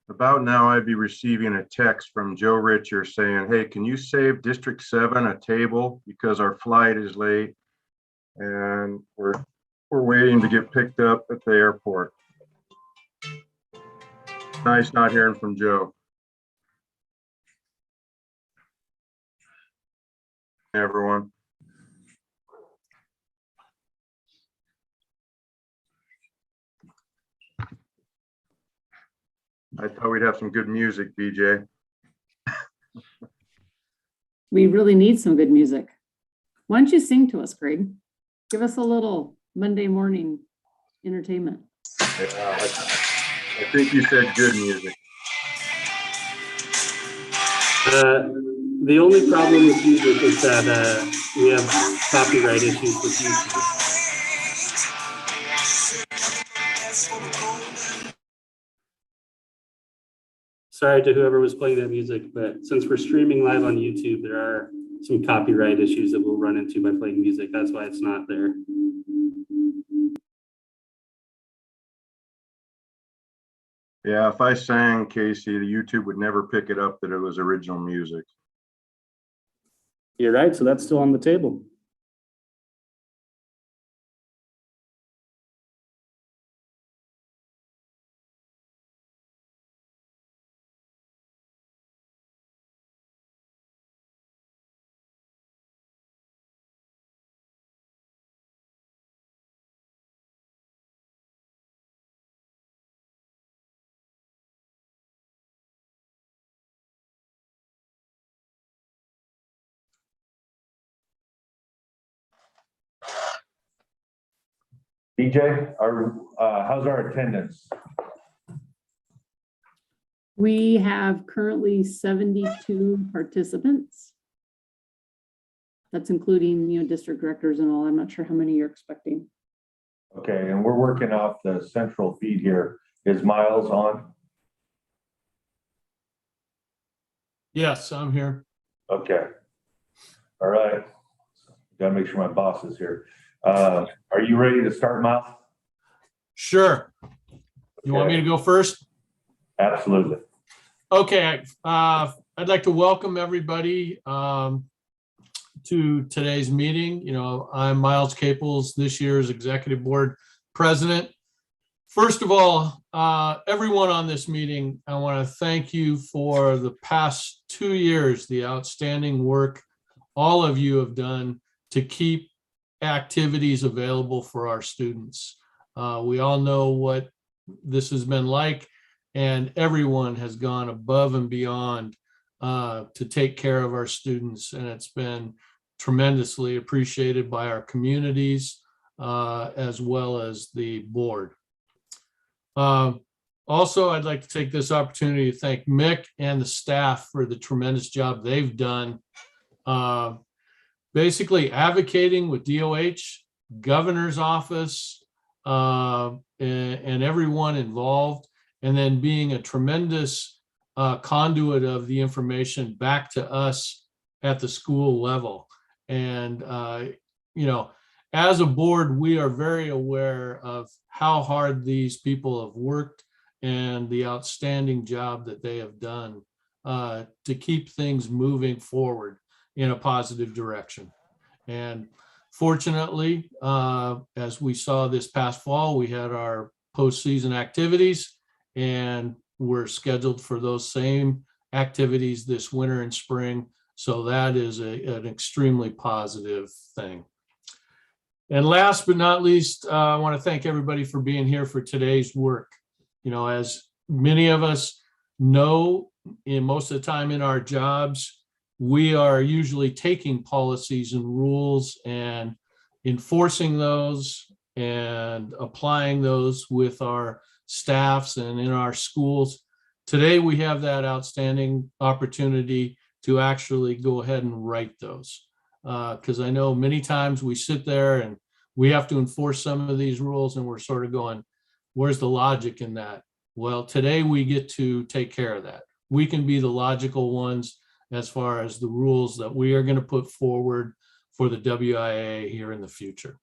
About now, I'd be receiving a text from Joe Richer saying, hey, can you save District 7 a table because our flight is late and we're waiting to get picked up at the airport. Nice not hearing from Joe. Hey, everyone. I thought we'd have some good music, BJ. We really need some good music. Why don't you sing to us, Greg? Give us a little Monday morning entertainment. Yeah, I think you said good music. The only problem with music is that we have copyright issues with YouTube. Sorry to whoever was playing that music, but since we're streaming live on YouTube, there are some copyright issues that we'll run into by playing music. That's why it's not there. Yeah, if I sang, Casey, the YouTube would never pick it up that it was original music. You're right, so that's still on the table. DJ, how's our attendance? We have currently 72 participants. That's including, district directors and all. I'm not sure how many you're expecting. Okay, and we're working off the central feed here. Is Miles on? Yes, I'm here. Okay. All right. Gotta make sure my boss is here. Are you ready to start, Miles? Sure. You want me to go first? Absolutely. Okay. I'd like to welcome everybody to today's meeting. I'm Miles Caples, this year's Executive Board President. First of all, everyone on this meeting, I want to thank you for the past 2 years, the outstanding work all of you have done to keep activities available for our students. We all know what this has been like, and everyone has gone above and beyond to take care of our students, and it's been tremendously appreciated by our communities as well as the board. Also, I'd like to take this opportunity to thank Mick and the staff for the tremendous job they've done basically advocating with DOH, governor's office, and everyone involved, and then being a tremendous conduit of the information back to us at the school level. And, as a board, we are very aware of how hard these people have worked and the outstanding job that they have done to keep things moving forward in a positive direction. And fortunately, as we saw this past fall, we had our postseason activities, and we're scheduled for those same activities this winter and spring. So that is an extremely positive thing. And last but not least, I want to thank everybody for being here for today's work. As many of us know, most of the time in our jobs, we are usually taking policies and rules and enforcing those and applying those with our staffs and in our schools. Today, we have that outstanding opportunity to actually go ahead and write those. Because I know many times we sit there and we have to enforce some of these rules and we're sort of going, where's the logic in that? Well, today we get to take care of that. We can be the logical ones as far as the rules that we are going to put forward for the WIA here in the future.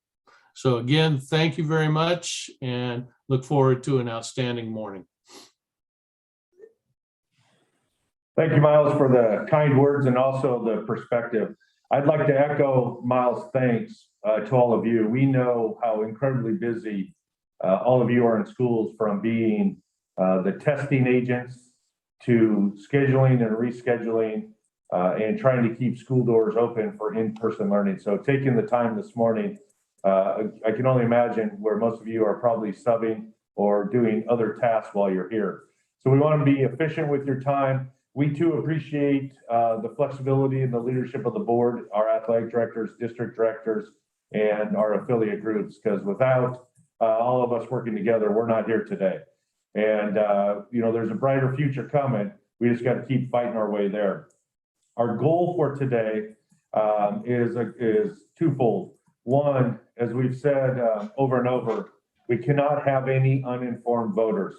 So again, thank you very much and look forward to an outstanding morning. Thank you, Miles, for the kind words and also the perspective. I'd like to echo Miles' thanks to all of you. We know how incredibly busy all of you are in schools, from being the testing agents to scheduling and rescheduling and trying to keep school doors open for in-person learning. So taking the time this morning, I can only imagine where most of you are probably subbing or doing other tasks while you're here. So we want to be efficient with your time. We too appreciate the flexibility and the leadership of the board, our athletic directors, district directors, and our affiliate groups, because without all of us working together, we're not here today. And there's a brighter future coming. We just got to keep fighting our way there. Our goal for today is twofold. One, as we've said over and over, we cannot have any uninformed voters.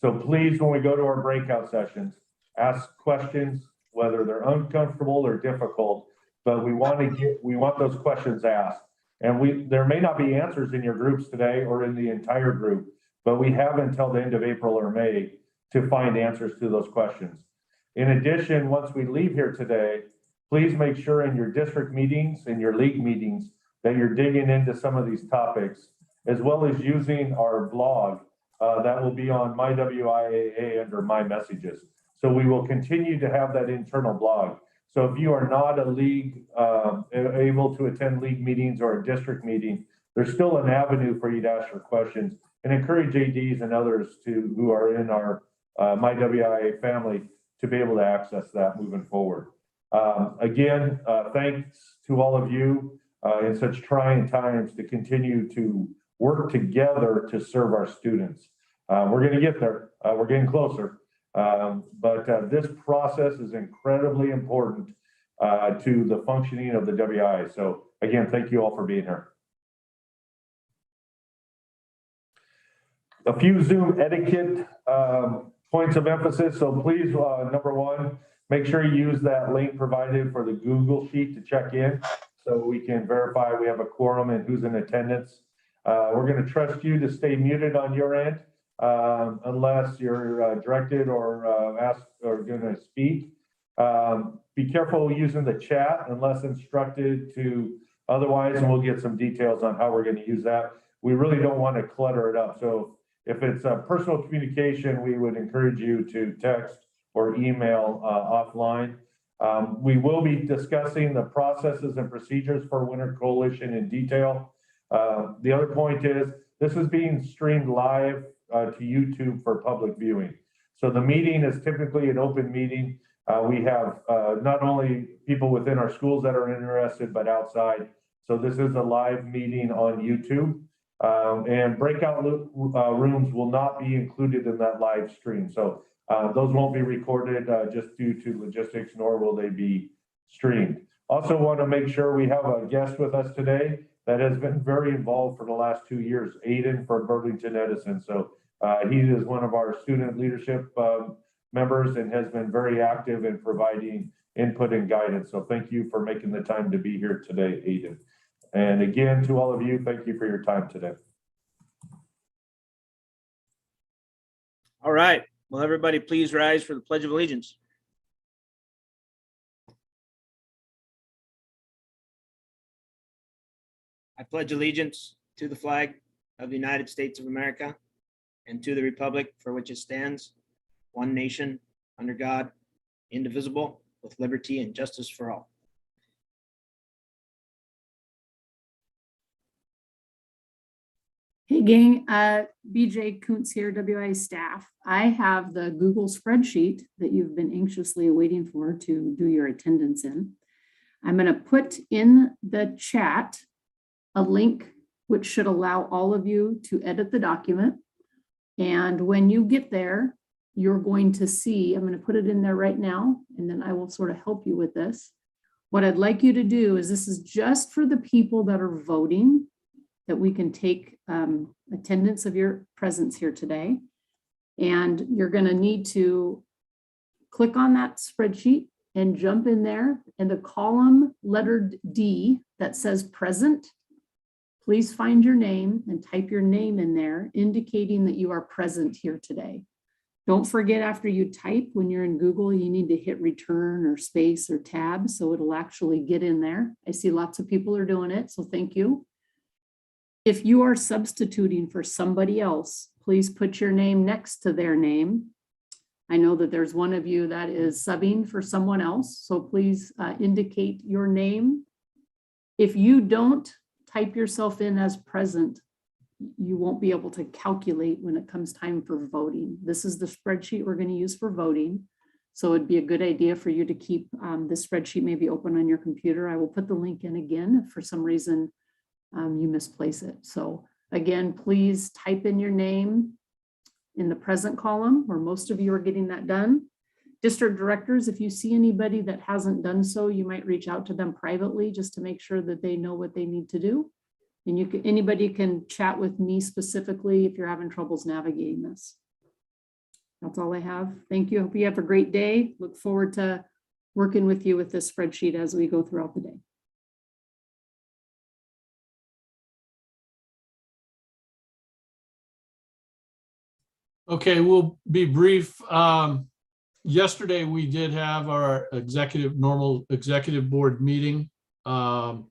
So please, when we go to our breakout sessions, ask questions, whether they're uncomfortable or difficult, but we want those questions asked. And there may not be answers in your groups today or in the entire group, but we have until the end of April or May to find answers to those questions. In addition, once we leave here today, please make sure in your district meetings and your league meetings that you're digging into some of these topics, as well as using our blog that will be on my WIAA under my messages. So we will continue to have that internal blog. So if you are not a league able to attend league meetings or a district meeting, there's still an avenue for you to ask your questions, and encourage ADs and others who are in our my WIA family to be able to access that moving forward. Again, thanks to all of you in such trying times to continue to work together to serve our students. We're going to get there. We're getting closer. But this process is incredibly important to the functioning of the WIA. So again, thank you all for being here. A few Zoom etiquette points of emphasis. So please, number one, make sure you use that link provided for the Google Sheet to check in so we can verify we have a quorum and who's in attendance. We're going to trust you to stay muted on your end unless you're directed or asked or going to speak. Be careful using the chat unless instructed to otherwise, and we'll get some details on how we're going to use that. We really don't want to clutter it up. So if it's a personal communication, we would encourage you to text or email offline. We will be discussing the processes and procedures for Winter Coalition in detail. The other point is this is being streamed live to YouTube for public viewing. So the meeting is typically an open meeting. We have not only people within our schools that are interested, but outside. So this is a live meeting on YouTube. And breakout rooms will not be included in that live stream. So those won't be recorded just due to logistics, nor will they be streamed. Also want to make sure we have a guest with us today that has been very involved for the last 2 years, Aiden from Burlington Edison. So he is one of our student leadership members and has been very active in providing input and guidance. So thank you for making the time to be here today, Aiden. And again, to all of you, thank you for your time today. All right. Will everybody please rise for the Pledge of Allegiance? I pledge allegiance to the flag of the United States of America and to the republic for which it stands, one nation, under God, indivisible, with liberty and justice for all. Hey gang, BJ Kuntz here, WI staff. I have the Google spreadsheet that you've been anxiously waiting for to do your attendance in. I'm going to put in the chat a link which should allow all of you to edit the document. And when you get there, you're going to see, I'm going to put it in there right now, and then I will sort of help you with this. What I'd like you to do is this is just for the people that are voting, that we can take attendance of your presence here today. And you're going to need to click on that spreadsheet and jump in there, and the column lettered D that says present, please find your name and type your name in there, indicating that you are present here today. Don't forget, after you type, when you're in Google, you need to hit return or space or tab, so it'll actually get in there. I see lots of people are doing it, so thank you. If you are substituting for somebody else, please put your name next to their name. I know that there's one of you that is subbing for someone else, so please indicate your name. If you don't type yourself in as present, you won't be able to calculate when it comes time for voting. This is the spreadsheet we're going to use for voting. So it'd be a good idea for you to keep this spreadsheet maybe open on your computer. I will put the link in again if for some reason you misplace it. So again, please type in your name in the present column, where most of you are getting that done. District directors, if you see anybody that hasn't done so, you might reach out to them privately just to make sure that they know what they need to do. And you can, anybody can chat with me specifically if you're having troubles navigating this. That's all I have. Thank you. Hope you have a great day. Look forward to working with you with this spreadsheet as we go throughout the day. Okay, we'll be brief. Yesterday, we did have our normal executive board meeting. And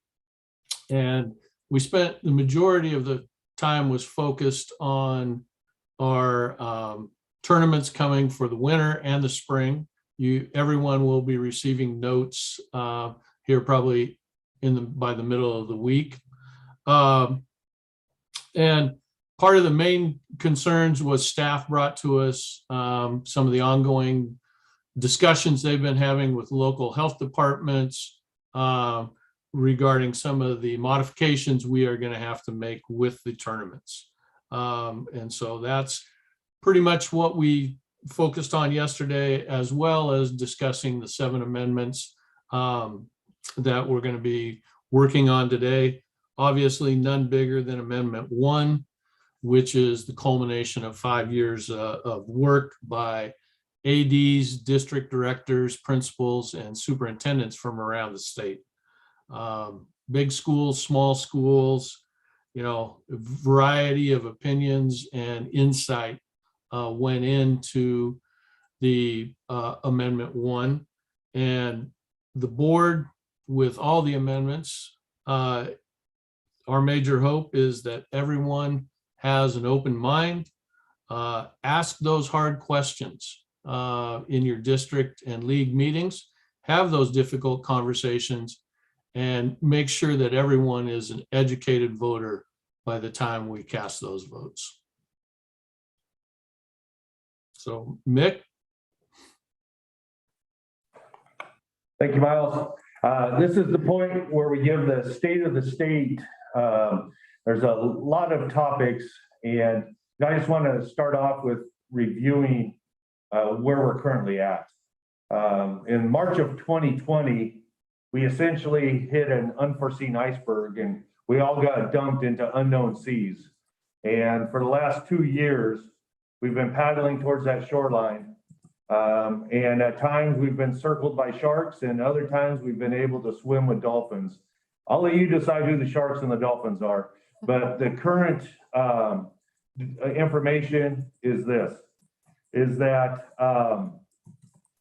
we spent the majority of the time was focused on our tournaments coming for the winter and the spring. Everyone will be receiving notes here probably by the middle of the week. And part of the main concerns was staff brought to us some of the ongoing discussions they've been having with local health departments regarding some of the modifications we are going to have to make with the tournaments. And so that's pretty much what we focused on yesterday, as well as discussing the 7 amendments that we're going to be working on today. Obviously, none bigger than Amendment 1, which is the culmination of 5 years of work by ADs, district directors, principals, and superintendents from around the state. Big schools, small schools, a variety of opinions and insight went into the Amendment 1. And the board, with all the amendments, our major hope is that everyone has an open mind. Ask those hard questions in your district and league meetings. Have those difficult conversations and make sure that everyone is an educated voter by the time we cast those votes. So, Mick? Thank you, Miles. This is the point where we give the state of the state. There's a lot of topics, and I just want to start off with reviewing where we're currently at. In March of 2020, we essentially hit an unforeseen iceberg, and we all got dumped into unknown seas. And for the last 2 years, we've been paddling towards that shoreline. And at times we've been circled by sharks, and other times we've been able to swim with dolphins. I'll let you decide who the sharks and the dolphins are, but the current information is that,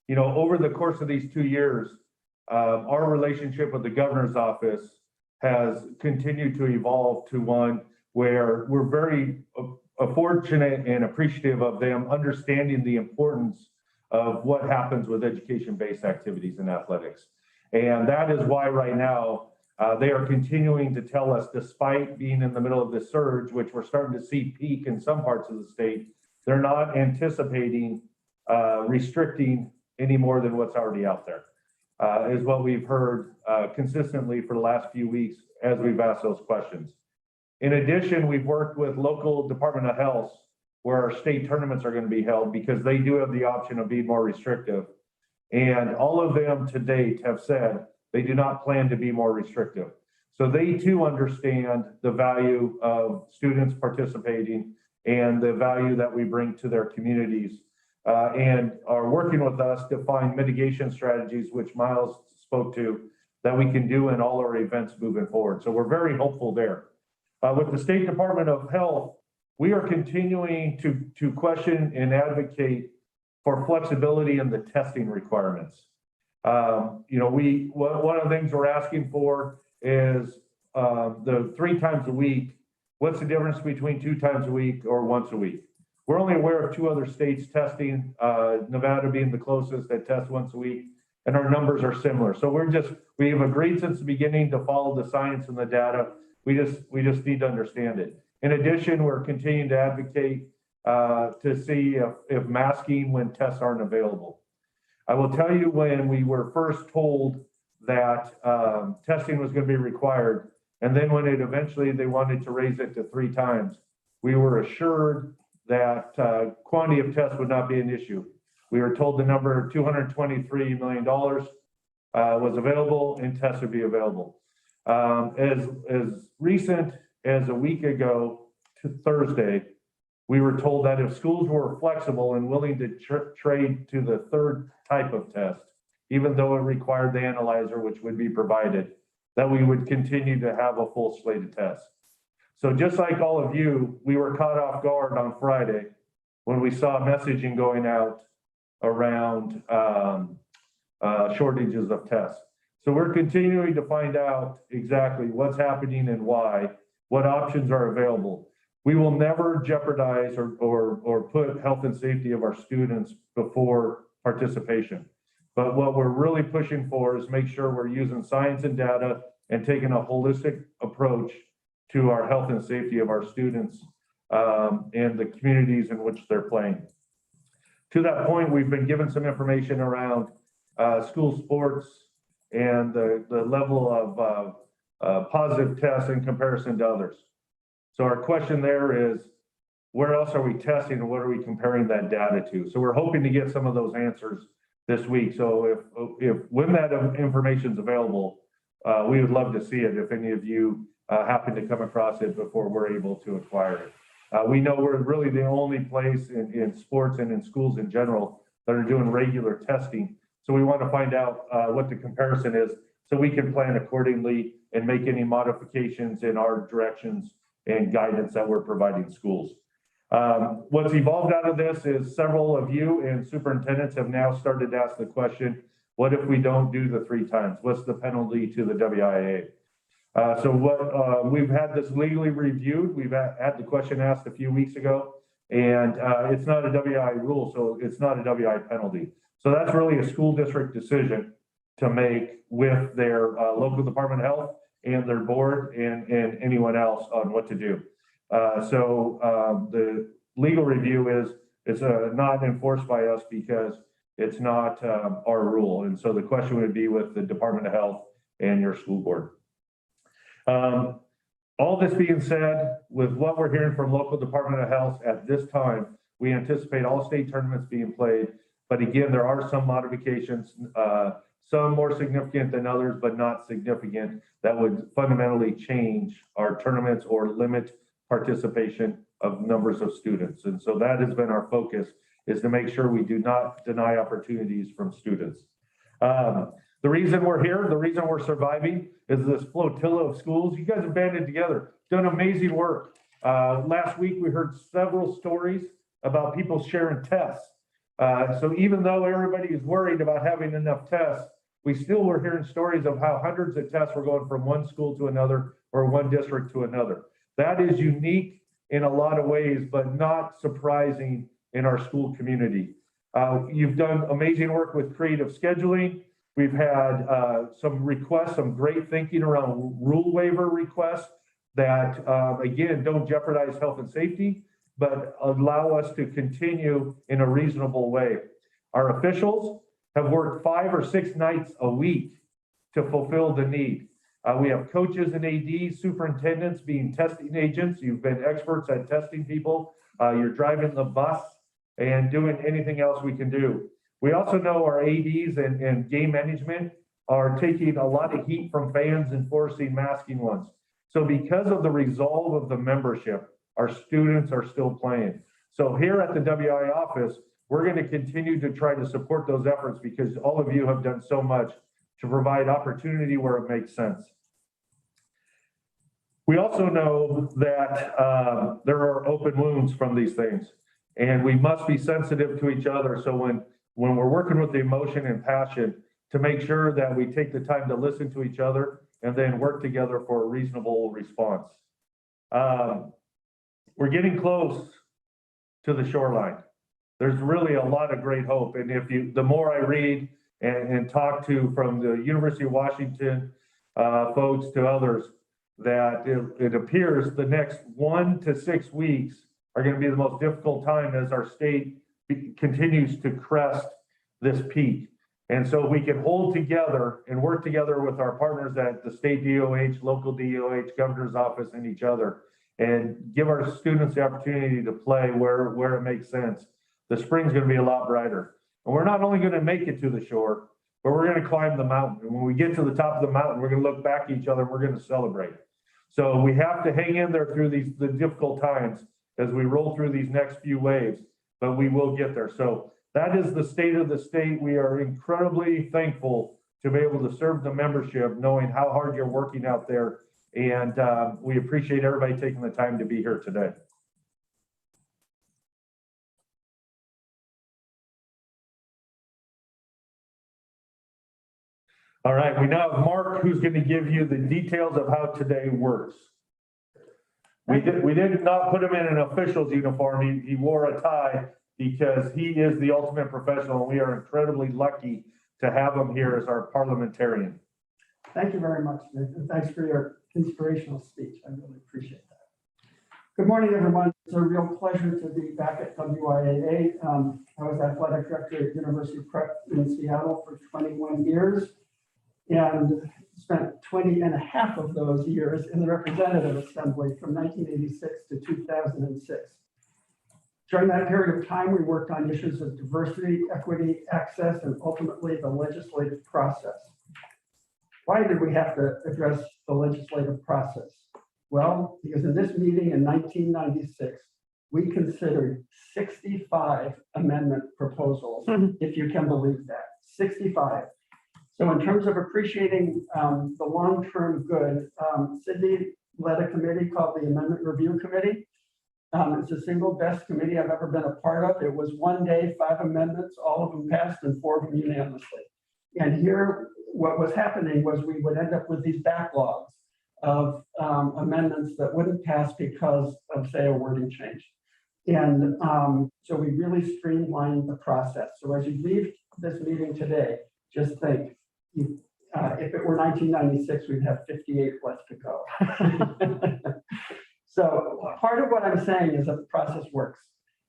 over the course of these 2 years, our relationship with the governor's office has continued to evolve to one where we're very fortunate and appreciative of them understanding the importance of what happens with education-based activities in athletics. And that is why right now they are continuing to tell us, despite being in the middle of this surge, which we're starting to see peak in some parts of the state, they're not anticipating restricting any more than what's already out there, is what we've heard consistently for the last few weeks as we've asked those questions. In addition, we've worked with local Department of Health where our state tournaments are going to be held, because they do have the option of being more restrictive. And all of them to date have said they do not plan to be more restrictive. So they too understand the value of students participating and the value that we bring to their communities, and are working with us to find mitigation strategies, which Miles spoke to, that we can do in all our events moving forward. So we're very hopeful there. With the State Department of Health, we are continuing to question and advocate for flexibility in the testing requirements. You know, one of the things we're asking for is the 3 times a week. What's the difference between 2 times a week or once a week? We're only aware of 2 other states testing, Nevada being the closest that tests once a week, and our numbers are similar. So we have agreed since the beginning to follow the science and the data. We just need to understand it. In addition, we're continuing to advocate to see if masking when tests aren't available. I will tell you, when we were first told that testing was going to be required, and then when eventually they wanted to raise it to 3 times, we were assured that quantity of tests would not be an issue. We were told the number $223 million was available and tests would be available. As recent as a week ago to Thursday, we were told that if schools were flexible and willing to trade to the 3rd type of test, even though it required the analyzer, which would be provided, that we would continue to have a full slate of tests. So just like all of you, we were caught off guard on Friday when we saw messaging going out around shortages of tests. So we're continuing to find out exactly what's happening and why, what options are available. We will never jeopardize or put health and safety of our students before participation. But what we're really pushing for is make sure we're using science and data and taking a holistic approach to our health and safety of our students and the communities in which they're playing. To that point, we've been given some information around school sports and the level of positive tests in comparison to others. So our question there is, where else are we testing and what are we comparing that data to? So we're hoping to get some of those answers this week. So when that information is available, we would love to see it if any of you happen to come across it before we're able to acquire it. We know we're really the only place in sports and in schools in general that are doing regular testing. So we want to find out what the comparison is so we can plan accordingly and make any modifications in our directions and guidance that we're providing schools. What's evolved out of this is several of you and superintendents have now started to ask the question, what if we don't do the 3 times? What's the penalty to the WIA? So we've had this legally reviewed. We've had the question asked a few weeks ago, and it's not a WI rule, so it's not a WI penalty. So that's really a school district decision to make with their local Department of Health and their board and anyone else on what to do. The legal review is it's not enforced by us because it's not our rule. And so the question would be with the Department of Health and your school board. All this being said, with what we're hearing from local Department of Health at this time, we anticipate all state tournaments being played. But again, there are some modifications, some more significant than others, but not significant, that would fundamentally change our tournaments or limit participation of numbers of students. And so that has been our focus, is to make sure we do not deny opportunities from students. The reason we're here, the reason we're surviving is this flotilla of schools. You guys have banded together, done amazing work. Last week, we heard several stories about people sharing tests. So even though everybody is worried about having enough tests, we still were hearing stories of how hundreds of tests were going from one school to another or one district to another. That is unique in a lot of ways, but not surprising in our school community. You've done amazing work with creative scheduling. We've had some requests, some great thinking around rule waiver requests that, again, don't jeopardize health and safety, but allow us to continue in a reasonable way. Our officials have worked 5 or 6 nights a week to fulfill the need. We have coaches and ADs, superintendents being testing agents. You've been experts at testing people. You're driving the bus and doing anything else we can do. We also know our ADs and game management are taking a lot of heat from fans enforcing masking ones. So because of the resolve of the membership, our students are still playing. So here at the WI office, we're going to continue to try to support those efforts because all of you have done so much to provide opportunity where it makes sense. We also know that there are open wounds from these things. And we must be sensitive to each other. So when we're working with the emotion and passion, to make sure that we take the time to listen to each other and then work together for a reasonable response. We're getting close to the shoreline. There's really a lot of great hope. And the more I read and talk to from the University of Washington folks to others, that it appears the next 1 to 6 weeks are going to be the most difficult time as our state continues to crest this peak. And so we can hold together and work together with our partners at the state DOH, local DOH, governor's office, and each other, and give our students the opportunity to play where it makes sense. The spring's going to be a lot brighter. And we're not only going to make it to the shore, but we're going to climb the mountain. And when we get to the top of the mountain, we're going to look back at each other and we're going to celebrate. So we have to hang in there through the difficult times as we roll through these next few waves, but we will get there. So that is the state of the state. We are incredibly thankful to be able to serve the membership, knowing how hard you're working out there. And we appreciate everybody taking the time to be here today. All right, we now have Mark, who's going to give you the details of how today works. We did not put him in an official's uniform. He wore a tie because he is the ultimate professional, and we are incredibly lucky to have him here as our parliamentarian. Thank you very much, Nick, and thanks for your inspirational speech. I really appreciate that. Good morning, everyone. It's a real pleasure to be back at WIAA. I was athletic director at University Prep in Seattle for 21 years and spent 20 and a half of those years in the Representative Assembly from 1986 to 2006. During that period of time, we worked on issues of diversity, equity, access, and ultimately the legislative process. Why did we have to address the legislative process? Well, because in this meeting in 1996, we considered 65 amendment proposals, if you can believe that, 65. So in terms of appreciating the long-term good, Sydney led a committee called the Amendment Review Committee. It's the single best committee I've ever been a part of. It was one day, 5 amendments, all of them passed and 4 of them unanimously. And here, what was happening was we would end up with these backlogs of amendments that wouldn't pass because of, say, a wording change. And so we really streamlined the process. So as you leave this meeting today, just think, if it were 1996, we'd have 58 left to go. So part of what I'm saying is that the process works.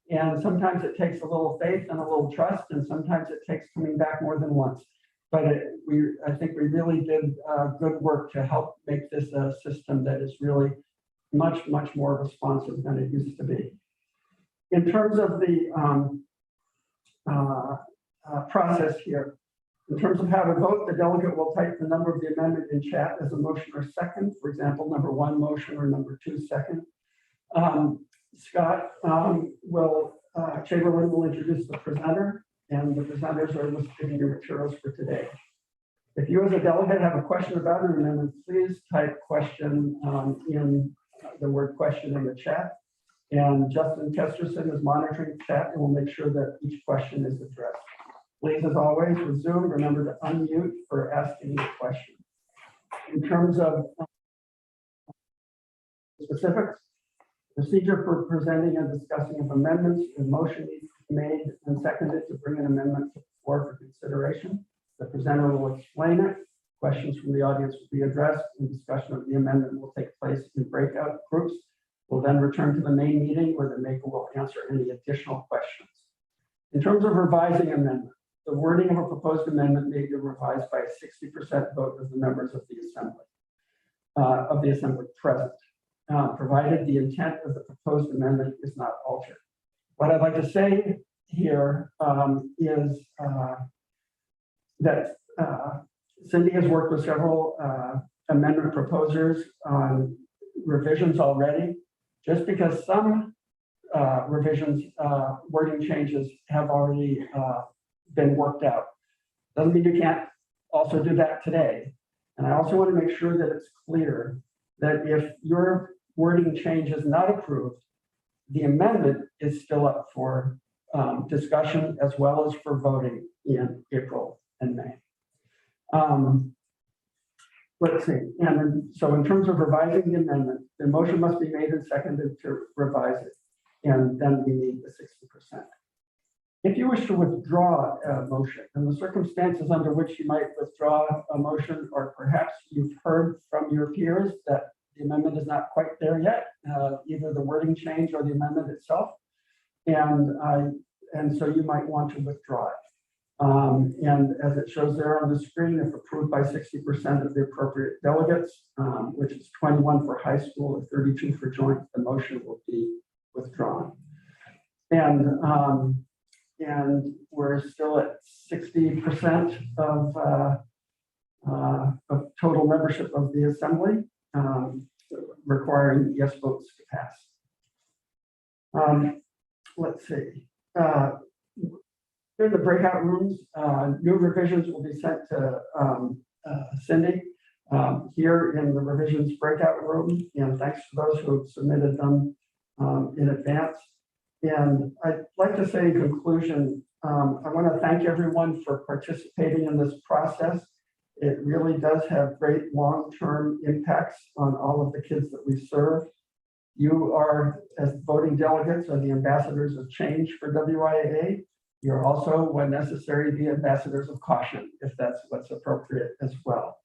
And sometimes it takes a little faith and a little trust, and sometimes it takes coming back more than once. But I think we really did good work to help make this a system that is really much, much more responsive than it used to be. In terms of the process here, in terms of how to vote, the delegate will type the number of the amendment in chat as a motion or second. For example, number 1 motion or number 2 second. Scott Chamberlain will introduce the presenter, and the presenters are listed in your materials for today. If you as a delegate have a question about an amendment, please type question in the word question in the chat. And Justin Kesterson is monitoring the chat and will make sure that each question is addressed. Please, as always, with Zoom, remember to unmute for asking the question. In terms of specifics, procedure for presenting and discussing of amendments, a motion needs to be made and seconded to bring an amendment to the floor for consideration. The presenter will explain it. Questions from the audience will be addressed, and discussion of the amendment will take place in breakout groups. We'll then return to the main meeting where the maker will answer any additional questions. In terms of revising amendment, the wording of a proposed amendment may be revised by a 60% vote of the members of the assembly present, provided the intent of the proposed amendment is not altered. What I'd like to say here is that Cindy has worked with several amendment proposers on revisions already. Just because some revisions, wording changes have already been worked out, doesn't mean you can't also do that today. And I also want to make sure that it's clear that if your wording change is not approved, The amendment is still up for discussion as well as for voting in April and May. Let's see, and then, so in terms of revising the amendment, the motion must be made and seconded to revise it, and then we need the 60%. If you wish to withdraw a motion, and the circumstances under which you might withdraw a motion, or perhaps you've heard from your peers that the amendment is not quite there yet, either the wording change or the amendment itself, and so you might want to withdraw it. And as it shows there on the screen, if approved by 60% of the appropriate delegates, which is 21 for high school and 32 for joint, the motion will be withdrawn. And we're still at 60% of total membership of the assembly, requiring yes votes to pass. Let's see. In the breakout rooms, new revisions will be sent to Cindy here in the revisions breakout room. And thanks to those who have submitted them in advance. And I'd like to say in conclusion, I want to thank everyone for participating in this process. It really does have great long-term impacts on all of the kids that we serve. You are, as voting delegates, are the ambassadors of change for WIAA. You're also, when necessary, the ambassadors of caution, if that's what's appropriate as well.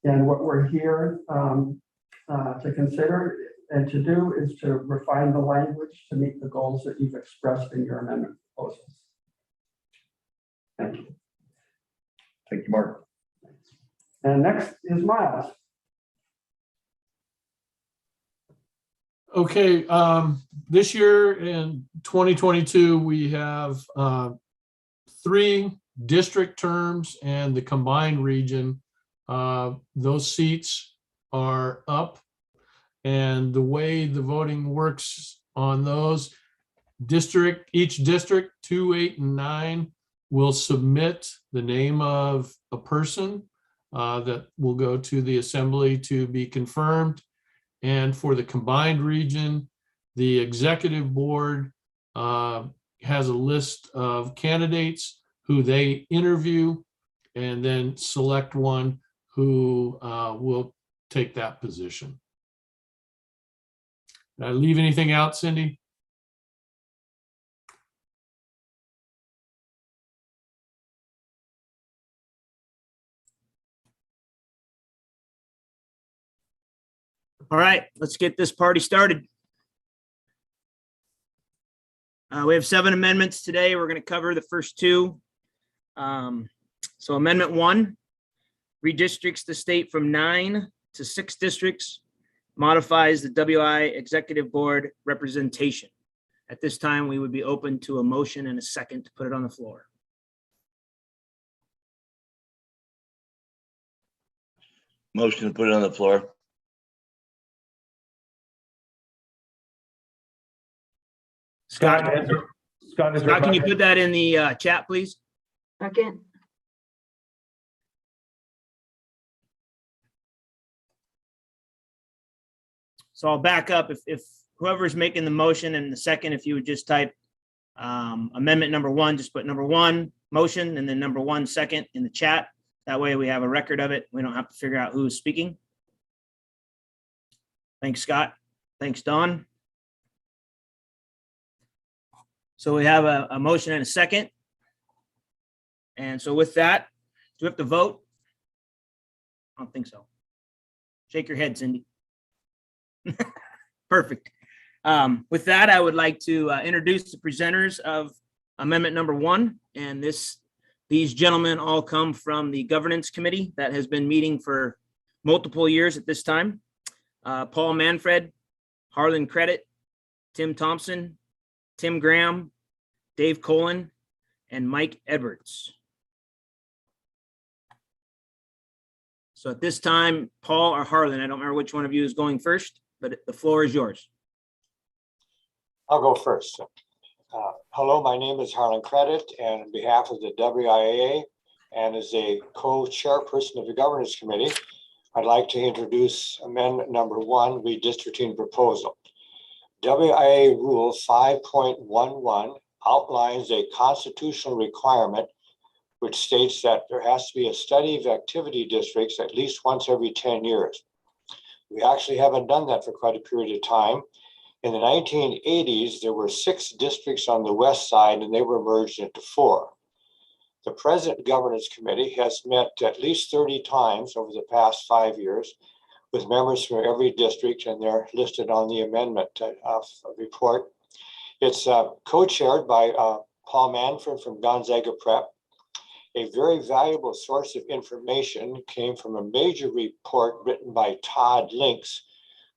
And what we're here to consider and to do is to refine the language to meet the goals that you've expressed in your amendment proposals. Thank you. Thank you, Mark. And next is Miles. Okay, this year in 2022, we have 3 district terms and the combined region. Those seats are up, and the way the voting works on those, each district 2, 8, and 9 will submit the name of a person that will go to the assembly to be confirmed. And for the combined region, the executive board has a list of candidates who they interview and then select one who will take that position. Did I leave anything out, Cindy? All right, let's get this party started. We have 7 amendments today. We're going to cover the first 2. So Amendment 1 redistricts the state from 9 to 6 districts, modifies the WI Executive Board representation. At this time, we would be open to a motion and a second to put it on the floor. Motion to put it on the floor. Scott, Scott, is there Scott, can you a- put that in the chat, please? Second. So I'll back up. If whoever's making the motion and the second, if you would just type amendment number 1, just put number 1 motion and then number 1 second in the chat. That way we have a record of it. We don't have to figure out who's speaking. Thanks, Scott. Thanks, Don. So we have a motion and a second. And so with that, do we have to vote? I don't think so. Shake your head, Cindy. Perfect. With that, I would like to introduce the presenters of amendment number 1. And these gentlemen all come from the governance committee that has been meeting for multiple years at this time. Paul Manfred, Harlan Credit, Tim Thompson, Tim Graham, Dave Colin, and Mike Edwards. So at this time, Paul or Harlan, I don't remember which one of you is going first, but the floor is yours. I'll go first. Hello, my name is Harlan Credit, and on behalf of the WIAA and as a co-chairperson of the governance committee, I'd like to introduce amendment number 1, redistricting proposal. WIA Rule 5.11 outlines a constitutional requirement which states that there has to be a study of activity districts at least once every 10 years. We actually haven't done that for quite a period of time. In the 1980s, there were 6 districts on the west side and they were merged into 4. The present governance committee has met at least 30 times over the past 5 years with members from every district, and they're listed on the amendment report. It's co-chaired by Paul Manfred from Gonzaga Prep. A very valuable source of information came from a major report written by Todd Links,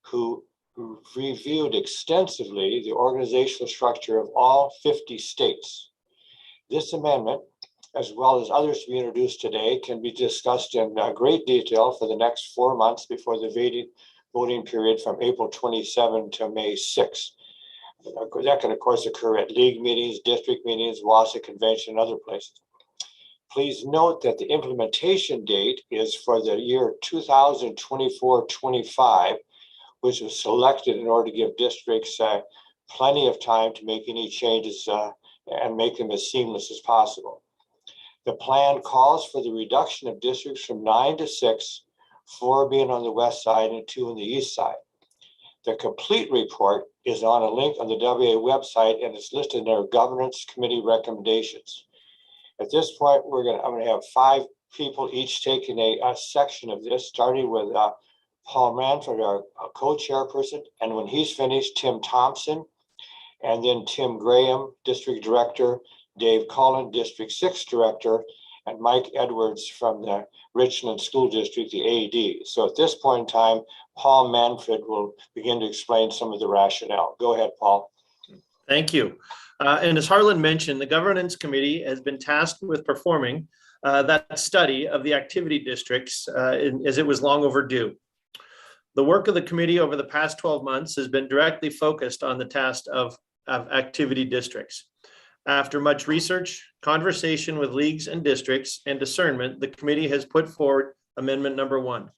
who reviewed extensively the organizational structure of all 50 states. This amendment, as well as others to be introduced today, can be discussed in great detail for the next 4 months before the voting period from April 27 to May 6. That can, of course, occur at league meetings, district meetings, WASA convention, and other places. Please note that the implementation date is for the year 2024-25, which was selected in order to give districts plenty of time to make any changes and make them as seamless as possible. The plan calls for the reduction of districts from 9 to 6, 4 being on the west side and 2 on the east side. The complete report is on a link on the WA website and it's listed in our governance committee recommendations. At this point, I'm going to have 5 people each taking a section of this, starting with Paul Manfred, our co-chairperson, and when he's finished, Tim Thompson, and then Tim Graham, district director, Dave Cullen, district 6 director, and Mike Edwards from the Richland School District, the AD. So at this point in time, Paul Manfred will begin to explain some of the rationale. Go ahead, Paul. Thank you. And as Harlan mentioned, the governance committee has been tasked with performing that study of the activity districts as it was long overdue. The work of the committee over the past 12 months has been directly focused on the task of activity districts. After much research, conversation with leagues and districts, and discernment, the committee has put forward amendment number 1.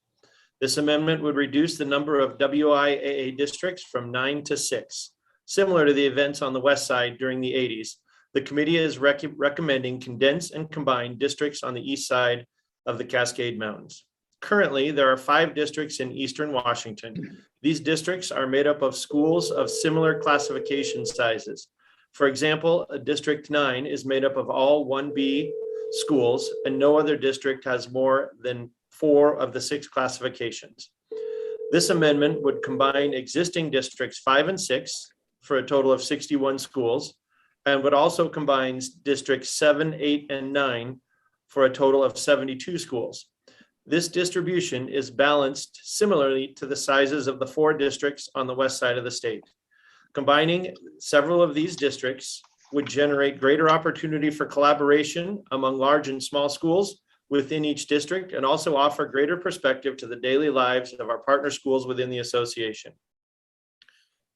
This amendment would reduce the number of WIAA districts from 9 to 6. Similar to the events on the west side during the 80s, the committee is recommending condense and combine districts on the east side of the Cascade Mountains. Currently, there are 5 districts in eastern Washington. These districts are made up of schools of similar classification sizes. For example, District 9 is made up of all 1B schools, and no other district has more than 4 of the 6 classifications. This amendment would combine existing districts 5 and 6 for a total of 61 schools, and would also combine districts 7, 8, and 9 for a total of 72 schools. This distribution is balanced similarly to the sizes of the 4 districts on the west side of the state. Combining several of these districts would generate greater opportunity for collaboration among large and small schools within each district, and also offer greater perspective to the daily lives of our partner schools within the association.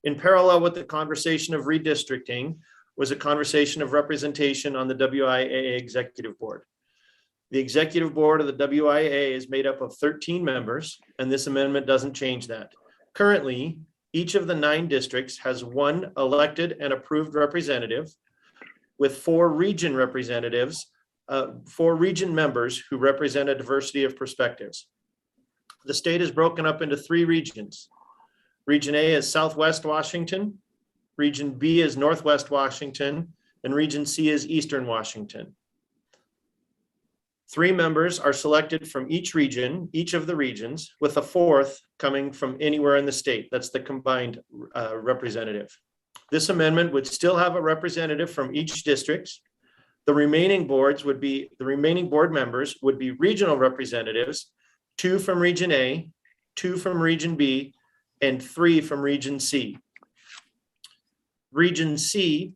In parallel with the conversation of redistricting was a conversation of representation on the WIAA Executive Board. The Executive Board of the WIAA is made up of 13 members, and this amendment doesn't change that. Currently, each of the 9 districts has 1 elected and approved representative, with 4 region representatives, 4 region members who represent a diversity of perspectives. The state is broken up into 3 regions. Region A is Southwest Washington, Region B is Northwest Washington, and Region C is Eastern Washington. 3 members are selected from each region, each of the regions, with a 4th coming from anywhere in the state. That's the combined representative. This amendment would still have a representative from each district. The remaining board members would be regional representatives, 2 from Region A, 2 from Region B, and 3 from Region C. Region C,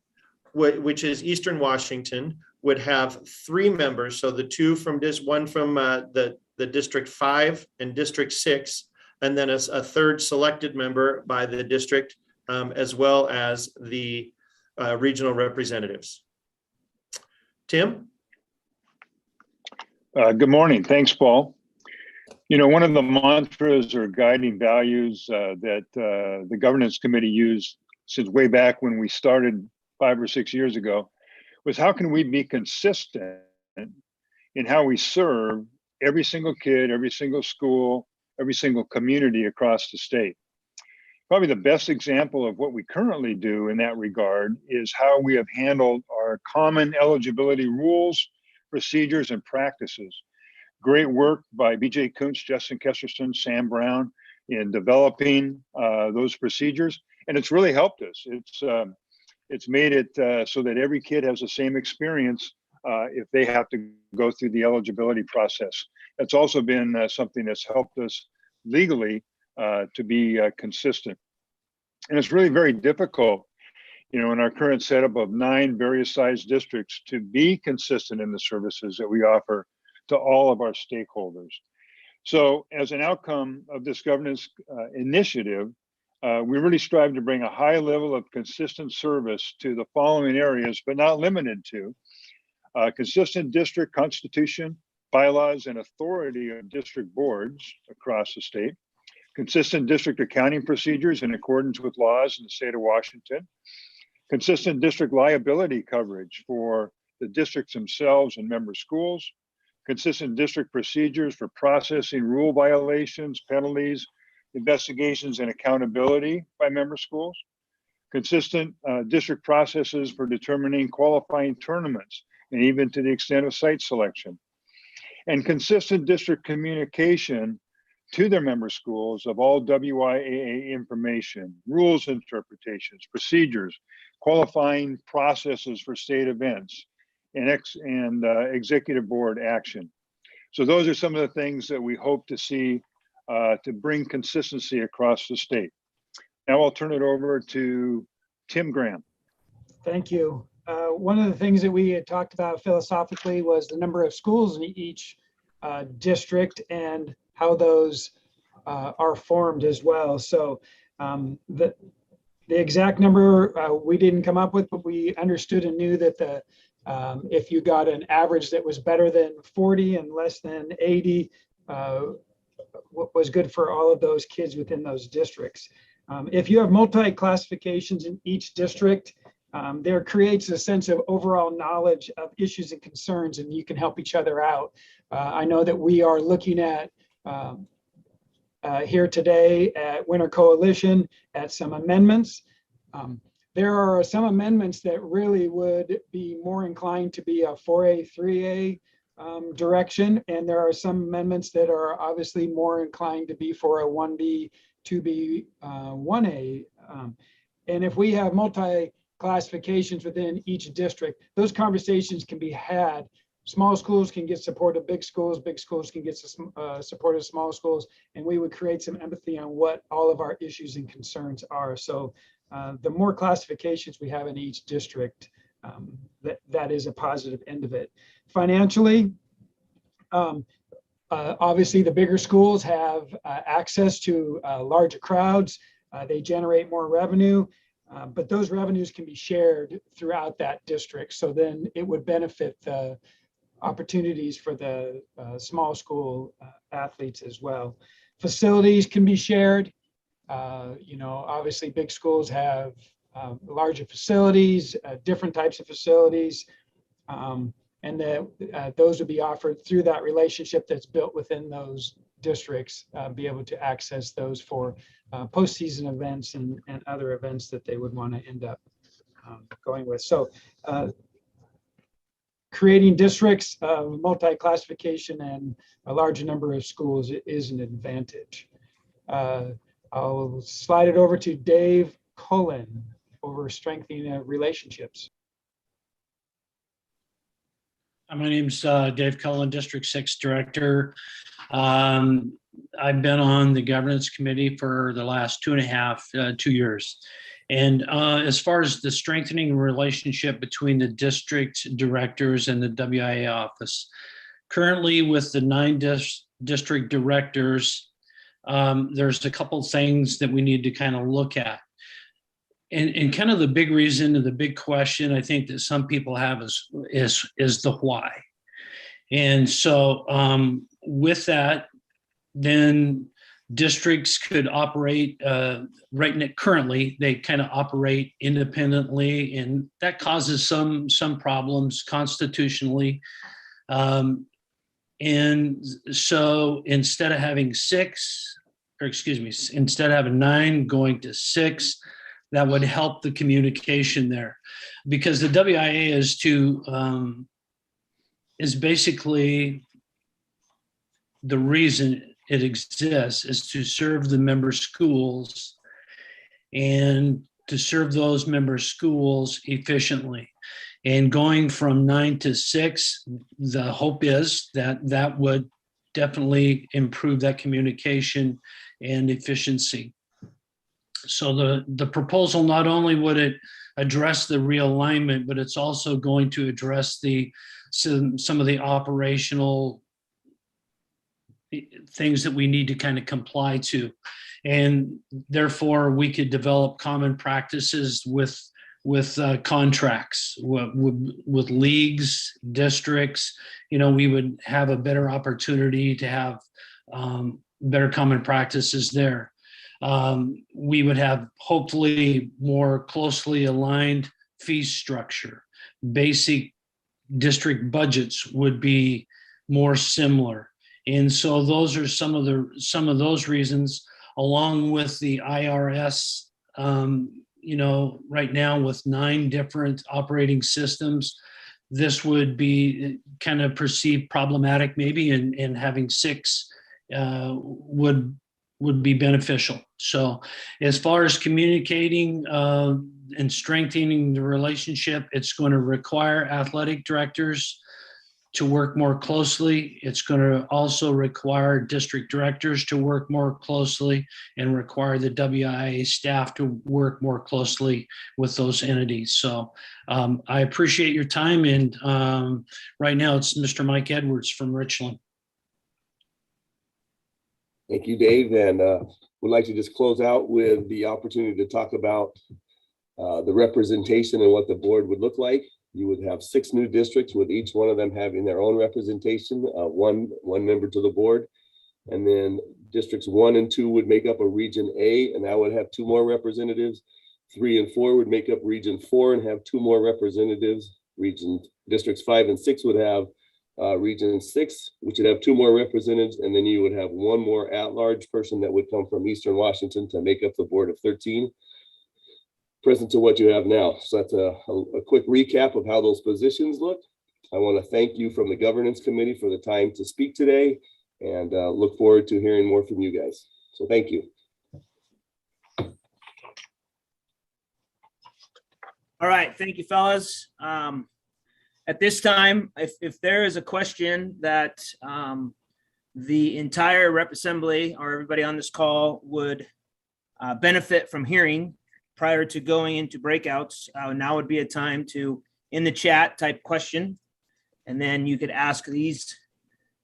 which is Eastern Washington, would have 3 members. So the 2 from one from the District 5 and District 6, and then a 3rd selected member by the district, as well as the regional representatives. Tim? Good morning. Thanks, Paul. You know, one of the mantras or guiding values that the governance committee used since way back when we started 5 or 6 years ago, was how can we be consistent in how we serve every single kid, every single school, every single community across the state. Probably the best example of what we currently do in that regard is how we have handled our common eligibility rules, procedures, and practices. Great work by BJ Kuntz, Justin Kesterson, Sam Brown in developing those procedures. And it's really helped us. It's made it so that every kid has the same experience if they have to go through the eligibility process. That's also been something that's helped us legally to be consistent. And it's really very difficult, in our current setup of 9 various size districts to be consistent in the services that we offer to all of our stakeholders. So as an outcome of this governance initiative, we really strive to bring a high level of consistent service to the following areas, but not limited to consistent district constitution, bylaws, and authority of district boards across the state, consistent district accounting procedures in accordance with laws in the state of Washington, consistent district liability coverage for the districts themselves and member schools, consistent district procedures for processing rule violations, penalties, investigations, and accountability by member schools, consistent district processes for determining qualifying tournaments, and even to the extent of site selection, and consistent district communication to their member schools of all WIAA information, rules interpretations, procedures, qualifying processes for state events, and executive board action. So those are some of the things that we hope to see to bring consistency across the state. Now I'll turn it over to Tim Graham. Thank you. One of the things that we had talked about philosophically was the number of schools in each district and how those are formed as well. So the exact number we didn't come up with, but we understood and knew that if you got an average that was better than 40 and less than 80, what was good for all of those kids within those districts. If you have multi-classifications in each district, there creates a sense of overall knowledge of issues and concerns, and you can help each other out. I know that we are looking at here today at Winter Coalition at some amendments. There are some amendments that really would be more inclined to be a 4A, 3A direction, and there are some amendments that are obviously more inclined to be for a 1B, 2B, 1A. And if we have multi-classifications within each district, those conversations can be had. Small schools can get support of big schools can get support of small schools, and we would create some empathy on what all of our issues and concerns are. So the more classifications we have in each district, that is a positive end of it. Financially, obviously the bigger schools have access to larger crowds. They generate more revenue, but those revenues can be shared throughout that district. So then it would benefit the opportunities for the small school athletes as well. Facilities can be shared. Obviously big schools have larger facilities, different types of facilities, and those would be offered through that relationship that's built within those districts, be able to access those for postseason events and other events that they would want to end up going with. So creating districts of multi-classification and a larger number of schools is an advantage. I'll slide it over to Dave Cullen over strengthening relationships. My name's Dave Cullen, District 6 Director. I've been on the governance committee for the last 2 years. And as far as the strengthening relationship between the district directors and the WIA office, currently with the 9 district directors, there's a couple things that we need to kind of look at. And kind of the big reason and the big question I think that some people have is the why. And so with that, then districts could operate currently they kind of operate independently, and that causes some problems constitutionally. And so instead of having instead of having 9 going to 6, that would help the communication there, because the WIA is basically the reason it exists is to serve the member schools and to serve those member schools efficiently. And going from 9 to 6, the hope is that that would definitely improve that communication and efficiency. So the proposal, not only would it address the realignment, but it's also going to address some of the operational things that we need to kind of comply to. And therefore we could develop common practices with contracts, with leagues, districts. We would have a better opportunity to have better common practices there. We would have hopefully more closely aligned fee structure. Basic district budgets would be more similar. And so those are some of those reasons, along with the IRS, right now with 9 different operating systems, this would be kind of perceived problematic maybe, and having 6 would be beneficial. So as far as communicating and strengthening the relationship, it's going to require athletic directors to work more closely. It's going to also require district directors to work more closely, and require the WIA staff to work more closely with those entities. So I appreciate your time. And right now it's Mr. Mike Edwards from Richland. Thank you, Dave. And would like to just close out with the opportunity to talk about the representation and what the board would look like. You would have 6 new districts, with each one of them having their own representation, one member to the board. And then districts 1 and 2 would make up a region A, and that would have 2 more representatives. 3 and 4 would make up region 4 and have 2 more representatives. Districts 5 and 6 would have region 6, which would have 2 more representatives. And then you would have 1 more at-large person that would come from Eastern Washington to make up the board of 13. Present to what you have now. So that's a quick recap of how those positions look. I want to thank you from the governance committee for the time to speak today, and look forward to hearing more from you guys. So thank you. All right, thank you, fellas. At this time, if there is a question that the entire rep assembly or everybody on this call would benefit from hearing prior to going into breakouts, now would be a time to, in the chat, type question, and then you could ask these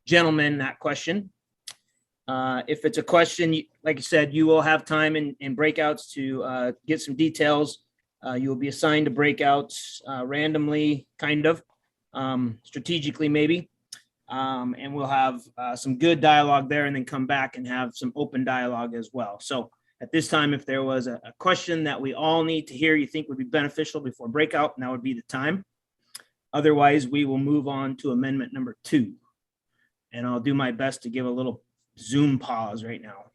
gentlemen that question. If it's a question, like I said, you will have time in breakouts to get some details. You will be assigned to breakouts randomly, kind of, strategically maybe, and we'll have some good dialogue there, and then come back and have some open dialogue as well. So at this time, if there was a question that we all need to hear, you think would be beneficial before breakout, now would be the time. Otherwise, we will move on to amendment number 2. And I'll do my best to give a little Zoom pause right now.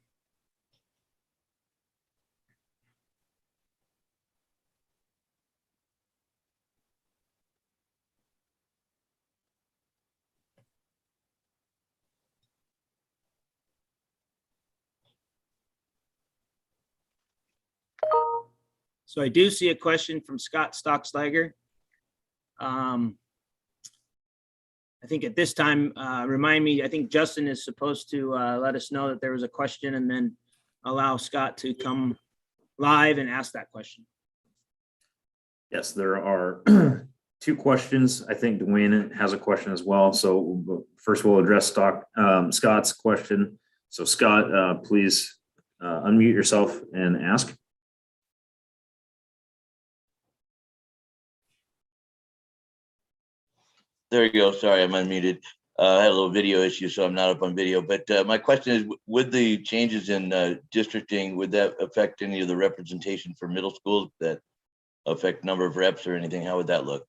So I do see a question from Scott Stockslager. I think at this time, remind me, I think Justin is supposed to let us know that there was a question, and then allow Scott to come live and ask that question. Yes, there are 2 questions. I think Dwayne has a question as well. So first we'll address Scott's question. So Scott, please unmute yourself and ask. There you go. Sorry, I'm unmuted. I had a little video issue, so I'm not up on video. But my question is, with the changes in districting, would that affect any of the representation for middle schools that affect number of reps or anything? How would that look?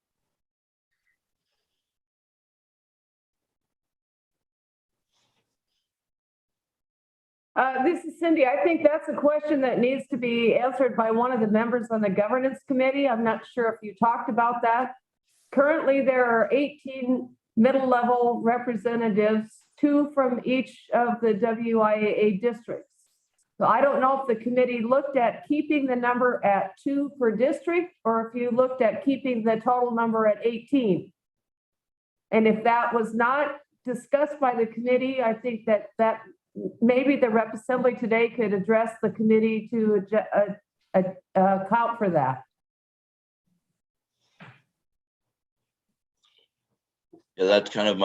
This is Cindy. I think that's a question that needs to be answered by one of the members on the governance committee. I'm not sure if you talked about that. Currently, there are 18 middle level representatives, 2 from each of the WIAA districts. So I don't know if the committee looked at keeping the number at 2 per district, or if you looked at keeping the total number at 18. And if that was not discussed by the committee, I think that maybe the rep assembly today could address the committee to account for that. Yeah, that's kind of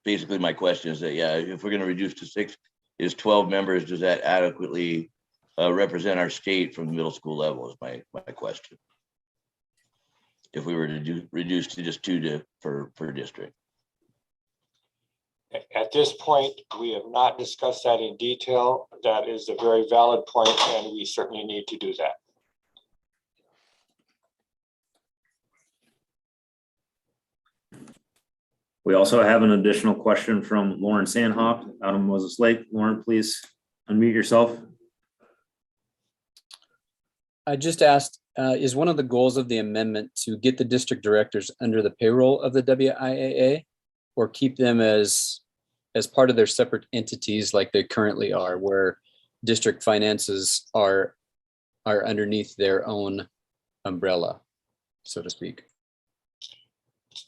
basically my question is that, yeah, if we're going to reduce to 6, is 12 members, does that adequately represent our state from the middle school level is my question. If we were to reduce to just 2 per district. At this point, we have not discussed that in detail. That is a very valid point, and we certainly need to do that. We also have an additional question from Lauren Sandhoff out of Moses Lake. Lauren, please unmute yourself. I just asked, is one of the goals of the amendment to get the district directors under the payroll of the WIAA, or keep them as part of their separate entities like they currently are, where district finances are underneath their own umbrella, so to speak?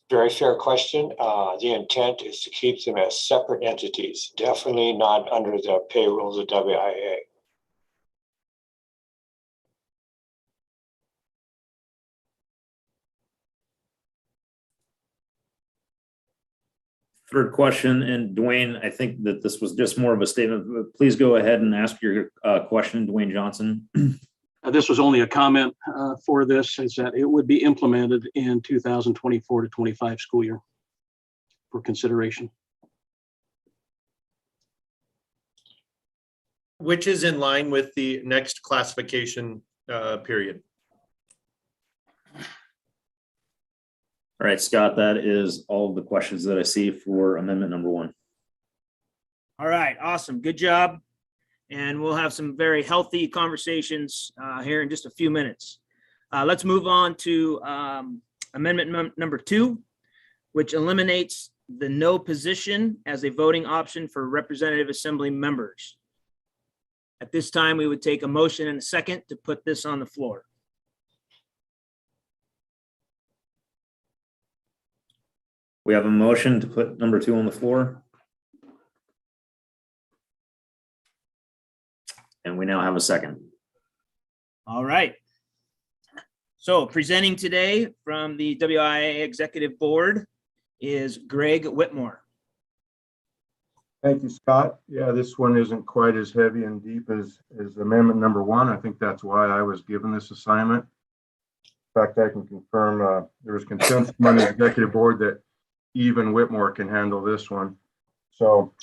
Very fair question. The intent is to keep them as separate entities, definitely not under the payroll of the WIAA. Third question, and Dwayne, I think that this was just more of a statement, but please go ahead and ask your question, Dwayne Johnson. This was only a comment for this, is that it would be implemented in 2024 to 25 school year for consideration. Which is in line with the next classification period. All right, Scott, that is all of the questions that I see for amendment number 1. All right, awesome. Good job. And we'll have some very healthy conversations here in just a few minutes. Let's move on to amendment number 2, which eliminates the no position as a voting option for representative assembly members. At this time, we would take a motion and a second to put this on the floor. We have a motion to put number 2 on the floor. And we now have a second. All right. So presenting today from the WIA Executive Board is Greg Whitmore. Thank you, Scott. Yeah, this one isn't quite as heavy and deep as amendment number 1. I think that's why I was given this assignment. In fact, I can confirm there was consensus among the Executive Board that even Whitmore can handle this one. So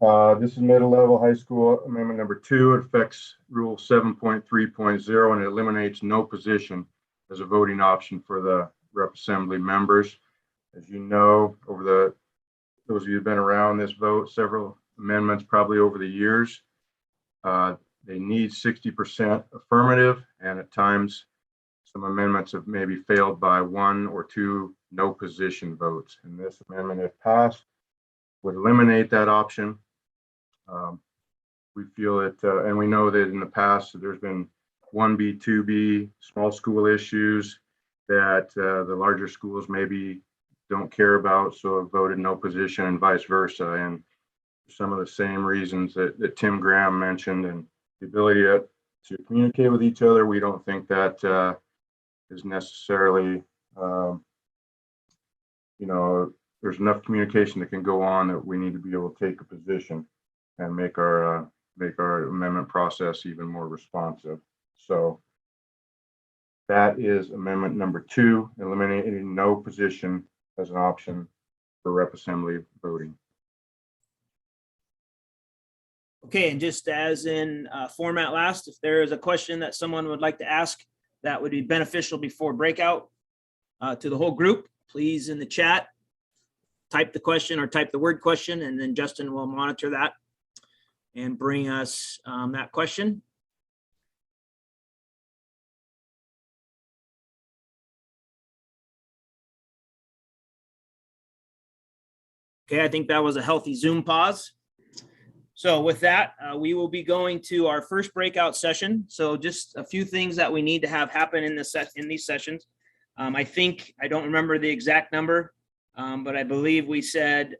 this is middle level high school amendment number 2. It affects rule 7.3.0 and it eliminates no position as a voting option for the rep assembly members. As you know, over those of you who've been around this vote, several amendments probably over the years, they need 60% affirmative, and at times some amendments have maybe failed by 1 or 2 no position votes. And this amendment, if passed, would eliminate that option. We feel it, and we know that in the past there's been 1B, 2B, small school issues that the larger schools maybe don't care about, so have voted no position and vice versa. And some of the same reasons that Tim Graham mentioned, and the ability to communicate with each other, we don't think that is necessarily, there's enough communication that can go on that we need to be able to take a position and make our amendment process even more responsive. So that is amendment number 2, eliminating no position as an option for rep assembly voting. Okay, and just as in format last, if there is a question that someone would like to ask that would be beneficial before breakout to the whole group, please in the chat, type the question or type the word question, and then Justin will monitor that and bring us that question. Okay, I think that was a healthy Zoom pause. So with that, we will be going to our first breakout session. So just a few things that we need to have happen in these sessions. I think, I don't remember the exact number, but I believe we said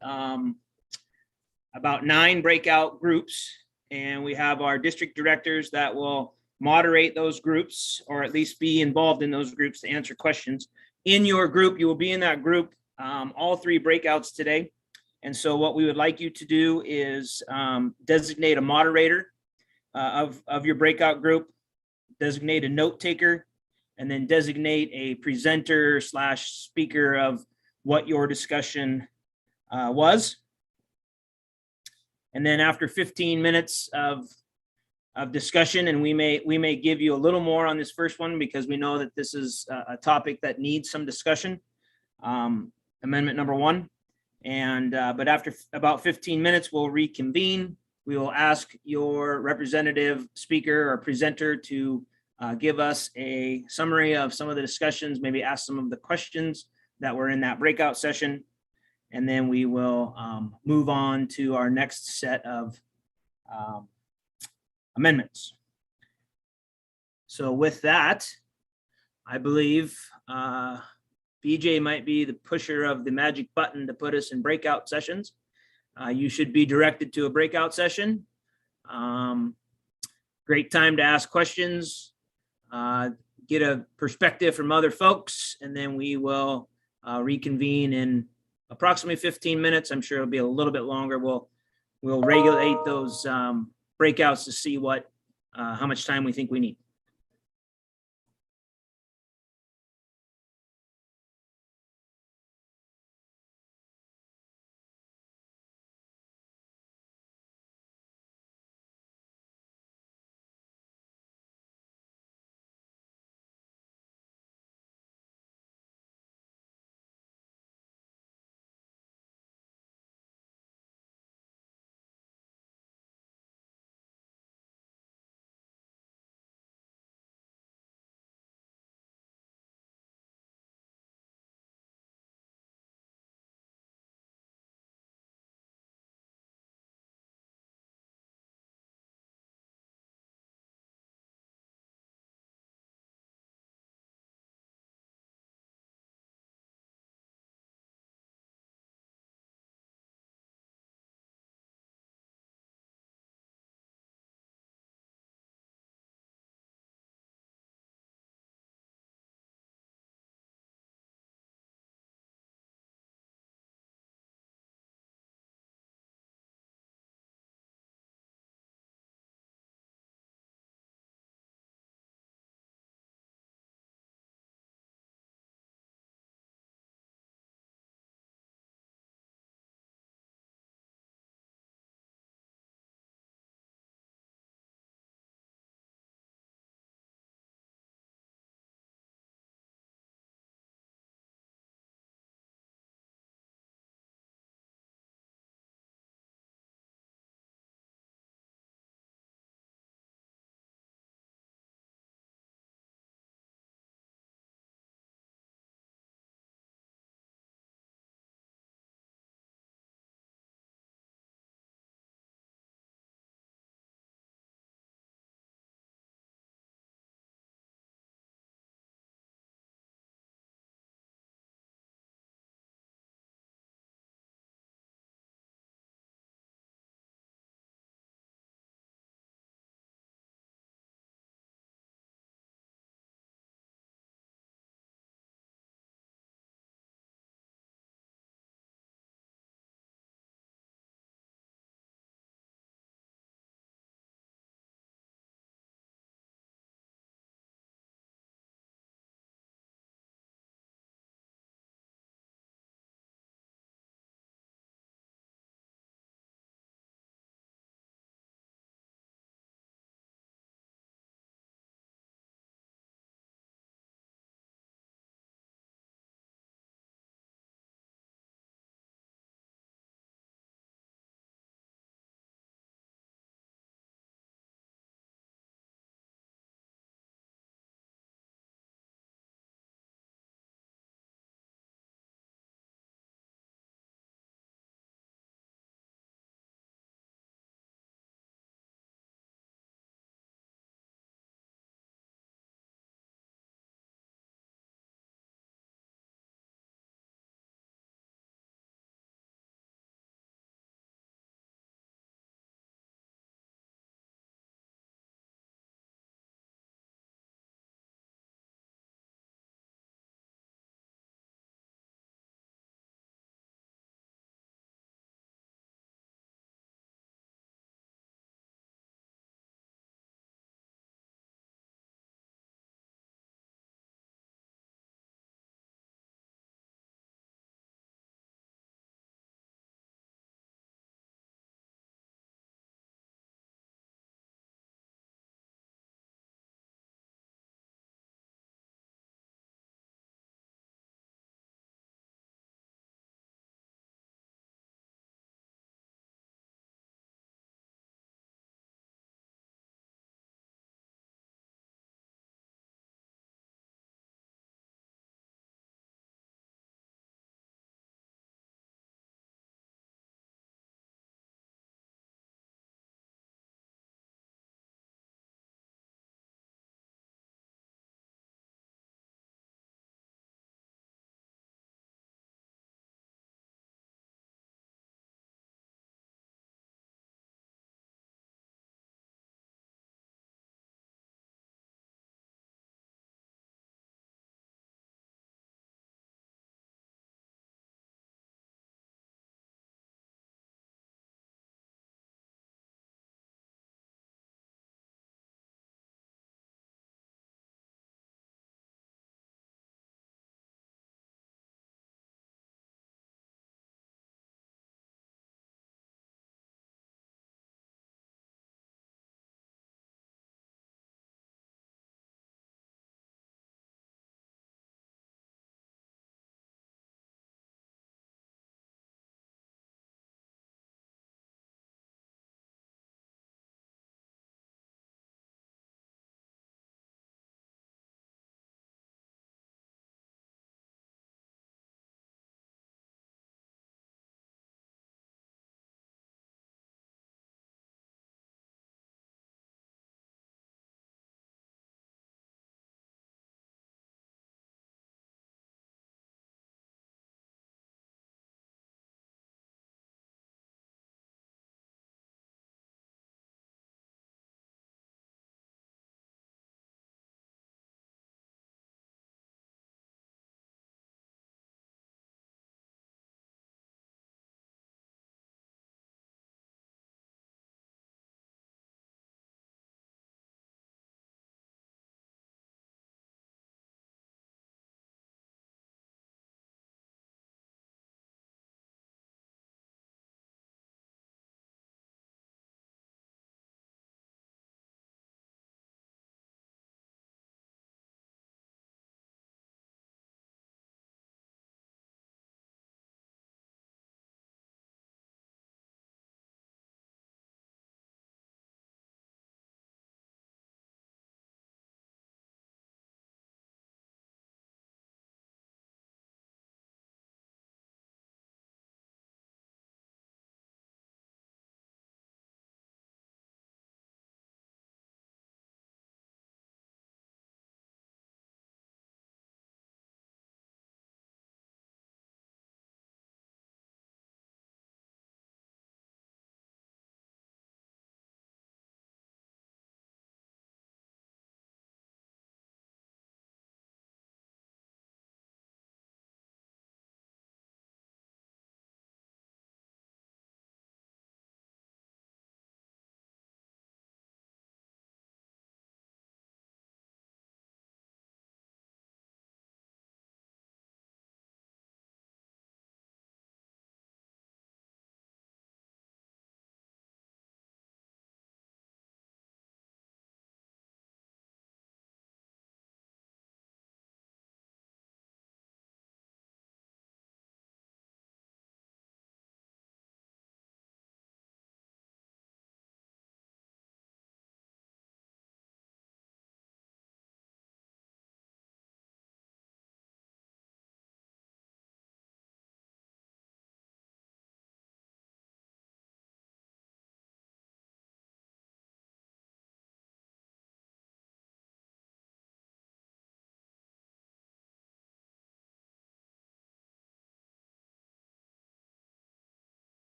about 9 breakout groups, and we have our district directors that will moderate those groups, or at least be involved in those groups to answer questions. In your group, you will be in that group, all 3 breakouts today. And so what we would like you to do is designate a moderator of your breakout group, designate a note taker, and then designate a presenter / speaker of what your discussion was. And then after 15 minutes of discussion, and we may give you a little more on this first one because we know that this is a topic that needs some discussion, amendment number 1. And but after about 15 minutes, we'll reconvene. We will ask your representative speaker or presenter to give us a summary of some of the discussions, maybe ask some of the questions that were in that breakout session. And then we will move on to our next set of amendments. So with that, I believe BJ might be the pusher of the magic button to put us in breakout sessions. You should be directed to a breakout session. Great time to ask questions, get a perspective from other folks, and then we will reconvene in approximately 15 minutes. I'm sure it'll be a little bit longer. We'll regulate those breakouts to see how much time we think we need.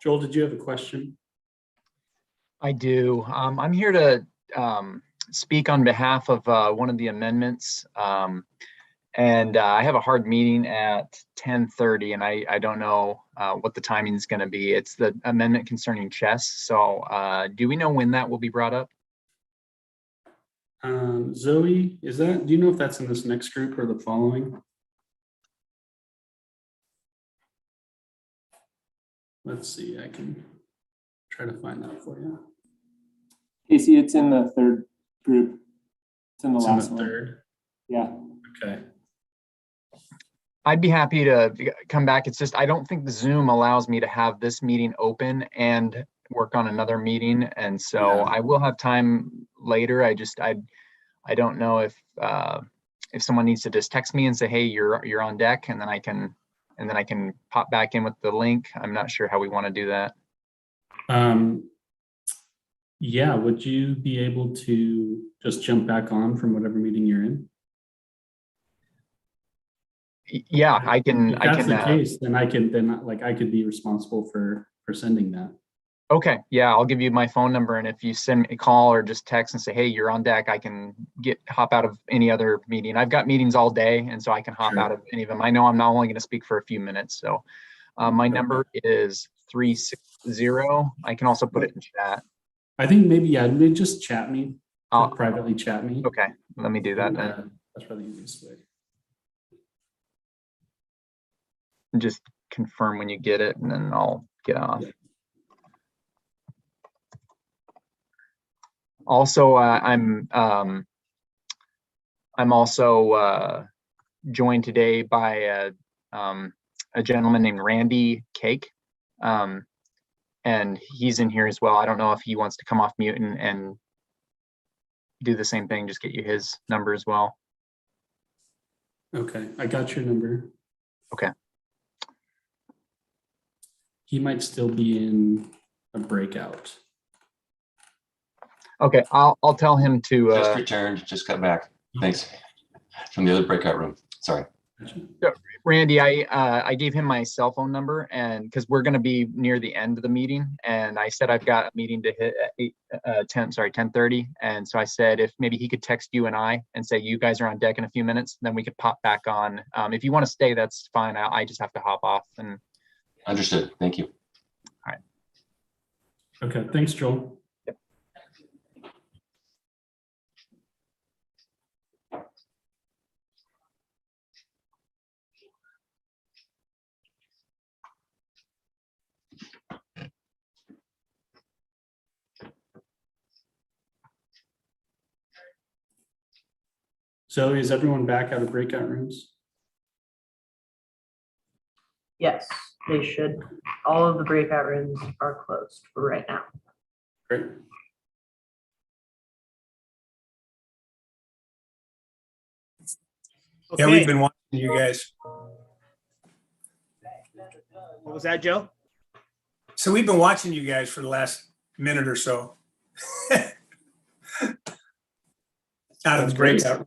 Joel, did you have a question? I do. I'm here to speak on behalf of one of the amendments. And I have a hard meeting at 10:30, and I don't know what the timing is going to be. It's the amendment concerning chess. So do we know when that will be brought up? Zoe, do you know if that's in this next group or the following? Let's see, I can try to find that for you. Casey, it's in the third group. It's in the It's in last the one. third. Yeah. Okay. I'd be happy to come back. It's just I don't think the Zoom allows me to have this meeting open and work on another meeting, and so I will have time later. I don't know if someone needs to just text me and say, hey, you're on deck, and then I can pop back in with the link. I'm not sure how we want to do that. Yeah, would you be able to just jump back on from whatever meeting you're in? Yeah, I can. If that's the case, then I could be responsible for sending that. Okay, yeah, I'll give you my phone number, and if you send me a call or just text and say, hey, you're on deck, I can hop out of any other meeting. I've got meetings all day, and so I can hop out of any of them. I know I'm not only going to speak for a few minutes, so my number is 360. I can also put it in chat. I think maybe just chat me. Privately chat me. Okay, let me do that then. That's probably the easiest way. Just confirm when you get it, and then I'll get off. Also, I'm also joined today by a gentleman named Randy Cake, and he's in here as well. I don't know if he wants to come off mute and do the same thing. Just get you his number as well. Okay, I got your number. Okay. He might still be in a breakout. Okay, I'll tell him to. Just returned, just got back. Thanks. From the other breakout room. Sorry. Randy, I gave him my cell phone number, and because we're going to be near the end of the meeting, and I said I've got a meeting to hit at 10:30, and so I said if maybe he could text you and I and say you guys are on deck in a few minutes, then we could pop back on. If you want to stay, that's fine. I just have to hop off. And understood. Thank you. All right. Okay. Thanks, Joel. Yep. So is everyone back out of breakout rooms? Yes, they should. All of the breakout rooms are closed for right now. Great. Okay. Yeah, we've been watching you guys. What was that, Joe? So we've been watching you guys for the last minute or so. Out of the breakout.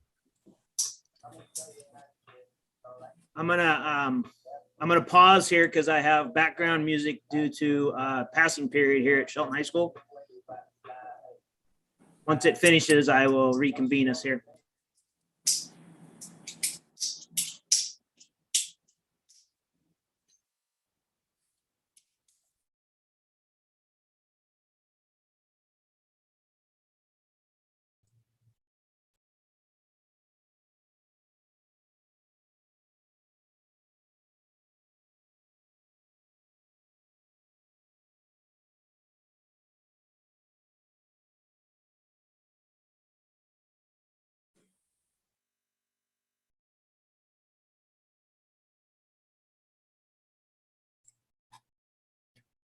I'm gonna pause here because I have background music due to passing period here at Shelton High School. Once it finishes, I will reconvene us here.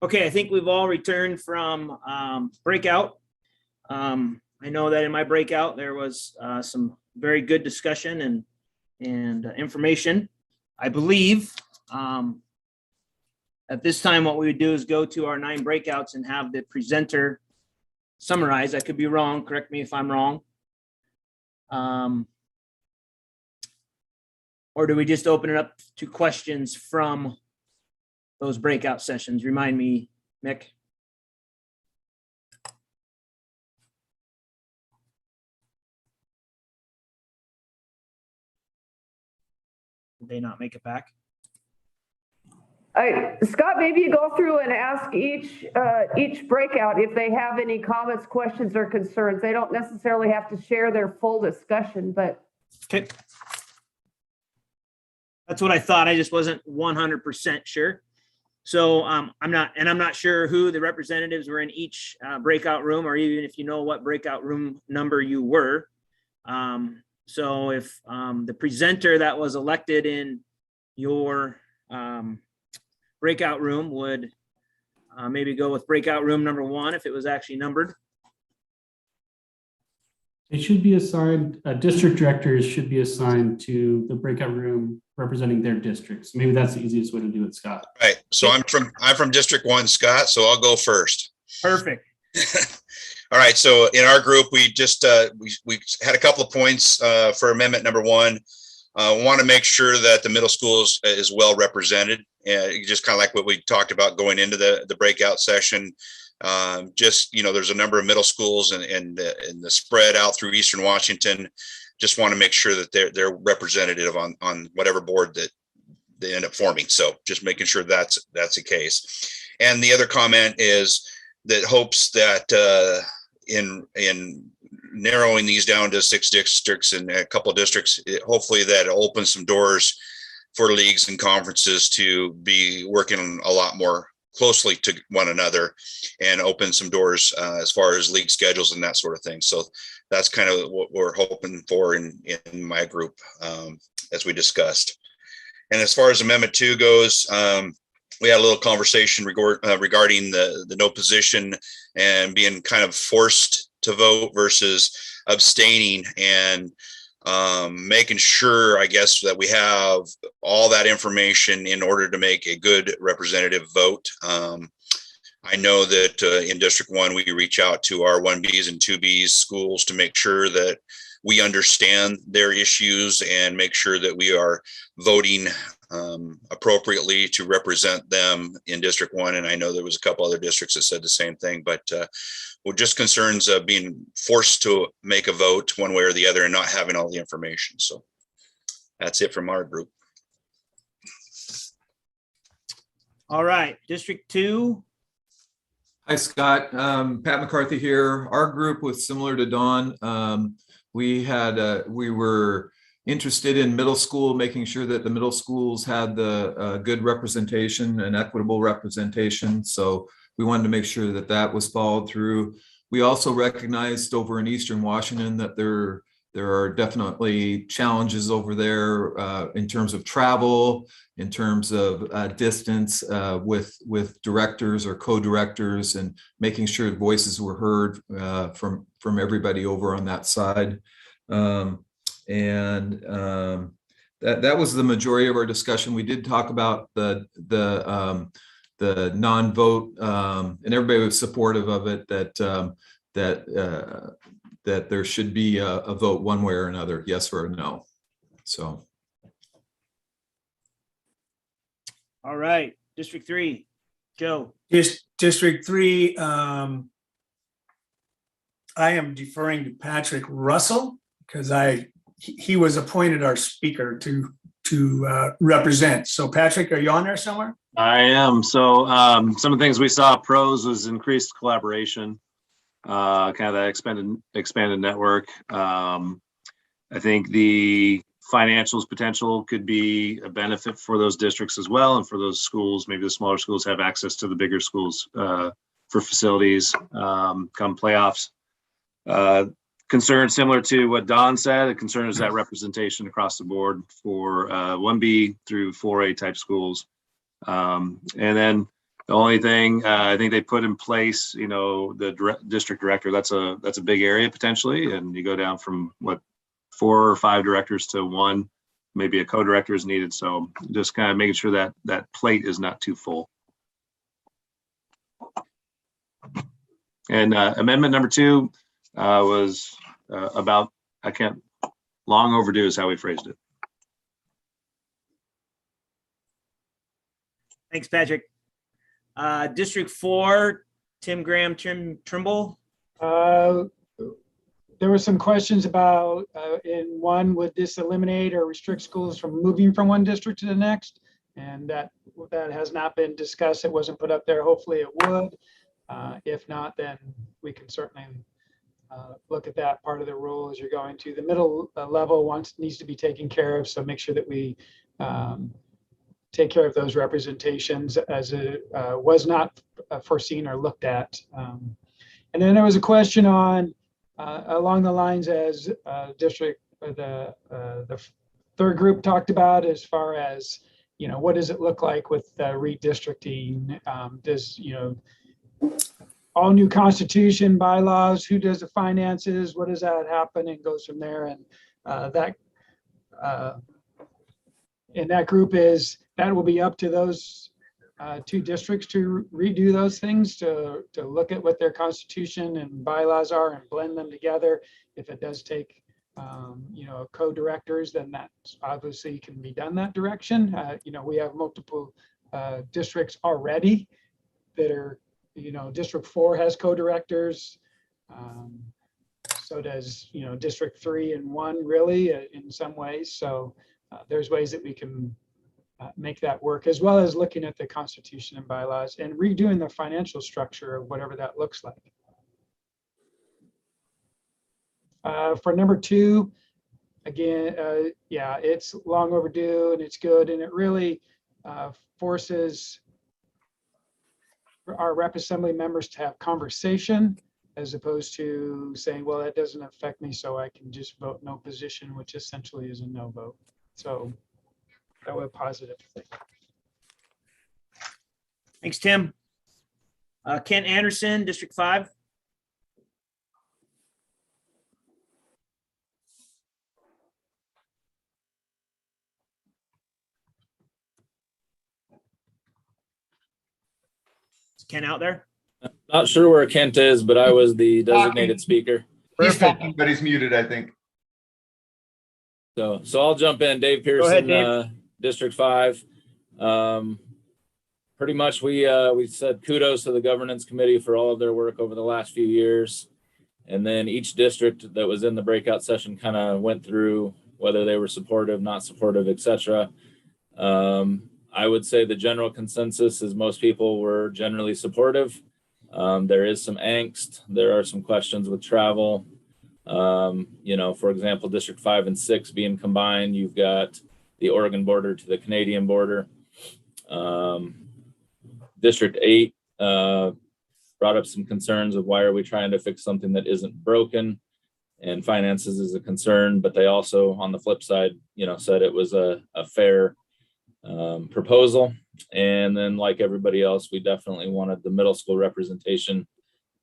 Okay, I think we've all returned from breakout. I know that in my breakout, there was some very good discussion and information. I believe at this time, what we would do is go to our 9 breakouts and have the presenter summarize. I could be wrong. Correct me if I'm wrong. Or do we just open it up to questions from those breakout sessions? Remind me Mick? Did they not make it back? Scott, maybe you go through and ask each breakout if they have any comments, questions, or concerns. They don't necessarily have to share their full discussion, but. Okay. That's what I thought. I just wasn't 100% sure. So I'm not sure who the representatives were in each breakout room, or even if you know what breakout room number you were. So if the presenter that was elected in your breakout room would maybe go with breakout room number 1 if it was actually numbered. It should be assigned, district directors should be assigned to the breakout room representing their districts. Maybe that's the easiest way to do it, Scott. Right. So I'm from District 1, Scott, so I'll go first. Perfect. All right. So in our group, we just we had a couple of points for amendment number 1. Want to make sure that the middle schools is well represented, just kind of like what we talked about going into the breakout session. Just, there's a number of middle schools and the spread out through Eastern Washington. Just want to make sure that they're representative on whatever board that they end up forming. So just making sure that's the case. And the other comment is that hopes that in narrowing these down to 6 districts and a couple of districts, hopefully that opens some doors for leagues and conferences to be working a lot more closely to one another and open some doors as far as league schedules and that sort of thing. So that's kind of what we're hoping for in my group, as we discussed. And as far as amendment 2 goes, we had a little conversation regarding the no position and being kind of forced to vote versus abstaining, and making sure, I guess, that we have all that information in order to make a good representative vote. I know that in District 1, we reach out to our 1Bs and 2Bs schools to make sure that we understand their issues and make sure that we are voting appropriately to represent them in District 1. And I know there was a couple other districts that said the same thing, but we're just concerns of being forced to make a vote one way or the other and not having all the information. So that's it from our group. All right, District 2. Hi, Scott. Pat McCarthy here. Our group was similar to Dawn. We were interested in middle school, making sure that the middle schools had the good representation and equitable representation. So we wanted to make sure that that was followed through. We also recognized over in Eastern Washington that there are definitely challenges over there in terms of travel, in terms of distance with directors or co-directors, and making sure voices were heard from everybody over on that side. That was the majority of our discussion. We did talk about the non-vote, and everybody was supportive of it, that there should be a vote one way or another, yes or no. So. All right, District 3, Joe. District 3, I am deferring to Patrick Russell because he was appointed our speaker to represent. So Patrick, are you on there somewhere? I am. So some of the things we saw pros was increased collaboration, kind of that expanded network. I think the financials potential could be a benefit for those districts as well, and for those schools. Maybe the smaller schools have access to the bigger schools for facilities come playoffs. Concern similar to what Don said. The concern is that representation across the board for 1B through 4A type schools. And then the only thing I think they put in place, the district director, that's a big area potentially. And you go down from 4 or 5 directors to 1, maybe a co-director is needed. So just kind of making sure that that plate is not too full. And amendment number 2 was about, long overdue is how we phrased it. Thanks, Patrick. District 4, Tim Graham, Tim Trimble. There were some questions about, in one, would this eliminate or restrict schools from moving from one district to the next? And that has not been discussed. It wasn't put up there. Hopefully it would. If not, then we can certainly look at that part of the rule as you're going to. The middle level needs to be taken care of. So make sure that we take care of those representations as it was not foreseen or looked at. And then there was a question on along the lines as the third group talked about, as far as, you know, what does it look like with redistricting? Does, you know, all new constitution, bylaws, who does the finances, what does that happen, and goes from there. And that group is, that will be up to those two districts to redo those things, to look at what their constitution and bylaws are and blend them together. If it does take, you know, co-directors, then that obviously can be done that direction. You know, we have multiple districts already that are, you know, District 4 has co-directors. So does, you know, District 3 and 1 really in some ways. So there's ways that we can make that work, as well as looking at the constitution and bylaws and redoing the financial structure of whatever that looks like. For number 2, again, yeah, it's long overdue and it's good, and it really forces our rep assembly members to have conversation, as opposed to saying, well, that doesn't affect me, so I can just vote no position, which essentially is a no vote. So that was a positive thing. Thanks, Tim. Kent Anderson, District 5. Is Ken out there? Not sure where Kent is, but I was the designated speaker. He's talking, but he's muted, I think. So I'll jump in. Dave Pearson, ahead, Dave. District 5. Pretty much we said kudos to the governance committee for all of their work over the last few years. And then each district that was in the breakout session kind of went through whether they were supportive, not supportive, etc. I would say the general consensus is most people were generally supportive. There is some angst. There are some questions with travel. You know, for example, District 5 and 6 being combined, you've got the Oregon border to the Canadian border. District 8 brought up some concerns of why are we trying to fix something that isn't broken, and finances is a concern, but they also, on the flip side, you know, said it was a fair proposal. And then, like everybody else, we definitely wanted the middle school representation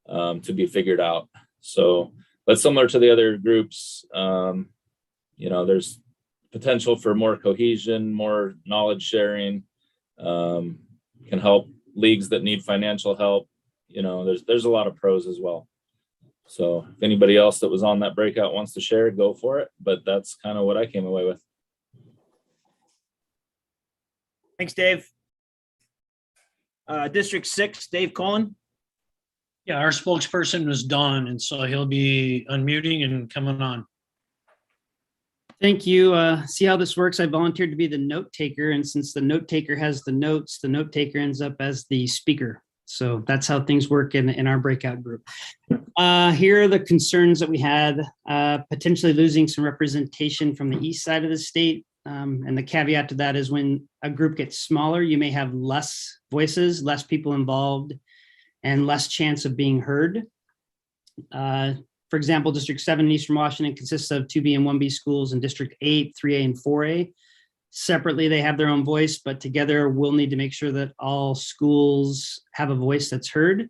to be figured out. So, but similar to the other groups, you know, there's potential for more cohesion, more knowledge sharing, can help leagues that need financial help. You know, there's a lot of pros as well. So if anybody else that was on that breakout wants to share, go for it. But that's kind of what I came away with. Thanks, Dave. District 6, Dave Cullen. Yeah, our spokesperson was Don, and so he'll be unmuting and coming on. Thank you. See how this works? I volunteered to be the note taker, and since the note taker has the notes, the note taker ends up as the speaker. So that's how things work in our breakout group. Here are the concerns that we had, potentially losing some representation from the east side of the state. And the caveat to that is when a group gets smaller, you may have less voices, less people involved, and less chance of being heard. For example, District 7 in Eastern Washington consists of 2B and 1B schools, and District 8, 3A and 4A. Separately, they have their own voice, but together we'll need to make sure that all schools have a voice that's heard.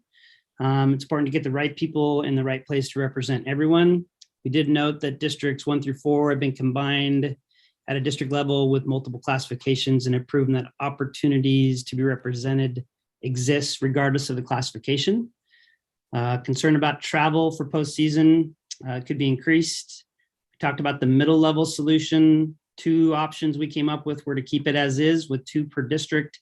It's important to get the right people in the right place to represent everyone. We did note that districts 1 through 4 have been combined at a district level with multiple classifications, and have proven that opportunities to be represented exist regardless of the classification. Concern about travel for postseason could be increased. We talked about the middle level solution. 2 options we came up with were to keep it as is with 2 per district,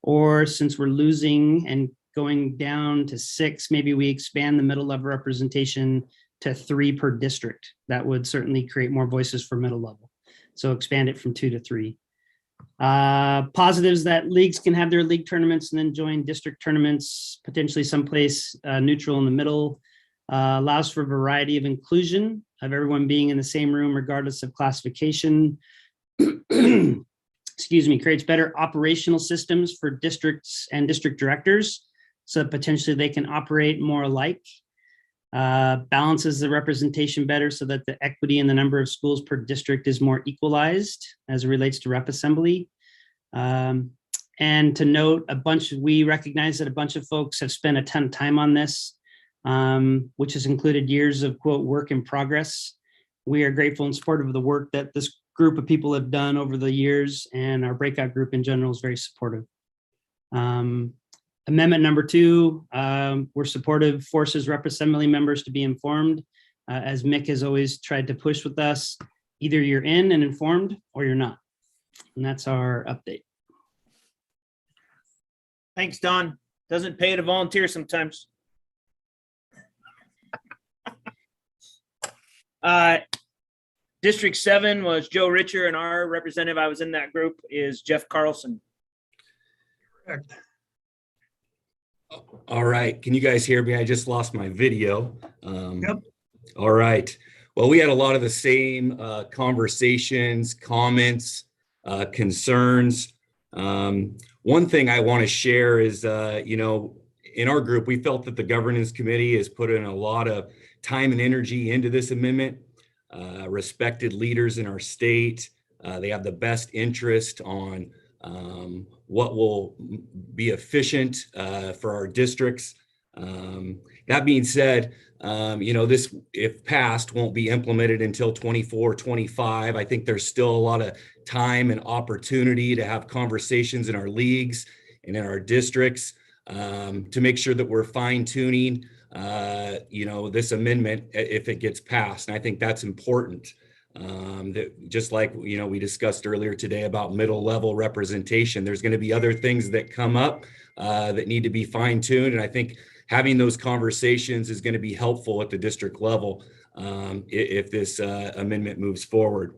Or since we're losing and going down to 6, maybe we expand the middle level representation to 3 per district. That would certainly create more voices for middle level. So expand it from 2 to 3. Positives that leagues can have their league tournaments and then join district tournaments, potentially someplace neutral in the middle. Allows for variety of inclusion of everyone being in the same room regardless of classification. Excuse me, creates better operational systems for districts and district directors so that potentially they can operate more alike. Balances the representation better so that the equity in the number of schools per district is more equalized as it relates to rep assembly. And to note, we recognize that a bunch of folks have spent a ton of time on this, which has included years of quote work in progress. We are grateful and supportive of the work that this group of people have done over the years, and our breakout group in general is very supportive. Amendment number 2, we're supportive, forces rep assembly members to be informed. As Mick has always tried to push with us, either you're in and informed or you're not. And that's our update. Thanks, Don. Doesn't pay to volunteer sometimes. District 7 was Joe Richer, and our representative, I was in that group, is Jeff Carlson. Correct. All right, can you guys hear me? I just lost my video. Yep. All right. Well, we had a lot of the same conversations, comments, concerns. One thing I want to share is, in our group, we felt that the governance committee has put in a lot of time and energy into this amendment. Respected leaders in our state. They have the best interest on what will be efficient for our districts. That being said, this, if passed, won't be implemented until 24, 25. I think there's still a lot of time and opportunity to have conversations in our leagues and in our districts to make sure that we're fine tuning this amendment if it gets passed. And I think that's important. That just like, we discussed earlier today about middle level representation, there's going to be other things that come up that need to be fine tuned. And I think having those conversations is going to be helpful at the district level if this amendment moves forward.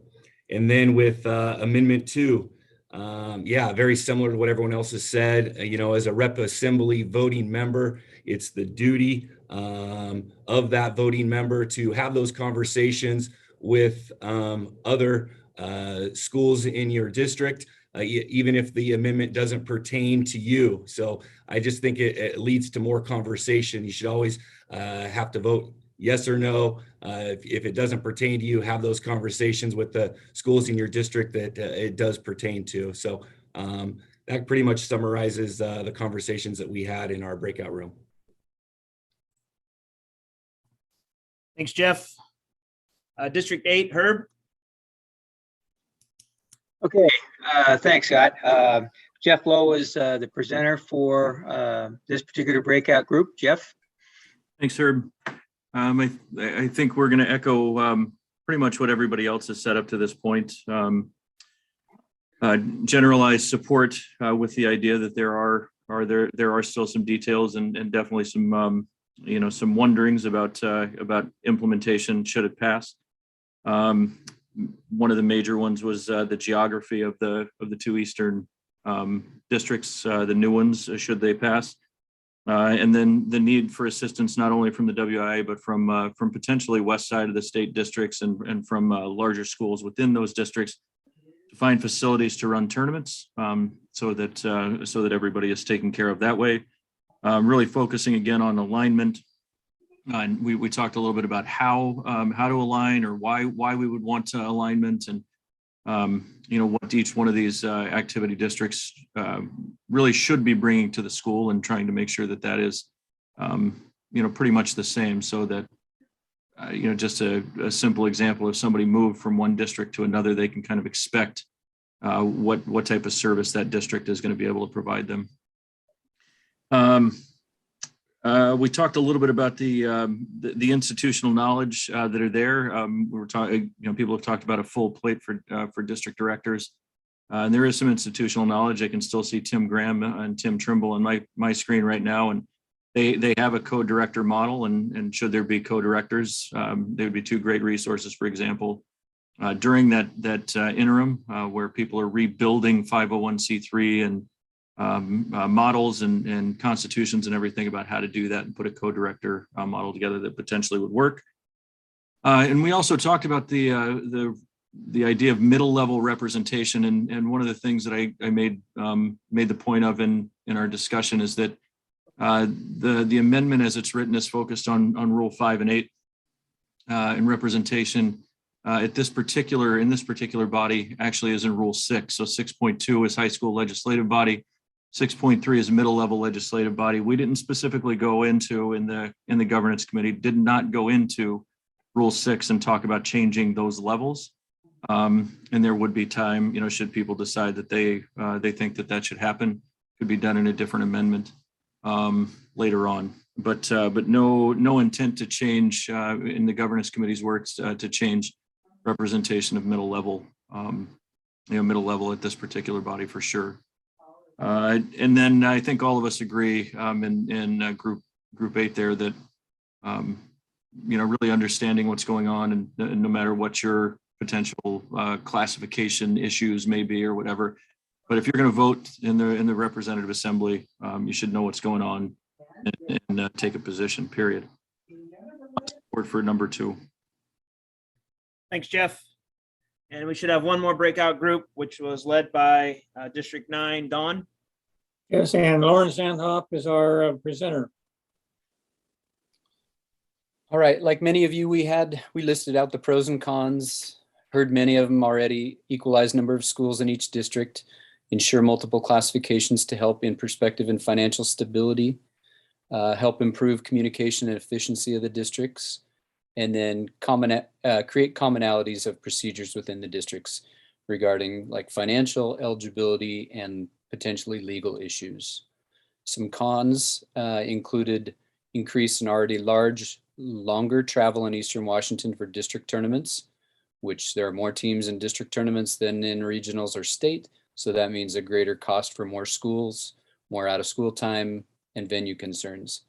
And then with Amendment 2, very similar to what everyone else has said, as a rep assembly voting member, it's the duty of that voting member to have those conversations with other schools in your district, even if the amendment doesn't pertain to you. So I just think it leads to more conversation. You should always have to vote yes or no. If it doesn't pertain to you, have those conversations with the schools in your district that it does pertain to. So that pretty much summarizes the conversations that we had in our breakout room. Thanks, Jeff. District 8, Herb. Okay, thanks, Scott. Jeff Lowe is the presenter for this particular breakout group. Jeff? Thanks, Herb. I think we're going to echo pretty much what everybody else has said up to this point. Generalized support with the idea that there are still some details and definitely some some wonderings about implementation should it pass. One of the major ones was the geography of the 2 eastern districts, the new ones, should they pass. And then the need for assistance not only from the WIA but from potentially west side of the state districts and from larger schools within those districts to find facilities to run tournaments, so that everybody is taken care of that way. Really focusing again on alignment. And we talked a little bit about how to align, or why we would want alignment, and what each one of these activity districts really should be bringing to the school, and trying to make sure that that is pretty much the same, so that just a simple example, if somebody moved from one district to another, they can kind of expect what type of service that district is going to be able to provide them. We talked a little bit about the institutional knowledge that are there. We were talking, people have talked about a full plate for district directors. And there is some institutional knowledge. I can still see Tim Graham and Tim Trimble on my screen right now. And they have a co-director model, and should there be co-directors, they would be two great resources, for example, during that interim where people are rebuilding 501c3 and models and constitutions and everything about how to do that and put a co-director model together that potentially would work. And we also talked about the idea of middle level representation. And one of the things that I made the point of in our discussion is that the amendment as it's written is focused on Rule 5 and 8 and representation in this particular body actually is in Rule 6. So 6.2 is high school legislative body. 6.3 is middle level legislative body. We didn't specifically go into in the governance committee, did not go into Rule 6 and talk about changing those levels. And there would be time, should people decide that they think that should happen, could be done in a different amendment later on. But no intent to change in the governance committee's works to change representation of middle level at this particular body for sure. And then I think all of us agree in group 8 there that really understanding what's going on and no matter what your potential classification issues may be or whatever. But if you're going to vote in the representative assembly, you should know what's going on and take a position, period. Support for number 2. Thanks, Jeff. And we should have one more breakout group, which was led by District 9, Dawn. Yes, and Lauren Sandhoff is our presenter. All right, like many of you, we listed out the pros and cons, heard many of them already: equalize number of schools in each district, ensure multiple classifications to help in perspective and financial stability, help improve communication and efficiency of the districts, and then create commonalities of procedures within the districts regarding like financial eligibility and potentially legal issues. Some cons included increase in already longer travel in Eastern Washington for district tournaments, which there are more teams in district tournaments than in regionals or state. So that means a greater cost for more schools, more out of school time, and venue concerns.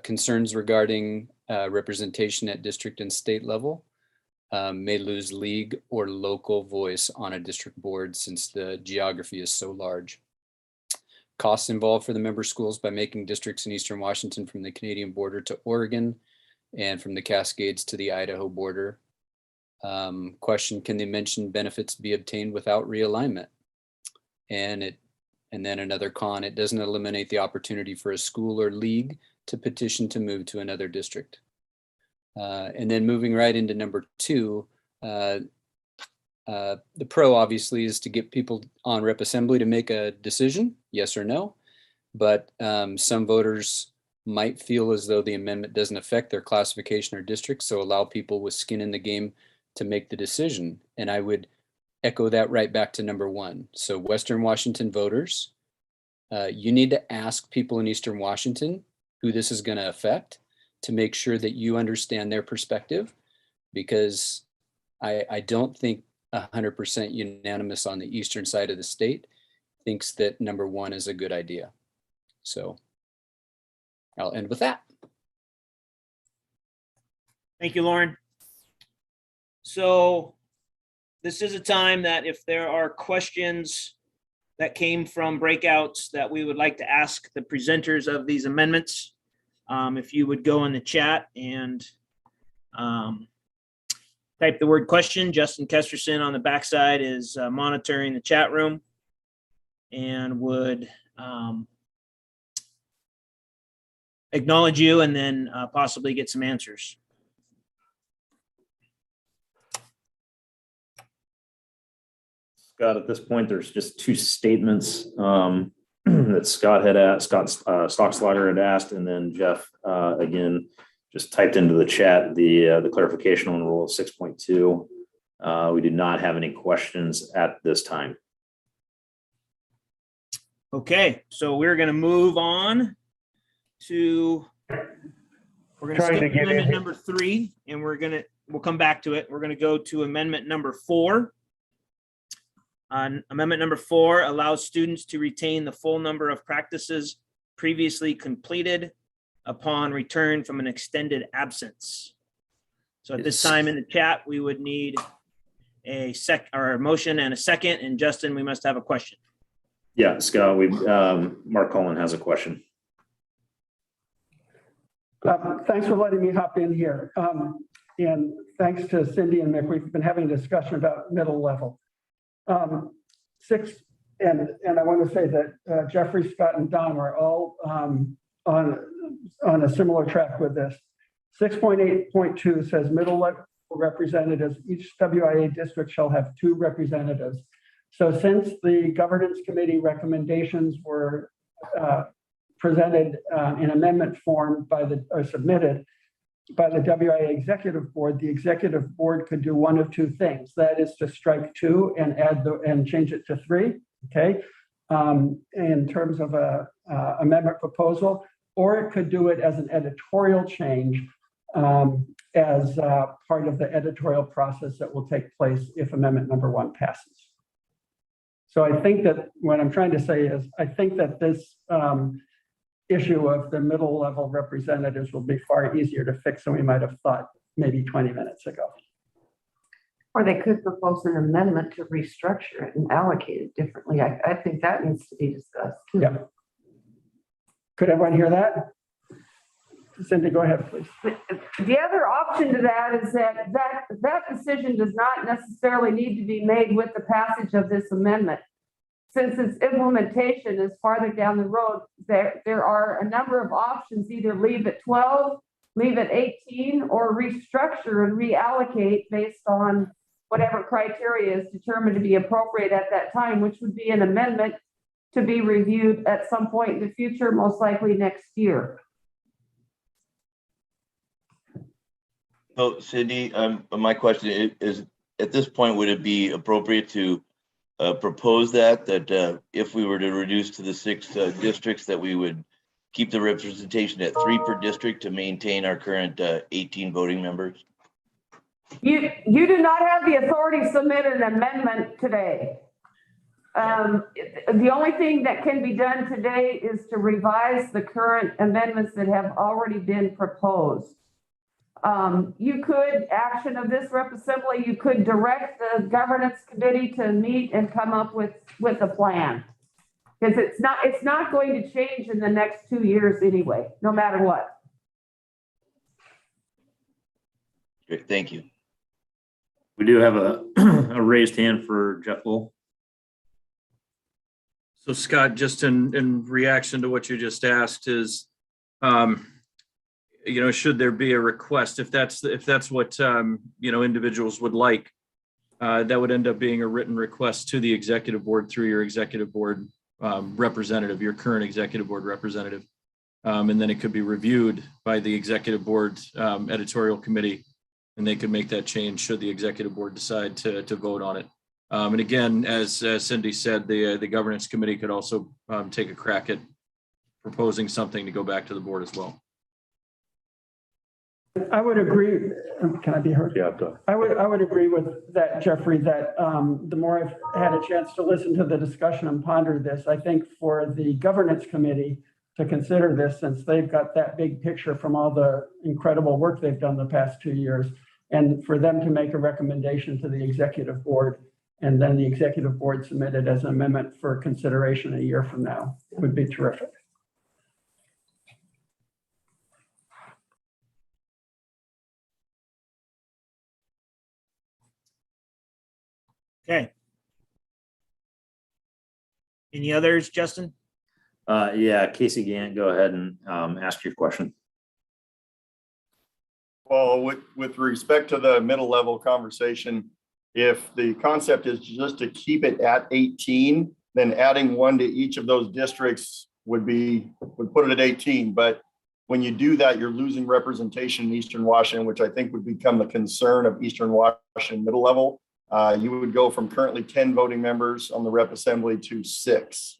Concerns regarding representation at district and state level, may lose league or local voice on a district board since the geography is so large. Costs involved for the member schools by making districts in Eastern Washington from the Canadian border to Oregon and from the Cascades to the Idaho border. Question, can the mentioned benefits be obtained without realignment? And then another con, it doesn't eliminate the opportunity for a school or league to petition to move to another district. And then moving right into number 2, the pro obviously is to get people on Rep Assembly to make a decision, yes or no. But some voters might feel as though the amendment doesn't affect their classification or district, so allow people with skin in the game to make the decision. And I would echo that right back to number 1. So Western Washington voters, you need to ask people in Eastern Washington who this is going to affect to make sure that you understand their perspective, because I don't think 100% unanimous on the eastern side of the state thinks that number 1 is a good idea. So I'll end with that. Thank you, Lauren. So this is a time that if there are questions that came from breakouts that we would like to ask the presenters of these amendments, if you would go in the chat and type the word question. Justin Kesterson on the backside is monitoring the chat room and would acknowledge you and then possibly get some answers. Scott, at this point, there's just 2 statements that Scott had asked, Stockslager had asked, and then Jeff again just typed into the chat the clarification on Rule 6.2. We did not have any questions at this time. Okay, so we're going to move on to, we're going to skip amendment number 3, and we'll come back to it. We're going to go to amendment number 4. Amendment number 4 allows students to retain the full number of practices previously completed upon return from an extended absence. So at this time in the chat, we would need a motion and a second. And Justin, we must have a question. Yeah, Scott, Mark Cullen has a question. Thanks for letting me hop in here. And thanks to Cindy and Mick, we've been having a discussion about middle level. And I want to say that Jeffrey, Scott, and Don are all on a similar track with this. 6.8.2 says middle level representatives, each WIA district shall have 2 representatives. So since the governance committee recommendations were presented in amendment form or submitted by the WIA executive board, the executive board could do one of 2 things. That is to strike 2 and and change it to 3. Okay, in terms of a amendment proposal, or it could do it as an editorial change as part of the editorial process that will take place if amendment number 1 passes. So I think that what I'm trying to say is I think that this issue of the middle level representatives will be far easier to fix than we might have thought maybe 20 minutes ago. Or they could propose an amendment to restructure it and allocate it differently. I think that needs to be discussed too. Yeah. Could everyone hear that? Cindy, go ahead, please. The other option to that is that decision does not necessarily need to be made with the passage of this amendment. Since its implementation is farther down the road, there are a number of options, either leave at 12, leave at 18, or restructure and reallocate based on whatever criteria is determined to be appropriate at that time, which would be an amendment to be reviewed at some point in the future, most likely next year. So Cindy, my question is, at this point, would it be appropriate to propose that if we were to reduce to the 6 districts, that we would keep the representation at 3 per district to maintain our current 18 voting members? You do not have the authority to submit an amendment today. The only thing that can be done today is to revise the current amendments that have already been proposed. You could, action of this rep assembly, you could direct the governance committee to meet and come up with a plan. Because it's not going to change in the next 2 years anyway, no matter what. Great, thank you. We do have a raised hand for Jeff Lowell. So Scott, just in reaction to what you just asked is, should there be a request, if that's what, individuals would like, that would end up being a written request to the executive board through your executive board representative, your current executive board representative. And then it could be reviewed by the executive board editorial committee, and they could make that change should the executive board decide to vote on it. And again, as Cindy said, the governance committee could also take a crack at proposing something to go back to the board as well. I would agree. Can I be heard? Yeah, go. I would agree with that, Jeffrey, that the more I've had a chance to listen to the discussion and ponder this, I think for the governance committee to consider this, since they've got that big picture from all the incredible work they've done the past 2 years, and for them to make a recommendation to the executive board, and then the executive board submit it as an amendment for consideration a year from now, would be terrific. Okay. Any others, Justin? Yeah, Casey Gant, go ahead and ask your question. Well, with respect to the middle level conversation, if the concept is just to keep it at 18, then adding 1 to each of those districts would put it at 18. But when you do that, you're losing representation in Eastern Washington, which I think would become the concern of Eastern Washington middle level. You would go from currently 10 voting members on the rep assembly to 6.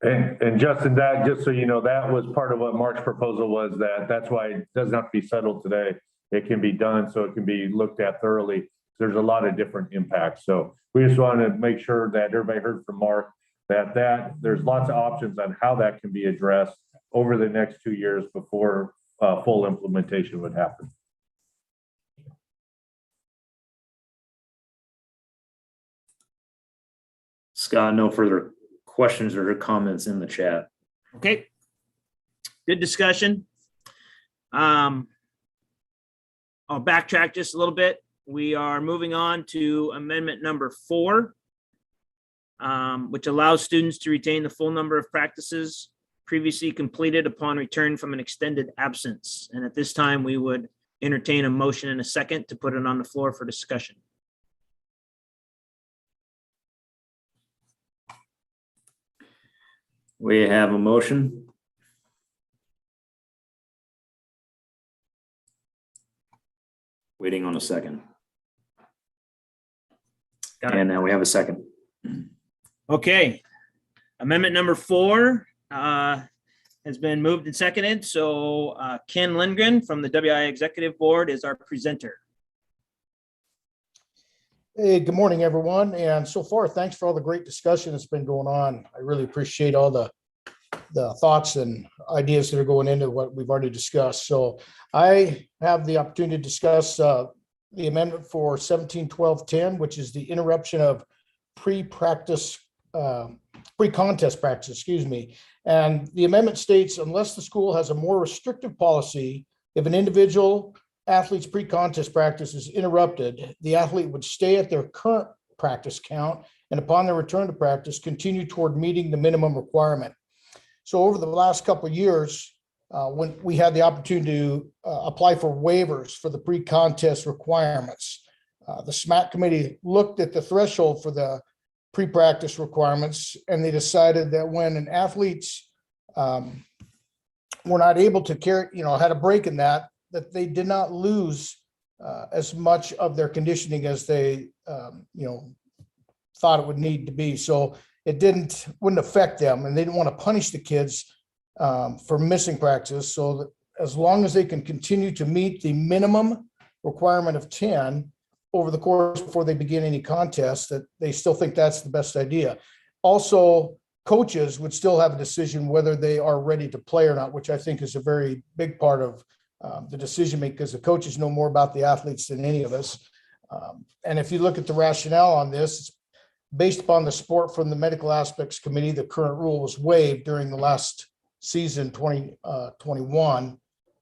And Justin, that, just so you know, that was part of what Mark's proposal was, that's why it doesn't have to be settled today. It can be done, so it can be looked at thoroughly. There's a lot of different impacts. So we just want to make sure that everybody heard from Mark that there's lots of options on how that can be addressed over the next 2 years before full implementation would happen. Scott, no further questions or comments in the chat. Okay. Good discussion. I'll backtrack just a little bit. We are moving on to amendment number 4, which allows students to retain the full number of practices previously completed upon return from an extended absence. And at this time, we would entertain a motion and a second to put it on the floor for discussion. We have a motion. Waiting on a second. And now we have a second. Okay. Amendment number 4 has been moved and seconded. So Ken Lindgren from the WIA Executive Board is our presenter. Hey, good morning, everyone. And so far, thanks for all the great discussion that's been going on. I really appreciate all the thoughts and ideas that are going into what we've already discussed. So I have the opportunity to discuss the amendment for 17-12-10, which is the interruption of pre-contest practice, excuse me. And the amendment states, unless the school has a more restrictive policy, if an individual athlete's pre-contest practice is interrupted, the athlete would stay at their current practice count and upon their return to practice, continue toward meeting the minimum requirement. So over the last couple of years, when we had the opportunity to apply for waivers for the pre-contest requirements, the SMAC committee looked at the threshold for the pre-practice requirements, and they decided that when an athlete's were not able to carry, had a break in that they did not lose as much of their conditioning as they, thought it would need to be. So it wouldn't affect them, and they didn't want to punish the kids for missing practice. So that as long as they can continue to meet the minimum requirement of 10 over the course before they begin any contest, that they still think that's the best idea. Also, coaches would still have a decision whether they are ready to play or not, which I think is a very big part of the decision making, because the coaches know more about the athletes than any of us. And if you look at the rationale on this, it's based upon the support from the medical aspects committee. The current rule was waived during the last season 2021,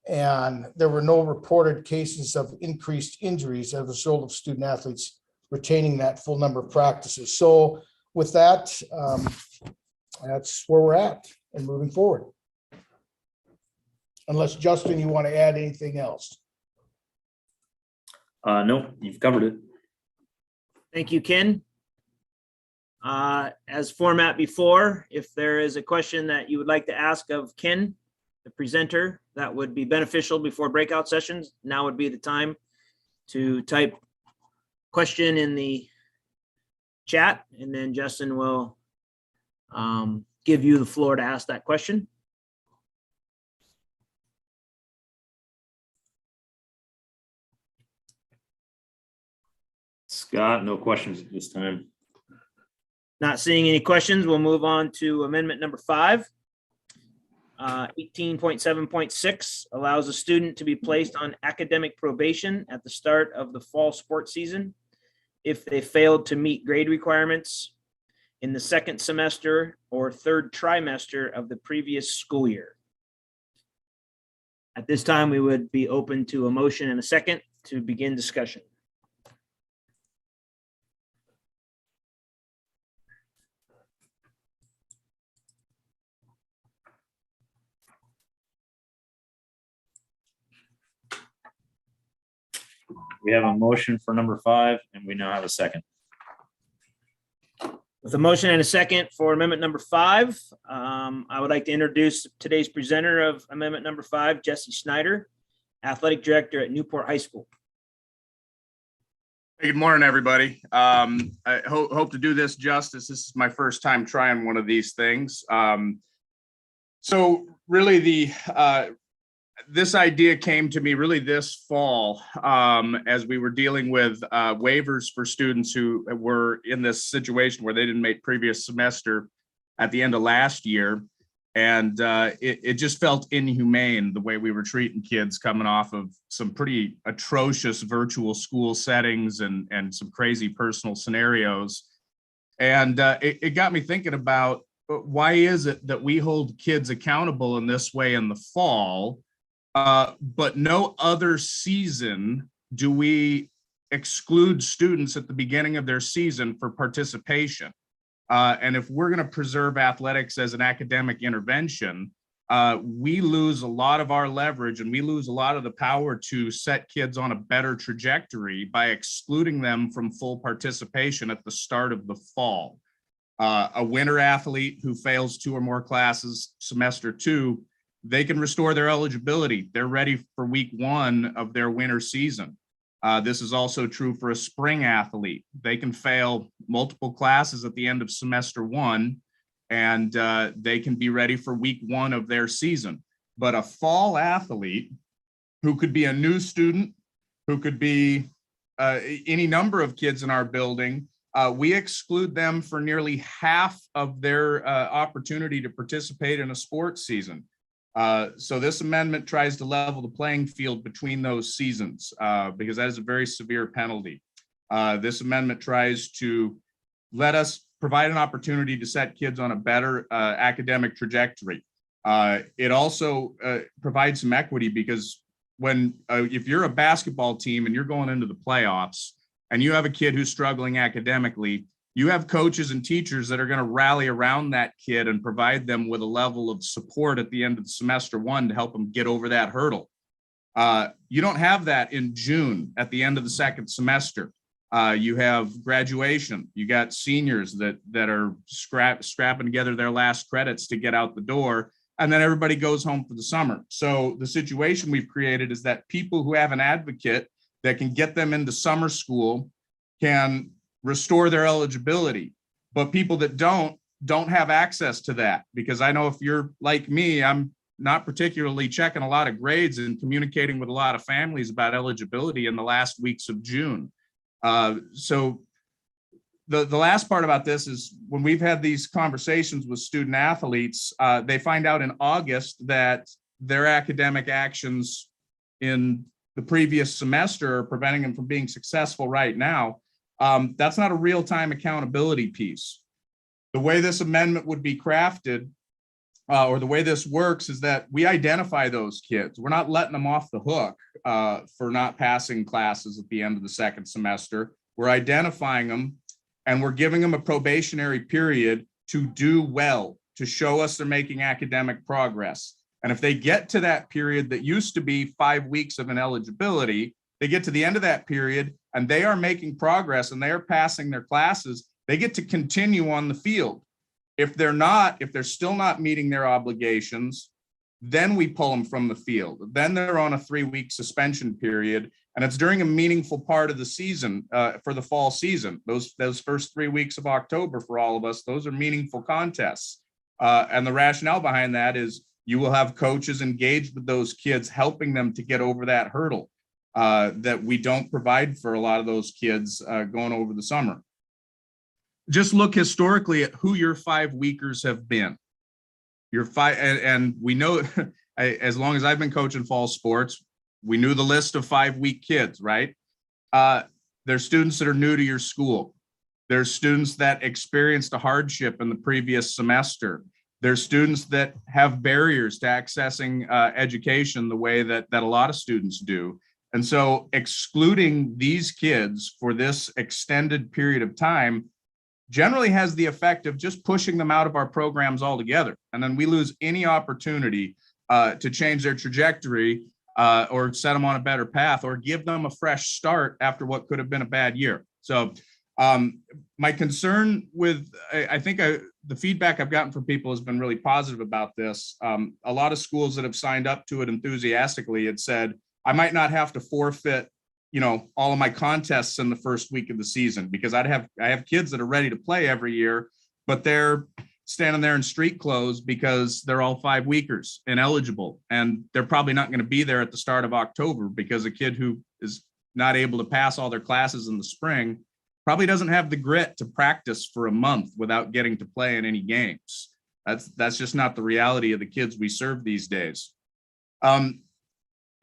and there were no reported cases of increased injuries as a result of student athletes retaining that full number of practices. So with that, that's where we're at and moving forward. Unless, Justin, you want to add anything else? No, you've covered it. Thank you, Ken. As format before, if there is a question that you would like to ask of Ken, the presenter, that would be beneficial before breakout sessions, now would be the time to type question in the chat, and then Justin will give you the floor to ask that question. Scott, no questions at this time. Not seeing any questions, we'll move on to amendment number 5. 18.7.6 allows a student to be placed on academic probation at the start of the fall sports season if they failed to meet grade requirements in the second semester or third trimester of the previous school year. At this time, we would be open to a motion and a second to begin discussion. We have a motion for number 5, and we now have a second. With a motion and a second for amendment number 5, I would like to introduce today's presenter of amendment number 5, Jesse Snyder, Athletic Director at Newport High School. Hey, good morning, everybody. I hope to do this justice. This is my first time trying one of these things. So really this idea came to me really this fall as we were dealing with waivers for students who were in this situation where they didn't make previous semester at the end of last year. And it just felt inhumane the way we were treating kids coming off of some pretty atrocious virtual school settings and some crazy personal scenarios. And it got me thinking about why is it that we hold kids accountable in this way in the fall, but no other season do we exclude students at the beginning of their season for participation? And if we're going to preserve athletics as an academic intervention, we lose a lot of our leverage and we lose a lot of the power to set kids on a better trajectory by excluding them from full participation at the start of the fall. A winter athlete who fails 2 or more classes semester 2, they can restore their eligibility. They're ready for week 1 of their winter season. This is also true for a spring athlete. They can fail multiple classes at the end of semester 1, and they can be ready for week 1 of their season. But a fall athlete who could be a new student, who could be any number of kids in our building, we exclude them for nearly half of their opportunity to participate in a sports season. So this amendment tries to level the playing field between those seasons because that is a very severe penalty. This amendment tries to let us provide an opportunity to set kids on a better academic trajectory. It also provides some equity because if you're a basketball team and you're going into the playoffs and you have a kid who's struggling academically, you have coaches and teachers that are going to rally around that kid and provide them with a level of support at the end of semester 1 to help them get over that hurdle. You don't have that in June at the end of the second semester. You have graduation. You got seniors that are scrapping together their last credits to get out the door, and then everybody goes home for the summer. So the situation we've created is that people who have an advocate that can get them into summer school can restore their eligibility, but people that don't have access to that, because I know if you're like me, I'm not particularly checking a lot of grades and communicating with a lot of families about eligibility in the last weeks of June. So the last part about this is when we've had these conversations with student athletes, they find out in August that their academic actions in the previous semester are preventing them from being successful right now. That's not a real-time accountability piece. The way this amendment would be crafted, or the way this works, is that we identify those kids. We're not letting them off the hook for not passing classes at the end of the second semester. We're identifying them and we're giving them a probationary period to do well, to show us they're making academic progress. And if they get to that period that used to be 5 weeks of an eligibility, they get to the end of that period and they are making progress and they are passing their classes, they get to continue on the field. If they're still not meeting their obligations, then we pull them from the field. Then they're on a 3-week suspension period. And it's during a meaningful part of the season for the fall season. Those first 3 weeks of October for all of us, those are meaningful contests. And the rationale behind that is you will have coaches engaged with those kids, helping them to get over that hurdle that we don't provide for a lot of those kids going over the summer. Just look historically at who your 5-weekers have been. And we know, as long as I've been coaching fall sports, we knew the list of 5-week kids, right? There's students that are new to your school. There's students that experienced a hardship in the previous semester. There's students that have barriers to accessing education the way that a lot of students do. And so excluding these kids for this extended period of time generally has the effect of just pushing them out of our programs altogether. And then we lose any opportunity to change their trajectory or set them on a better path or give them a fresh start after what could have been a bad year. So my concern with, I think the feedback I've gotten from people has been really positive about this. A lot of schools that have signed up to it enthusiastically had said, I might not have to forfeit all of my contests in the first week of the season, because I have kids that are ready to play every year, but they're standing there in street clothes because they're all 5-weekers ineligible. And they're probably not going to be there at the start of October, because a kid who is not able to pass all their classes in the spring probably doesn't have the grit to practice for a month without getting to play in any games. That's just not the reality of the kids we serve these days.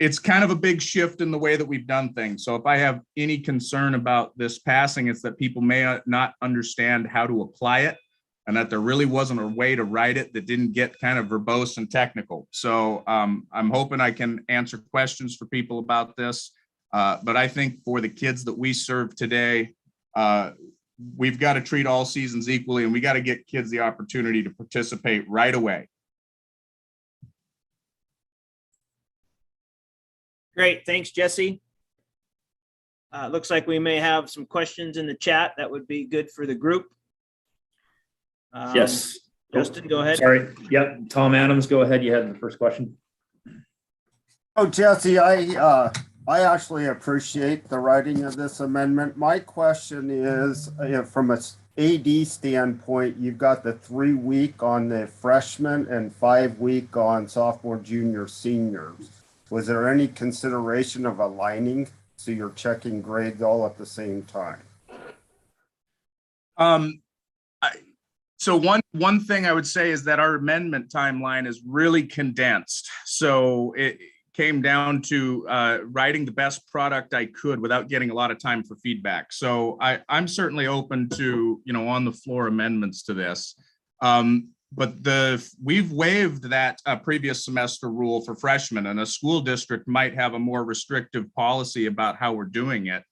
It's kind of a big shift in the way that we've done things. So if I have any concern about this passing, it's that people may not understand how to apply it, and that there really wasn't a way to write it that didn't get kind of verbose and technical. So I'm hoping I can answer questions for people about this. But I think for the kids that we serve today, we've got to treat all seasons equally, and we got to get kids the opportunity to participate right away. Great, thanks, Jesse. Looks like we may have some questions in the chat that would be good for the group. Yes. Justin, go ahead. Sorry. Yep. Tom Adams, go ahead. You had the first question. Oh, Jesse, I actually appreciate the writing of this amendment. My question is, from a AD standpoint, you've got the 3-week on the freshmen and 5-week on sophomore, junior, seniors. Was there any consideration of aligning so you're checking grades all at the same time? So one thing I would say is that our amendment timeline is really condensed. So it came down to writing the best product I could without getting a lot of time for feedback. So I'm certainly open to, on the floor amendments to this. But we've waived that previous semester rule for freshmen, and a school district might have a more restrictive policy about how we're doing it.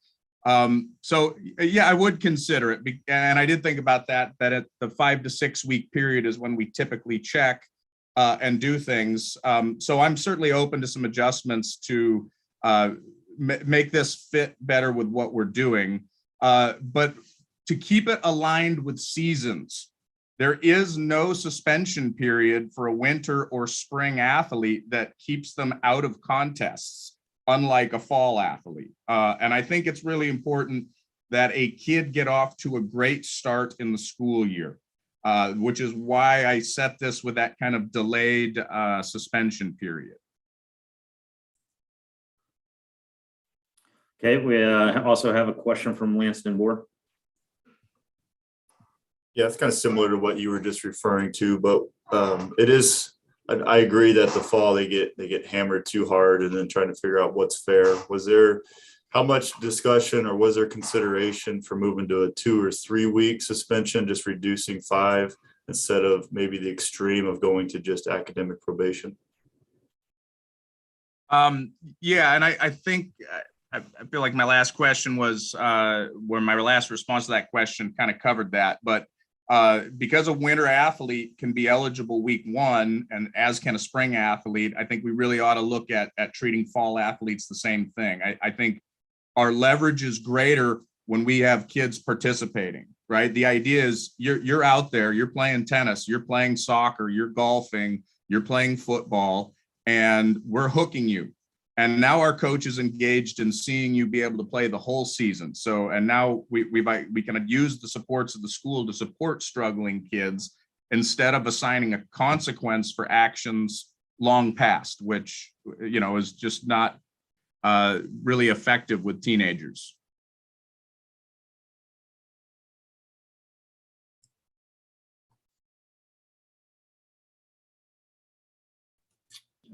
So yeah, I would consider it. And I did think about that at the 5 to 6 week period is when we typically check and do things. So I'm certainly open to some adjustments to make this fit better with what we're doing. But to keep it aligned with seasons, there is no suspension period for a winter or spring athlete that keeps them out of contests, unlike a fall athlete. And I think it's really important that a kid get off to a great start in the school year, which is why I set this with that kind of delayed suspension period. Okay, we also have a question from Lanston Bohr. Yeah, it's kind of similar to what you were just referring to, but it is, I agree that the fall they get hammered too hard and then trying to figure out what's fair. Was there, how much discussion or was there consideration for moving to a 2 or 3 week suspension, just reducing 5 instead of maybe the extreme of going to just academic probation? Yeah, and I think, I feel like my last question was, where my last response to that question kind of covered that, but because a winter athlete can be eligible week 1, and as can a spring athlete, I think we really ought to look at treating fall athletes the same thing. I think our leverage is greater when we have kids participating, right? The idea is you're out there, you're playing tennis, you're playing soccer, you're golfing, you're playing football, and we're hooking you. And now our coach is engaged in seeing you be able to play the whole season. So, and now we can use the supports of the school to support struggling kids instead of assigning a consequence for actions long past, which, is just not really effective with teenagers.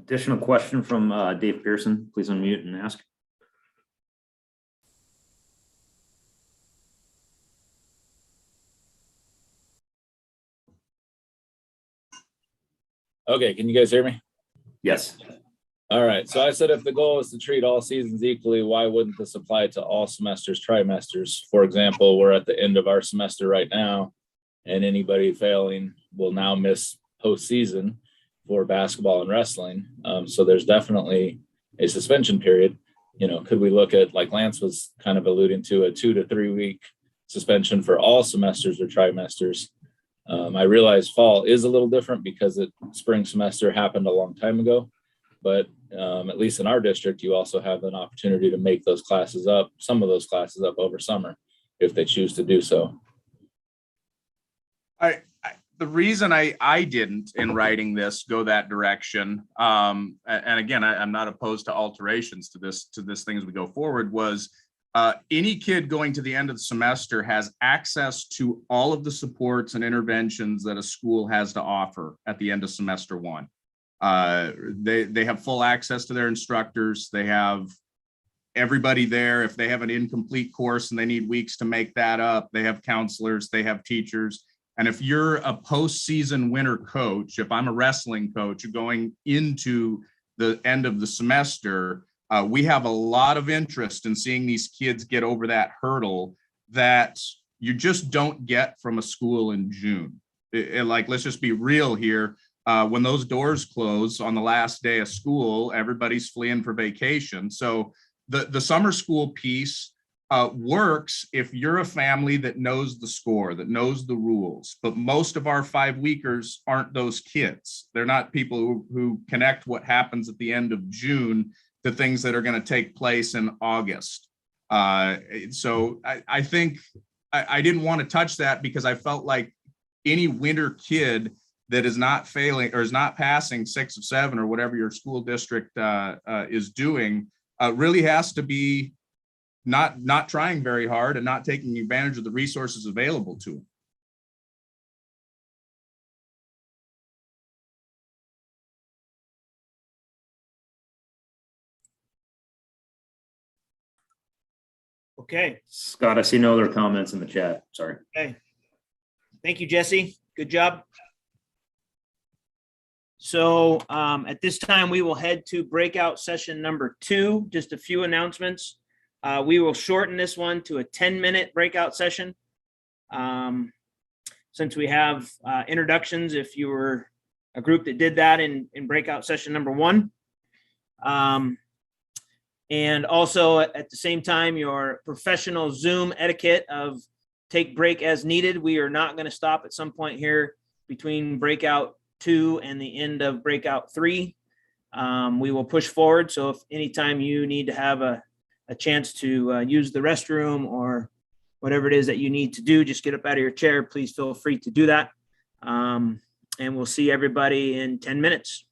Additional question from Dave Pearson. Please unmute and ask. Okay, can you guys hear me? Yes. All right, so I said if the goal is to treat all seasons equally, why wouldn't this apply to all semesters, trimesters? For example, we're at the end of our semester right now, and anybody failing will now miss postseason for basketball and wrestling. So there's definitely a suspension period. Could we look at, like Lance was kind of alluding to, a 2 to 3 week suspension for all semesters or trimesters? I realize fall is a little different because spring semester happened a long time ago, but at least in our district, you also have an opportunity to make those classes up, some of those classes up over summer, if they choose to do so. The reason I didn't in writing this go that direction, and again, I'm not opposed to alterations to this thing as we go forward, was any kid going to the end of the semester has access to all of the supports and interventions that a school has to offer at the end of semester one. They have full access to their instructors. They have everybody there. If they have an incomplete course and they need weeks to make that up, they have counselors, they have teachers. And if you're a postseason winter coach, if I'm a wrestling coach going into the end of the semester, we have a lot of interest in seeing these kids get over that hurdle that you just don't get from a school in June. Like, let's just be real here. When those doors close on the last day of school, everybody's fleeing for vacation. So the summer school piece works if you're a family that knows the score, that knows the rules. But most of our 5-weekers aren't those kids. They're not people who connect what happens at the end of June to things that are going to take place in August. So I think I didn't want to touch that because I felt like any winter kid that is not failing or is not passing 6 of 7 or whatever your school district is doing really has to be not trying very hard and not taking advantage of the resources available to them. Okay. Scott, I see no other comments in the chat. Sorry. Okay. Thank you, Jesse. Good job. So at this time, we will head to breakout session number 2. Just a few announcements. We will shorten this one to a 10-minute breakout session. Since we have introductions, if you were a group that did that in breakout session number 1. And also at the same time, your professional Zoom etiquette of take break as needed. We are not going to stop at some point here between breakout 2 and the end of breakout 3. We will push forward. So if anytime you need to have a chance to use the restroom or whatever it is that you need to do, just get up out of your chair. Please feel free to do that. And we'll see everybody in 10 minutes.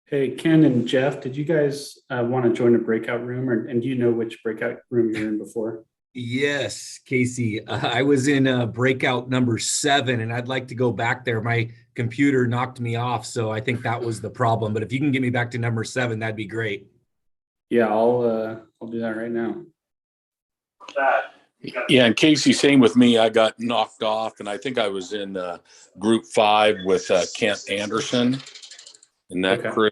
Hey, Ken and Jeff, did you guys want to join a breakout room and do you know which breakout room you're in before? Yes, Casey, I was in breakout number 7 and I'd like to go back there. My computer knocked me off, so I think that was the problem. But if you can get me back to number 7, that'd be great. Yeah, I'll do that right now. Yeah, and Casey, same with me. I got knocked off, and I think I was in group 5 with Kent Anderson and that Okay. crew.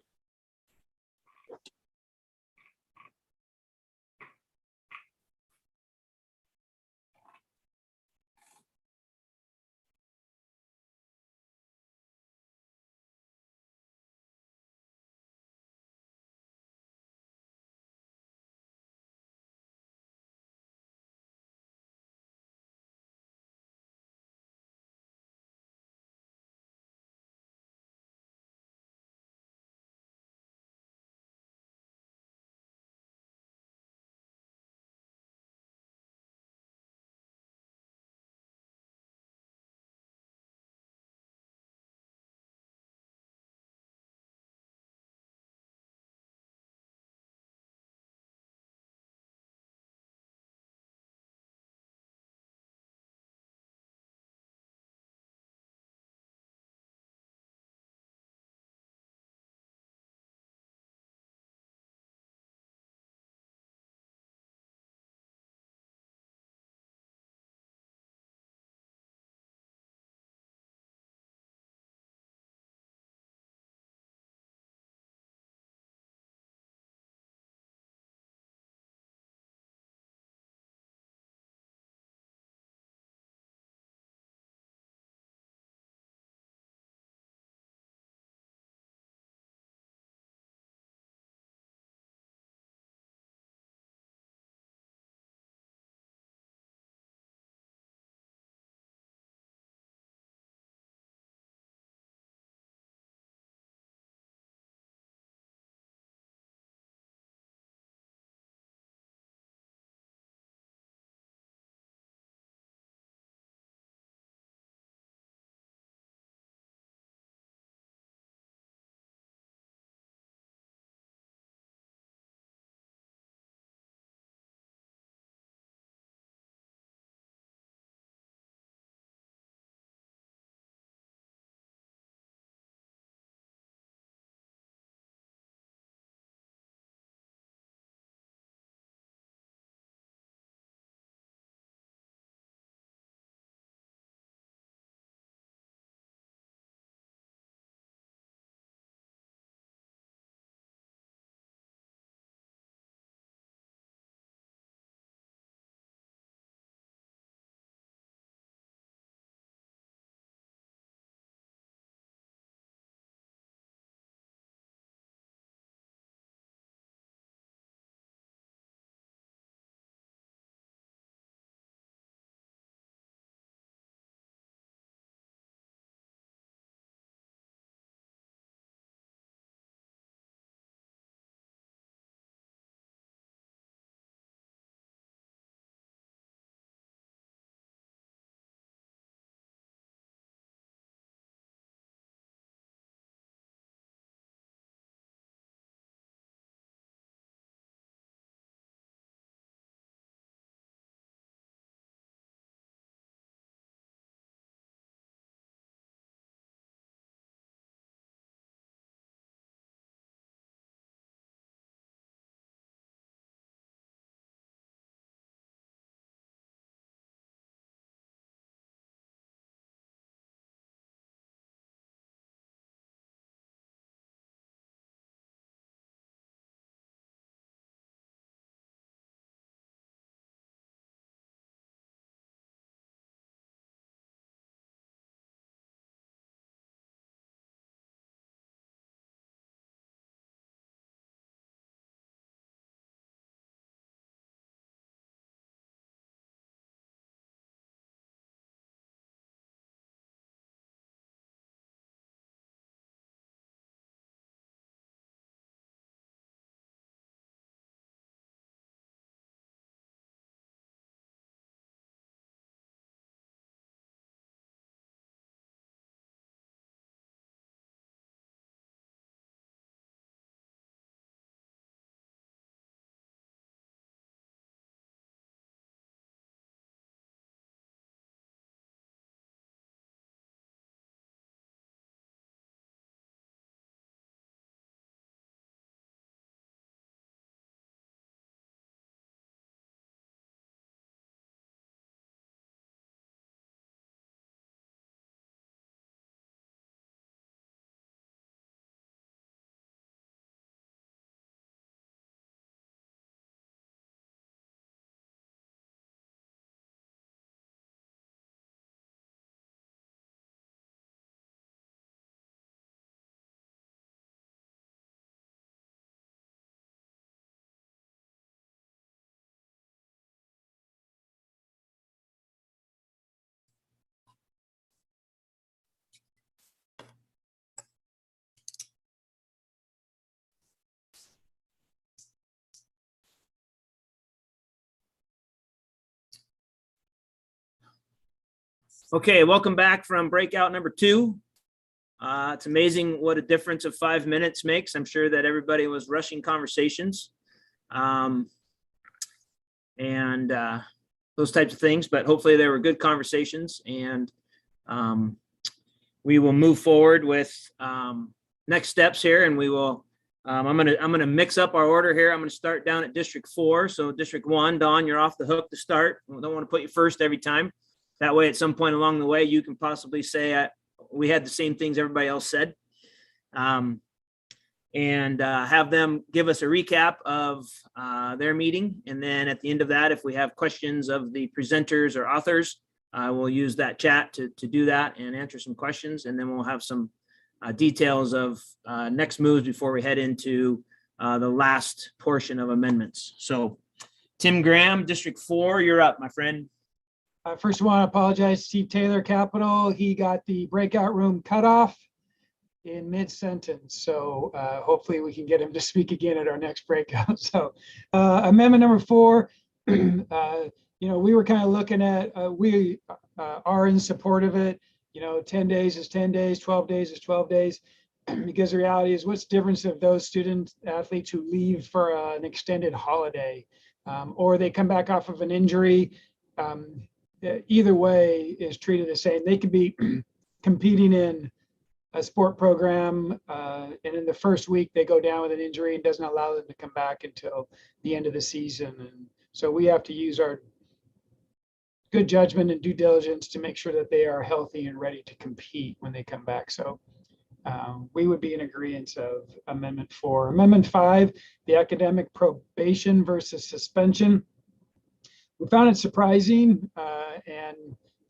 Okay, welcome back from breakout number 2. It's amazing what a difference of 5 minutes makes. I'm sure that everybody was rushing conversations and those types of things, but hopefully they were good conversations, and we will move forward with next steps here, and we will I'm gonna mix up our order here. I'm gonna start down at District 4. So District 1, Dawn, you're off the hook to start. We don't want to put you first every time. That way, at some point along the way, you can possibly say, we had the same things everybody else said. And have them give us a recap of their meeting. And then at the end of that, if we have questions of the presenters or authors, we'll use that chat to do that and answer some questions. And then we'll have some details of next moves before we head into the last portion of amendments. So Tim Graham, District 4, you're up, my friend. First, I want to apologize, Steve Taylor, Capital. He got the breakout room cut off in mid-sentence. So hopefully we can get him to speak again at our next breakout. So amendment number 4, we were kind of looking at, we are in support of it. 10 days is 10 days, 12 days is 12 days. Because the reality is, what's the difference of those student athletes who leave for an extended holiday or they come back off of an injury? Either way is treated the same. They could be competing in a sport program and in the first week they go down with an injury and doesn't allow them to come back until the end of the season. And so we have to use our good judgment and due diligence to make sure that they are healthy and ready to compete when they come back. So we would be in agreement of Amendment 4. Amendment 5, the academic probation versus suspension. We found it surprising and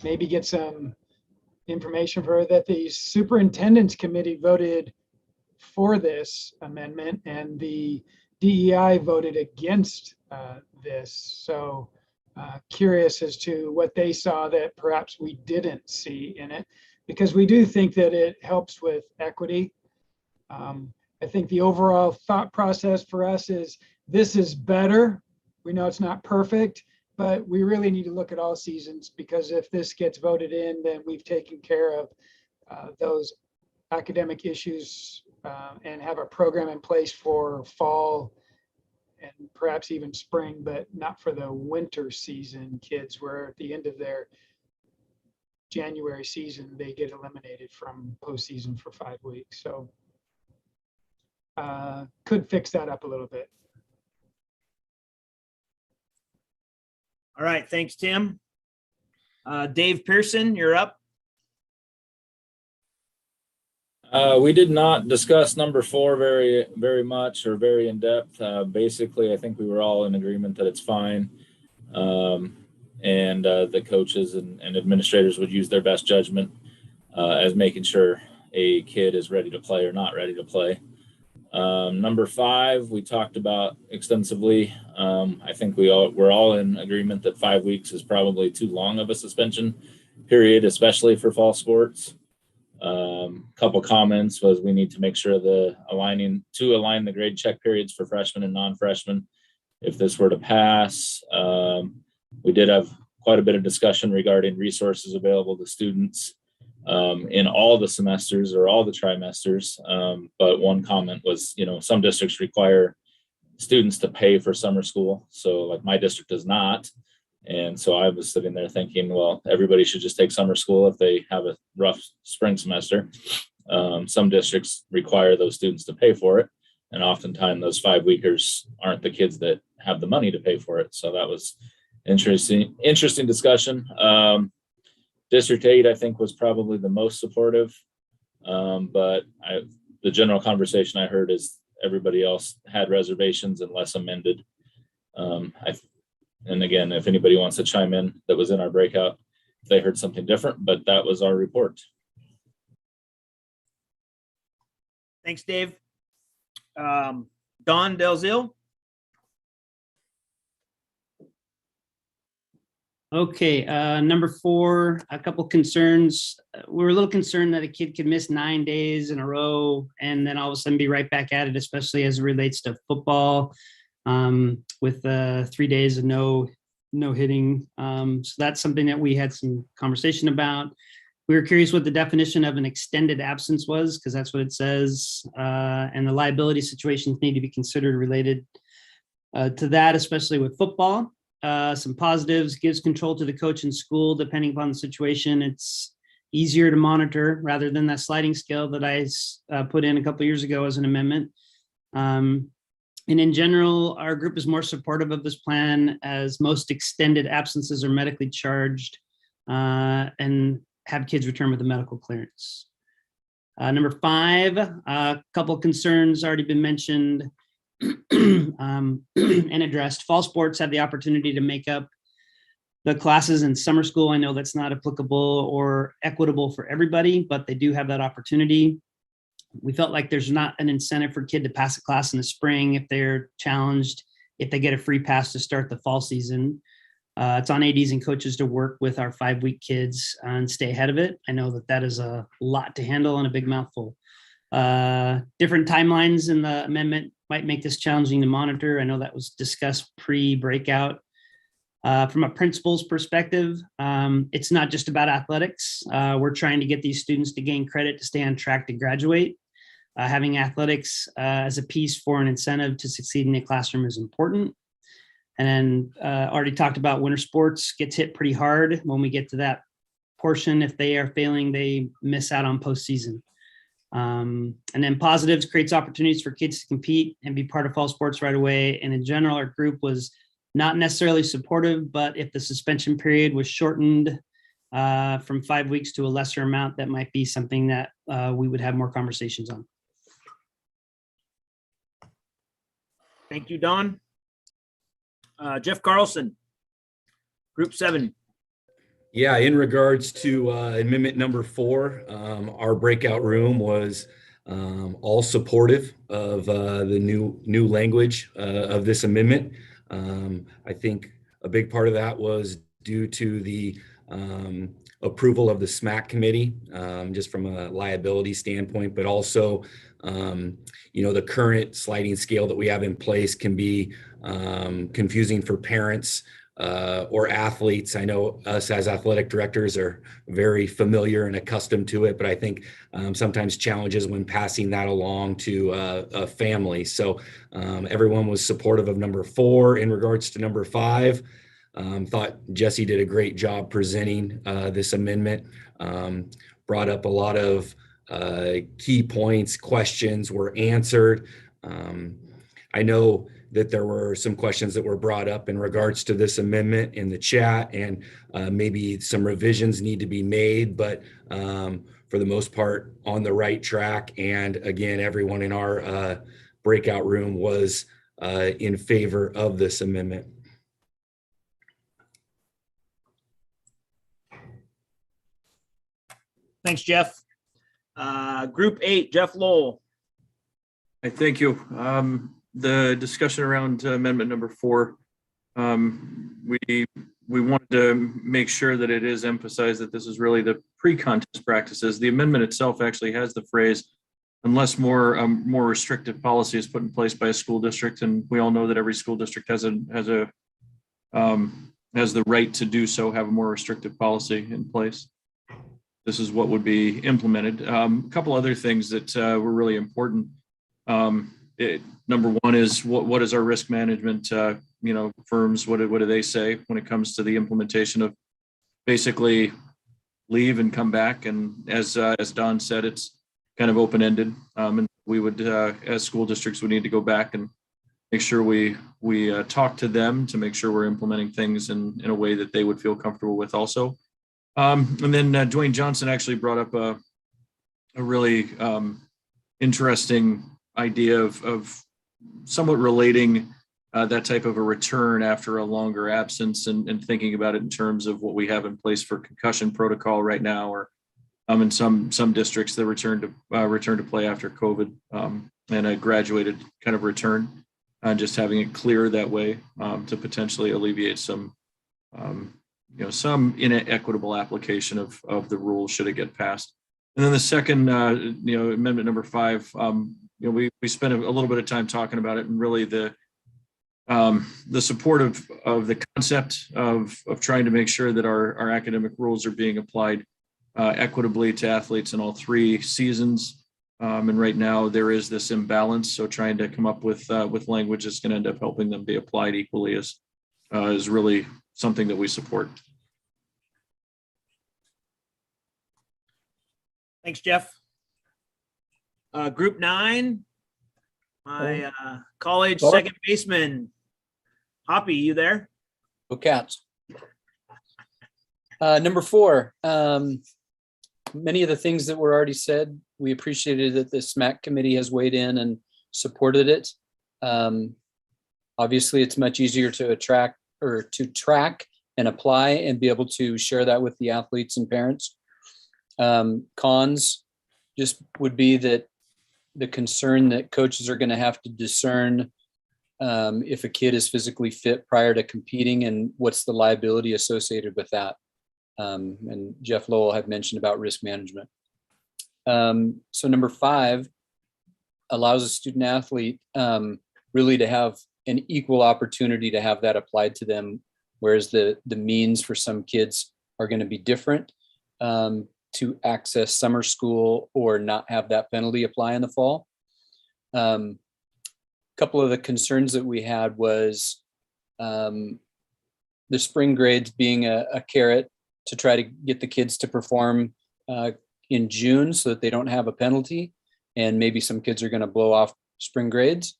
maybe get some information for that the superintendent's committee voted for this amendment and the DEI voted against this. So curious as to what they saw that perhaps we didn't see in it, because we do think that it helps with equity. I think the overall thought process for us is this is better. We know it's not perfect, but we really need to look at all seasons, because if this gets voted in, then we've taken care of those academic issues and have a program in place for fall and perhaps even spring, but not for the winter season kids, where at the end of their January season, they get eliminated from postseason for 5 weeks. So could fix that up a little bit. All right, thanks, Tim. Dave Pearson, you're up. We did not discuss number 4 very much or very in depth. Basically, I think we were all in agreement that it's fine. And the coaches and administrators would use their best judgment as making sure a kid is ready to play or not ready to play. Number 5, we talked about extensively. I think we're all in agreement that 5 weeks is probably too long of a suspension period, especially for fall sports. Couple comments was we need to make sure align the grade check periods for freshmen and non-freshmen. If this were to pass, we did have quite a bit of discussion regarding resources available to students in all the semesters or all the trimesters. But one comment was, some districts require students to pay for summer school. So like my district does not. And so I was sitting there thinking, well, everybody should just take summer school if they have a rough spring semester. Some districts require those students to pay for it. And oftentimes those 5 weekers aren't the kids that have the money to pay for it. So that was interesting discussion. District 8, I think, was probably the most supportive. But the general conversation I heard is everybody else had reservations unless amended. And again, if anybody wants to chime in that was in our breakout, if they heard something different, but that was our report. Thanks, Dave. Don Delzil. Okay, number 4, a couple concerns. We're a little concerned that a kid could miss 9 days in a row and then all of a sudden be right back at it, especially as it relates to football, with 3 days of no no hitting. So that's something that we had some conversation about. We were curious what the definition of an extended absence was, because that's what it says. And the liability situations need to be considered related to that, especially with football. Some positives: gives control to the coach and school depending upon the situation. It's easier to monitor rather than that sliding scale that I put in a couple of years ago as an amendment. And in general, our group is more supportive of this plan, as most extended absences are medically charged and have kids return with a medical clearance. Number 5, a couple concerns already been mentioned and addressed. Fall sports have the opportunity to make up the classes in summer school. I know that's not applicable or equitable for everybody, but they do have that opportunity. We felt like there's not an incentive for a kid to pass a class in the spring if they're challenged, if they get a free pass to start the fall season. It's on ADs and coaches to work with our 5-week kids and stay ahead of it. I know that that is a lot to handle and a big mouthful. Different timelines in the amendment might make this challenging to monitor. I know that was discussed pre-breakout. From a principal's perspective, it's not just about athletics. We're trying to get these students to gain credit to stay on track to graduate. Having athletics as a piece for an incentive to succeed in the classroom is important. And then already talked about winter sports gets hit pretty hard when we get to that portion. If they are failing, they miss out on postseason. And then positives: creates opportunities for kids to compete and be part of fall sports right away. And in general, our group was not necessarily supportive, but if the suspension period was shortened from 5 weeks to a lesser amount, that might be something that we would have more conversations on. Thank you, Don. Jeff Carlson, Group 7. Yeah, in regards to amendment number 4, our breakout room was all supportive of the new language of this amendment. I think a big part of that was due to the approval of the SMAC committee, just from a liability standpoint, but also, the current sliding scale that we have in place can be confusing for parents or athletes. I know us as athletic directors are very familiar and accustomed to it, but I think sometimes challenges when passing that along to a family. So everyone was supportive of number 4. In regards to number 5, thought Jesse did a great job presenting this amendment, brought up a lot of key points, questions were answered. I know that there were some questions that were brought up in regards to this amendment in the chat, and maybe some revisions need to be made, but for the most part on the right track. And again, everyone in our breakout room was in favor of this amendment. Thanks, Jeff. Group 8, Jeff Lowell. Thank you. The discussion around amendment number 4, we wanted to make sure that it is emphasized that this is really the pre-contest practices. The amendment itself actually has the phrase, unless more restrictive policy is put in place by a school district, and we all know that every school district has the right to do so, have a more restrictive policy in place. This is what would be implemented. A couple other things that were really important. Number 1 is what is our risk management, firms, what do they say when it comes to the implementation of basically leave and come back? And as Don said, it's kind of open-ended. And we would, as school districts, would need to go back and make sure we talk to them to make sure we're implementing things in a way that they would feel comfortable with also. And then Dwayne Johnson actually brought up a really interesting idea of somewhat relating that type of a return after a longer absence, and thinking about it in terms of what we have in place for concussion protocol right now, or in some districts that return to play after COVID, and a graduated kind of return, just having it clear that way to potentially alleviate some inequitable application of the rule should it get passed. And then the second, amendment number 5, we spent a little bit of time talking about it, and really the the support of the concept of trying to make sure that our academic rules are being applied equitably to athletes in all 3 seasons. And right now there is this imbalance. So trying to come up with language that's going to end up helping them be applied equally is really something that we support. Thanks, Jeff. Group 9, my college second baseman, Hoppy, you there? Go Cats. Number 4, many of the things that were already said, we appreciated that the SMAC committee has weighed in and supported it. Obviously, it's much easier to attract or to track and apply and be able to share that with the athletes and parents. Cons just would be that the concern that coaches are going to have to discern if a kid is physically fit prior to competing and what's the liability associated with that. And Jeff Lowell had mentioned about risk management. So number 5 allows a student athlete really to have an equal opportunity to have that applied to them, whereas the means for some kids are going to be different to access summer school or not have that penalty apply in the fall. Couple of the concerns that we had was the spring grades being a carrot to try to get the kids to perform in June so that they don't have a penalty, and maybe some kids are going to blow off spring grades.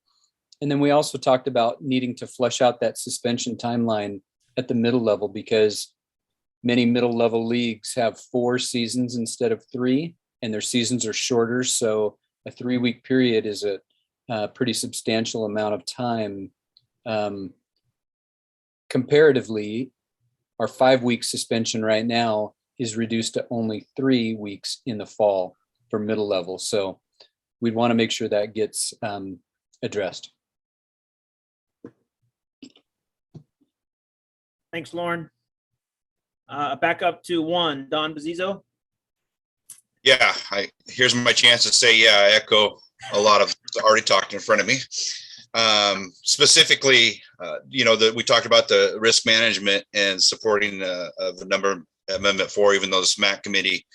And then we also talked about needing to flesh out that suspension timeline at the middle level, because many middle level leagues have 4 seasons instead of 3, and their seasons are shorter. So a 3-week period is a pretty substantial amount of time. Comparatively, our 5-week suspension right now is reduced to only 3 weeks in the fall for middle level. So we'd want to make sure that gets addressed. Thanks, Lauren. Back up to 1, Don Bazzizo. Yeah, here's my chance to say, yeah, I echo a lot of already talked in front of me. Specifically, we talked about the risk management and supporting the number amendment 4, even though the SMAC committee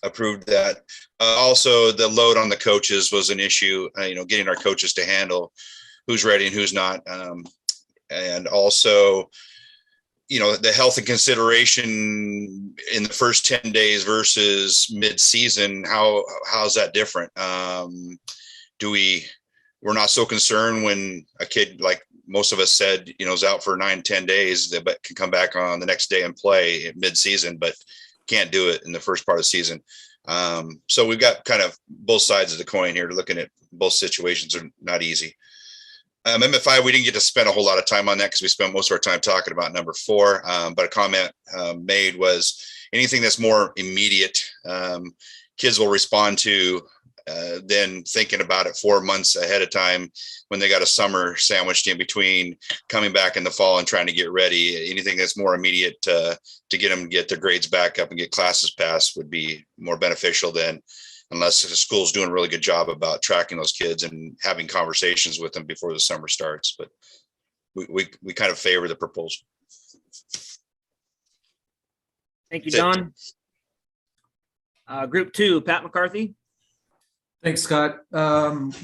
approved that. Also, the load on the coaches was an issue, getting our coaches to handle who's ready and who's not. And also, the health and consideration in the first 10 days versus mid-season, how's that different? We're not so concerned when a kid, like most of us said, is out for 9-10 days, but can come back on the next day and play mid-season, but can't do it in the first part of the season. So we've got kind of both sides of the coin here. Looking at both situations are not easy. Amendment 5, we didn't get to spend a whole lot of time on that because we spent most of our time talking about number 4. But a comment made was anything that's more immediate, kids will respond to than thinking about it 4 months ahead of time when they got a summer sandwiched in between coming back in the fall and trying to get ready. Anything that's more immediate to get them get their grades back up and get classes passed would be more beneficial than unless the school's doing a really good job about tracking those kids and having conversations with them before the summer starts. But we kind of favor the proposal. Thank you, Don. Group 2, Pat McCarthy. Thanks, Scott.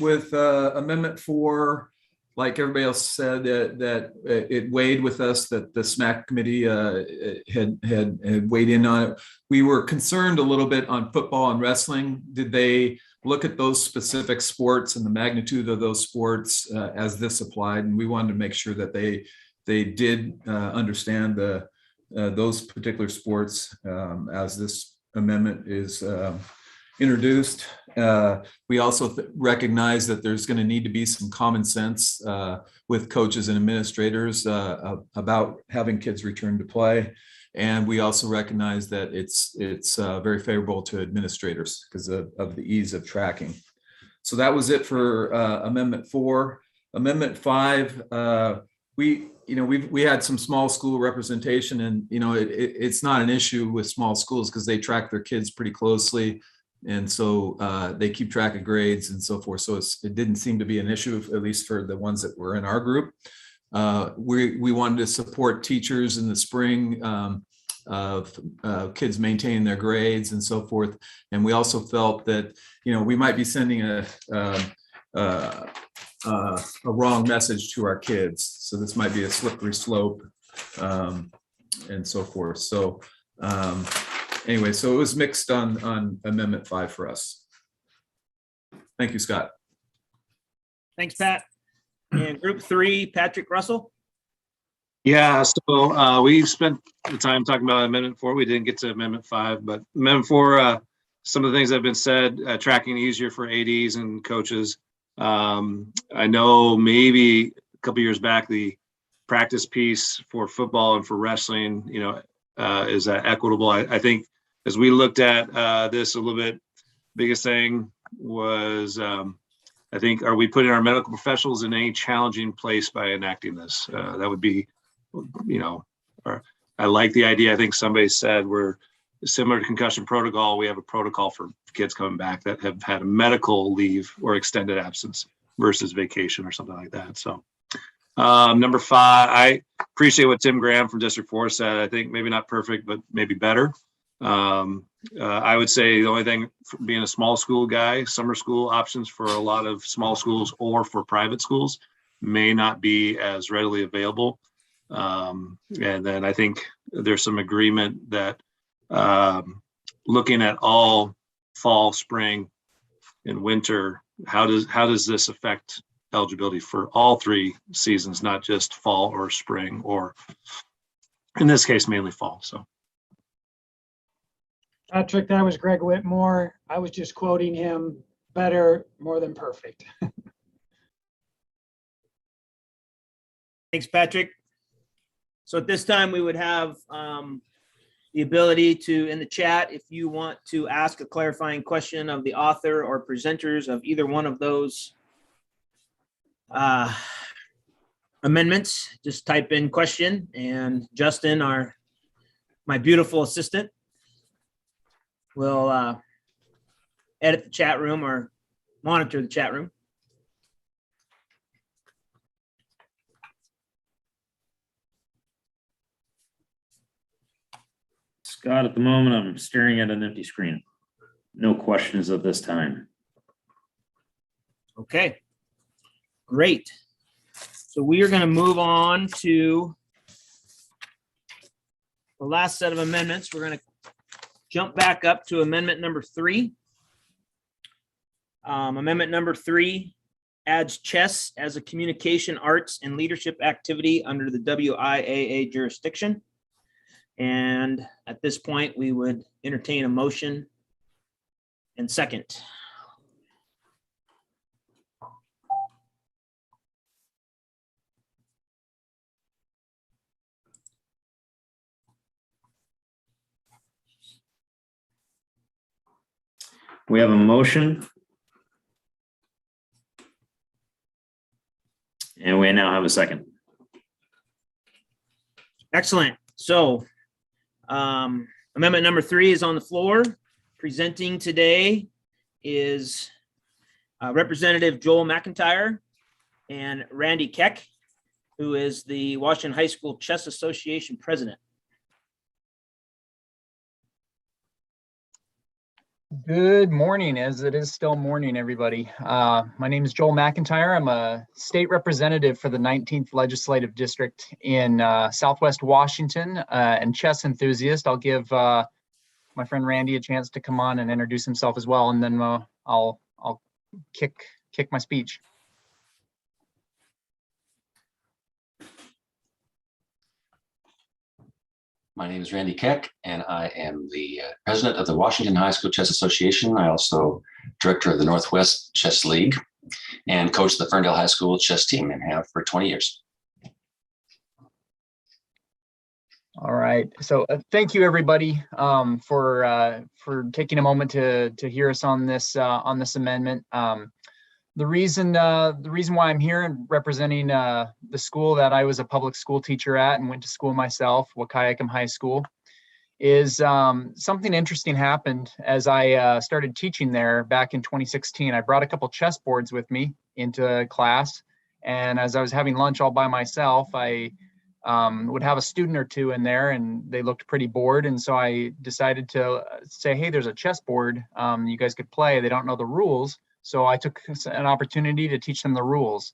With Amendment 4, like everybody else said, that it weighed with us, that the SMAC committee had weighed in on it. We were concerned a little bit on football and wrestling. Did they look at those specific sports and the magnitude of those sports as this applied? And we wanted to make sure that they did understand those particular sports as this amendment is introduced. We also recognize that there's going to need to be some common sense with coaches and administrators about having kids return to play. And we also recognize that it's very favorable to administrators because of the ease of tracking. So that was it for Amendment 4. Amendment 5, we had some small school representation, and it's not an issue with small schools because they track their kids pretty closely. And so they keep track of grades and so forth. So it didn't seem to be an issue, at least for the ones that were in our group. We wanted to support teachers in the spring of kids maintaining their grades and so forth. And we also felt that, we might be sending a wrong message to our kids. So this might be a slippery slope and so forth. So anyway, so it was mixed on Amendment 5 for us. Thank you, Scott. Thanks, Pat. And Group 3, Patrick Russell. Yeah, so we spent the time talking about Amendment 4. We didn't get to Amendment 5, but Amendment 4, some of the things that have been said, tracking easier for ADs and coaches. I know maybe a couple years back, the practice piece for football and for wrestling, is that equitable? I think as we looked at this a little bit, biggest thing was, I think, are we putting our medical professionals in any challenging place by enacting this? That would be, or I like the idea. I think somebody said we're similar to concussion protocol. We have a protocol for kids coming back that have had a medical leave or extended absence versus vacation or something like that. So number 5, I appreciate what Tim Graham from District 4 said. I think maybe not perfect, but maybe better. I would say the only thing, being a small school guy, summer school options for a lot of small schools or for private schools may not be as readily available. And then I think there's some agreement that looking at all fall, spring, and winter, how does this affect eligibility for all 3 seasons, not just fall or spring, or in this case, mainly fall. So. Patrick, that was Greg Whitmore. I was just quoting him, better, more than perfect. Thanks, Patrick. So at this time, we would have the ability to, in the chat, if you want to ask a clarifying question of the author or presenters of either one of those amendments, just type in question, and Justin, my beautiful assistant, will edit the chat room or monitor the chat room. Scott, at the moment, I'm staring at an empty screen. No questions at this time. Okay, great. So we are going to move on to the last set of amendments. We're going to jump back up to amendment number 3. Amendment number 3 adds chess as a communication, arts, and leadership activity under the WIAA jurisdiction. And at this point, we would entertain a motion and second. We have a motion. And we now have a second. Excellent. So amendment number 3 is on the floor. Presenting today is Representative Joel McIntyre and Randy Keck, who is the Washington High School Chess Association president. Good morning, as it is still morning, everybody. My name is Joel McIntyre. I'm a state representative for the 19th Legislative District in Southwest Washington, and chess enthusiast. I'll give my friend Randy a chance to come on and introduce himself as well, and then I'll kick my speech. My name is Randy Keck, and I am the president of the Washington High School Chess Association. I also director of the Northwest Chess League and coach the Ferndale High School chess team, and have for 20 years. All right. So thank you, everybody, for taking a moment to hear us on this amendment. The reason why I'm here and representing the school that I was a public school teacher at and went to school myself, Wahkiakum High School, is something interesting happened as I started teaching there back in 2016. I brought a couple chess boards with me into class, and as I was having lunch all by myself, I would have a student or two in there, and they looked pretty bored. And so I decided to say, hey, there's a chessboard. You guys could play. They don't know the rules. So I took an opportunity to teach them the rules.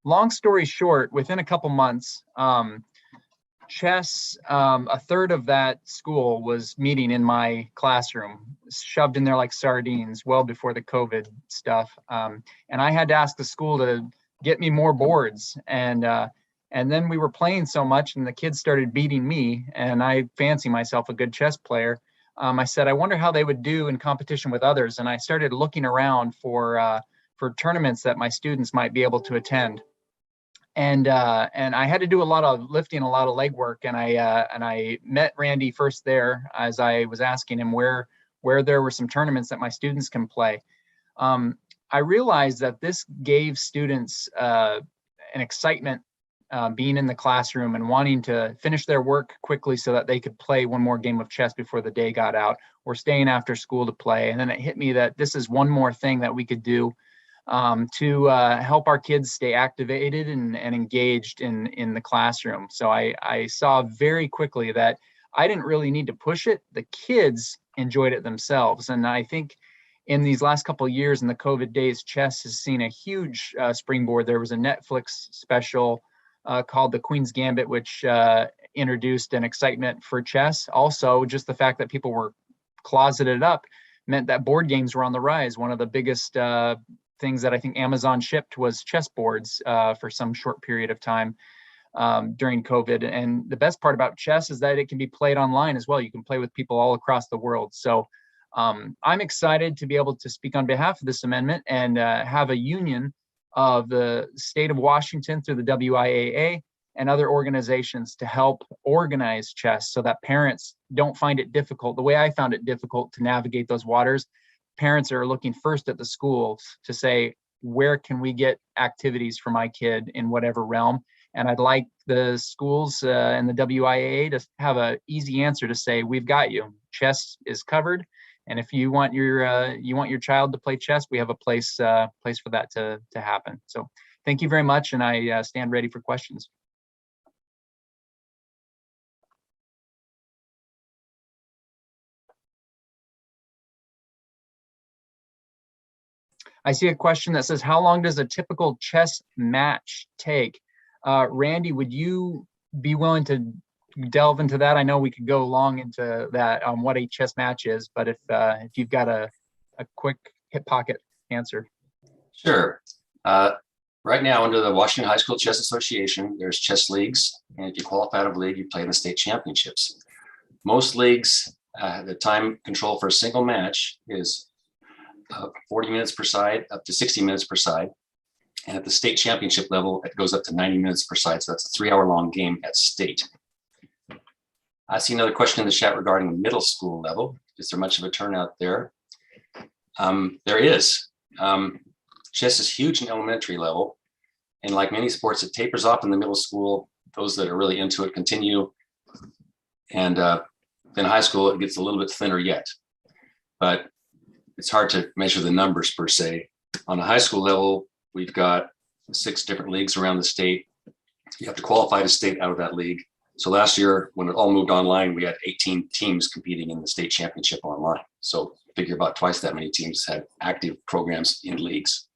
Long story short, within a couple months, chess, a third of that school was meeting in my classroom, shoved in there like sardines well before the COVID stuff. And I had to ask the school to get me more boards. And then we were playing so much and the kids started beating me, and I fancy myself a good chess player. I said, I wonder how they would do in competition with others. And I started looking around for tournaments that my students might be able to attend. And I had to do a lot of lifting, a lot of legwork. And I met Randy first there as I was asking him where there were some tournaments that my students can play. I realized that this gave students an excitement being in the classroom and wanting to finish their work quickly so that they could play one more game of chess before the day got out, or staying after school to play. And then it hit me that this is one more thing that we could do to help our kids stay activated and engaged in the classroom. So I saw very quickly that I didn't really need to push it. The kids enjoyed it themselves. And I think in these last couple of years in the COVID days, chess has seen a huge springboard. There was a Netflix special called The Queen's Gambit, which introduced an excitement for chess. Also, just the fact that people were closeted up meant that board games were on the rise. One of the biggest things that I think Amazon shipped was chessboards for some short period of time during COVID. And the best part about chess is that it can be played online as well. You can play with people all across the world. So I'm excited to be able to speak on behalf of this amendment and have a union of the state of Washington through the WIAA and other organizations to help organize chess so that parents don't find it difficult. The way I found it difficult to navigate those waters, parents are looking first at the schools to say, where can we get activities for my kid in whatever realm? And I'd like the schools and the WIAA to have an easy answer to say, we've got you. Chess is covered. And if you want your child to play chess, we have a place for that to happen. So thank you very much, and I stand ready for questions. I see a question that says, how long does a typical chess match take? Randy, would you be willing to delve into that? I know we could go long into that on what a chess match is, but if you've got a quick hip pocket answer. Sure. Right now, under the Washington High School Chess Association, there's chess leagues, and if you qualify out of a league, you play in the state championships. Most leagues, the time control for a single match is 40 minutes per side, up to 60 minutes per side. And at the state championship level, it goes up to 90 minutes per side. So that's a 3-hour-long game at state. I see another question in the chat regarding the middle school level. Is there much of a turnout there? There is. Chess is huge in elementary level. And like many sports, it tapers off in the middle school. Those that are really into it continue. And then high school, it gets a little bit thinner yet. But it's hard to measure the numbers per se. On a high school level, we've got 6 different leagues around the state. You have to qualify to state out of that league. So last year, when it all moved online, we had 18 teams competing in the state championship online. So figure about twice that many teams had active programs in leagues.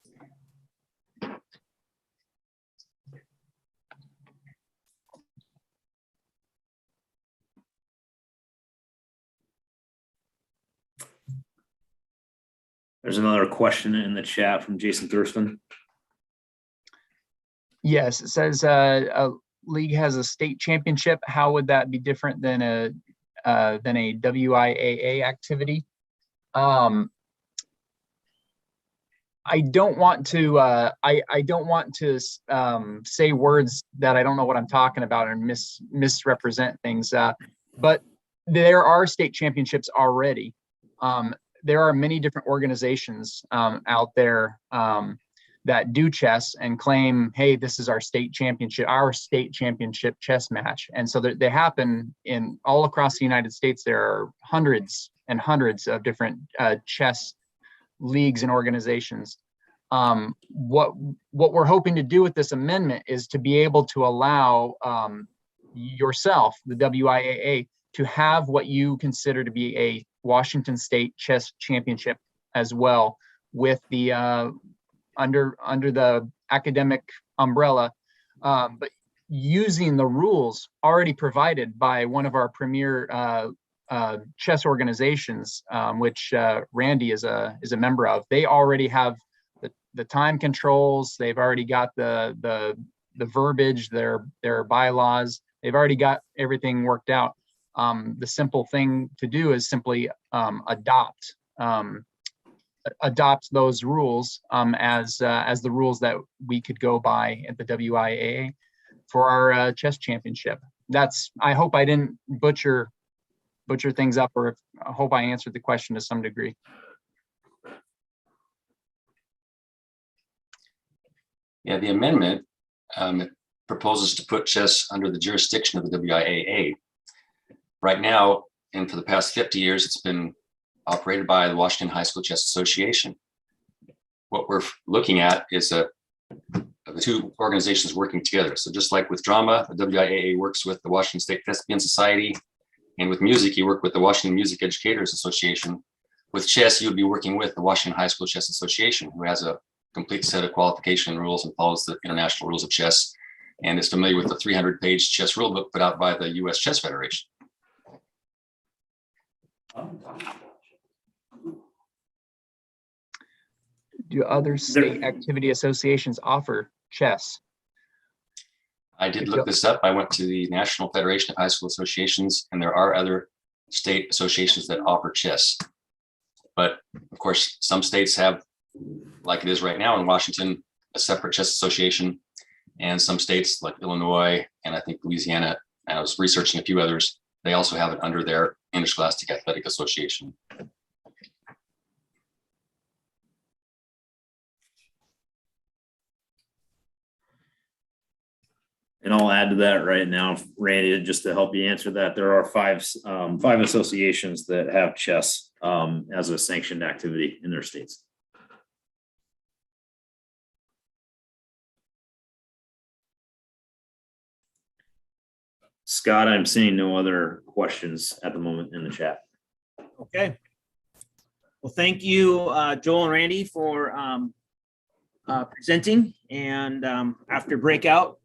There's another question in the chat from Jason Thurston. Yes, it says a league has a state championship. How would that be different than a WIAA activity? I don't want to I don't want to say words that I don't know what I'm talking about and misrepresent things. But there are state championships already. There are many different organizations out there that do chess and claim, hey, this is our state championship chess match. And so they happen in all across the United States. There are hundreds and hundreds of different chess leagues and organizations. What we're hoping to do with this amendment is to be able to allow yourself, the WIAA, to have what you consider to be a Washington State Chess Championship as well, with the under the academic umbrella, but using the rules already provided by one of our premier chess organizations, which Randy is a member of. They already have the time controls. They've already got the verbiage, their bylaws. They've already got everything worked out. The simple thing to do is simply adopt those rules as the rules that we could go by at the WIAA for our chess championship. I hope I didn't butcher things up, or I hope I answered the question to some degree. Yeah, the amendment proposes to put chess under the jurisdiction of the WIAA. Right now, and for the past 50 years, it's been operated by the Washington High School Chess Association. What we're looking at is the two organizations working together. So just like with drama, the WIAA works with the Washington State Thespian Society, and with music, you work with the Washington Music Educators Association. With chess, you would be working with the Washington High School Chess Association, who has a complete set of qualification rules and follows the international rules of chess, and is familiar with the 300-page chess rulebook put out by the U.S. Chess Federation. Do other state activity associations offer chess? I did look this up. I went to the National Federation of High School Associations, and there are other state associations that offer chess. But of course, some states have, like it is right now in Washington, a separate chess association, and some states like Illinois and I think Louisiana, and I was researching a few others, they also have it under their Interscholastic Athletic Association. And I'll add to that right now, Randy, just to help you answer that. There are five associations that have chess as a sanctioned activity in their states. Scott, I'm seeing no other questions at the moment in the chat. Okay. Well, thank you, Joel and Randy, for presenting. And after breakout,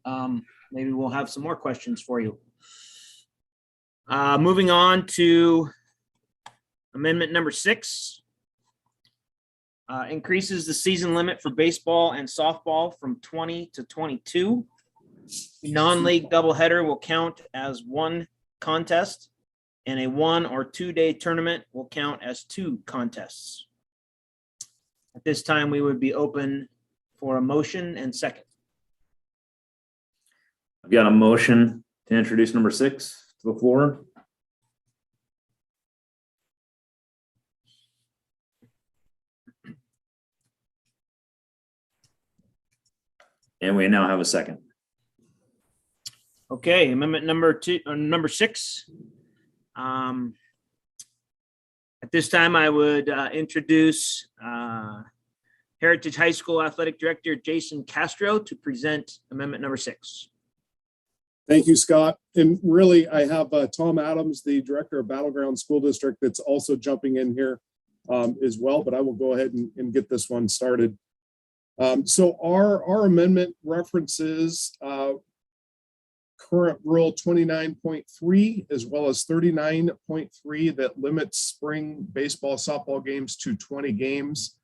maybe we'll have some more questions for you. Moving on to amendment number 6. Increases the season limit for baseball and softball from 20 to 22. Non-league doubleheader will count as one contest, and a 1 or 2 day tournament will count as 2 contests. At this time, we would be open for a motion and second. I've got a motion to introduce number 6 to the floor. And we now have a second. Okay, amendment number 6. At this time, I would introduce Heritage High School Athletic Director Jason Castro to present amendment number 6. Thank you, Scott. And really, I have Tom Adams, the director of Battleground School District, that's also jumping in here as well, but I will go ahead and get this one started. So our amendment references current rule 29.3 as well as 39.3 that limits spring baseball, softball games to 20 games.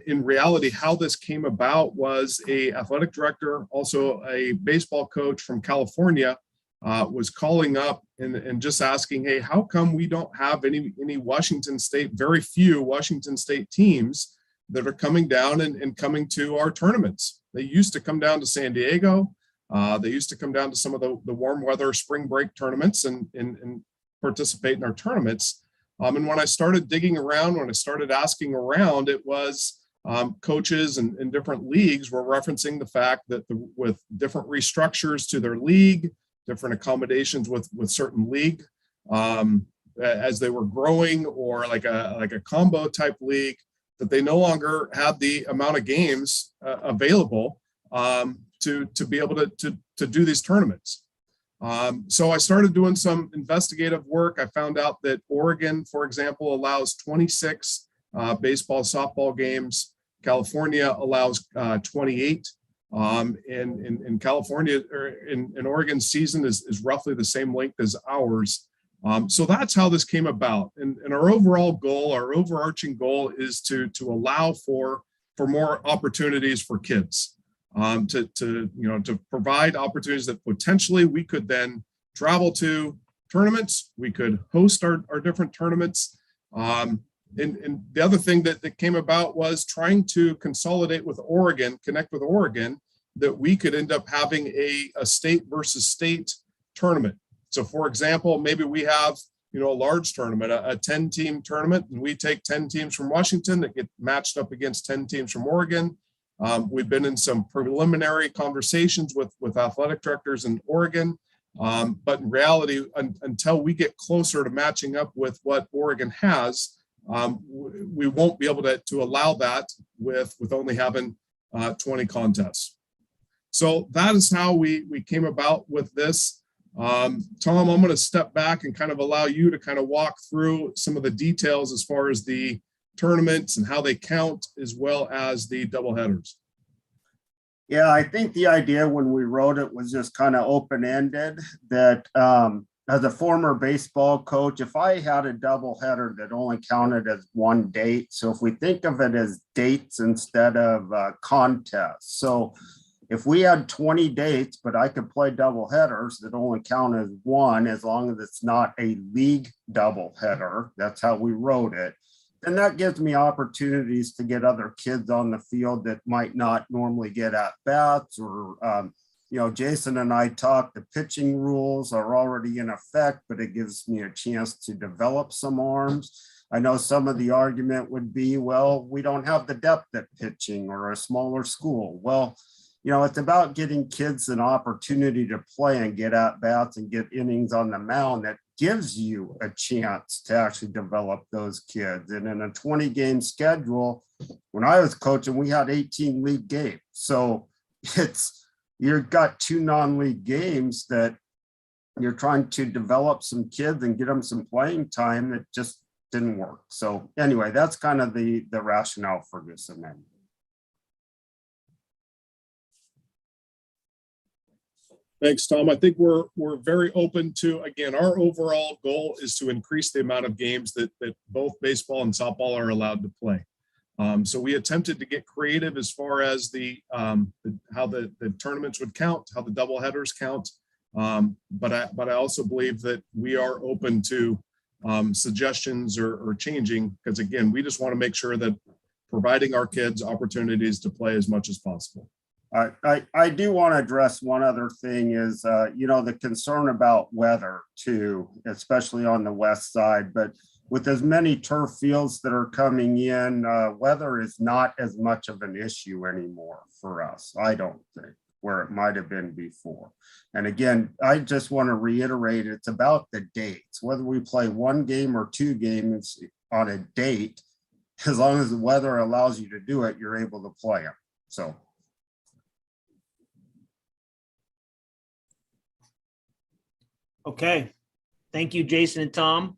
In reality, how this came about was a athletic director, also a baseball coach from California, was calling up and just asking, hey, how come we don't have any Washington State, very few Washington State teams that are coming down and coming to our tournaments? They used to come down to San Diego. They used to come down to some of the warm weather spring break tournaments and participate in our tournaments. And when I started digging around, when I started asking around, it was coaches and different leagues were referencing the fact that with different restructures to their league, different accommodations with certain league, as they were growing, or like a combo type league, that they no longer had the amount of games available to be able to do these tournaments. So I started doing some investigative work. I found out that Oregon, for example, allows 26 baseball, softball games. California allows 28. In California, or in Oregon, season is roughly the same length as ours. So that's how this came about. And our overall goal, our overarching goal, is to allow for more opportunities for kids. To provide opportunities that potentially we could then travel to tournaments. We could host our different tournaments. And the other thing that came about was trying to consolidate with Oregon, connect with Oregon, that we could end up having a state versus state tournament. So for example, maybe we have, a large tournament, a 10-team tournament, and we take 10 teams from Washington that get matched up against 10 teams from Oregon. We've been in some preliminary conversations with athletic directors in Oregon, but in reality, until we get closer to matching up with what Oregon has, we won't be able to allow that with only having 20 contests. So that is how we came about with this. Tom, I'm going to step back and kind of allow you to kind of walk through some of the details as far as the tournaments and how they count, as well as the doubleheaders. Yeah, I think the idea when we wrote it was just kind of open-ended, that as a former baseball coach, if I had a doubleheader that only counted as one date, so if we think of it as dates instead of contests, so if we had 20 dates, but I could play doubleheaders that only count as one, as long as it's not a league doubleheader, that's how we wrote it. And that gives me opportunities to get other kids on the field that might not normally get at bats, or, Jason and I talked, the pitching rules are already in effect, but it gives me a chance to develop some arms. I know some of the argument would be, well, we don't have the depth at pitching, or a smaller school. Well, it's about getting kids an opportunity to play and get at bats and get innings on the mound that gives you a chance to actually develop those kids. And in a 20-game schedule, when I was coaching, we had 18 league games. So you've got 2 non-league games that you're trying to develop some kids and get them some playing time that just didn't work. So anyway, that's kind of the rationale for this amendment. Thanks, Tom. I think we're very open to, again, our overall goal is to increase the amount of games that both baseball and softball are allowed to play. So we attempted to get creative as far as how the tournaments would count, how the doubleheaders count. But I also believe that we are open to suggestions or changing, because again, we just want to make sure that providing our kids opportunities to play as much as possible. I do want to address one other thing is, the concern about weather too, especially on the west side. But with as many turf fields that are coming in, weather is not as much of an issue anymore for us, I don't think, where it might have been before. And again, I just want to reiterate, it's about the dates, whether we play 1 game or 2 games on a date, as long as the weather allows you to do it, you're able to play them. So. Okay, thank you, Jason and Tom.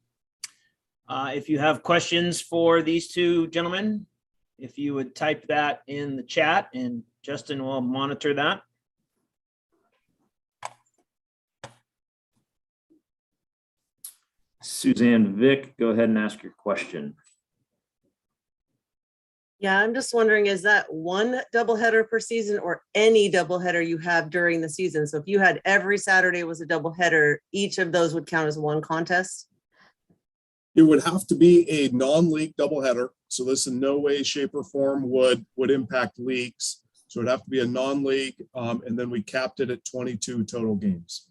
If you have questions for these 2 gentlemen, if you would type that in the chat, and Justin will monitor that. Suzanne Vick, go ahead and ask your question. Yeah, I'm just wondering, is that one doubleheader per season or any doubleheader you have during the season? So if you had every Saturday was a doubleheader, each of those would count as one contest? It would have to be a non-league doubleheader. So this in no way, shape, or form would impact leagues. So it'd have to be a non-league, and then we capped it at 22 total games.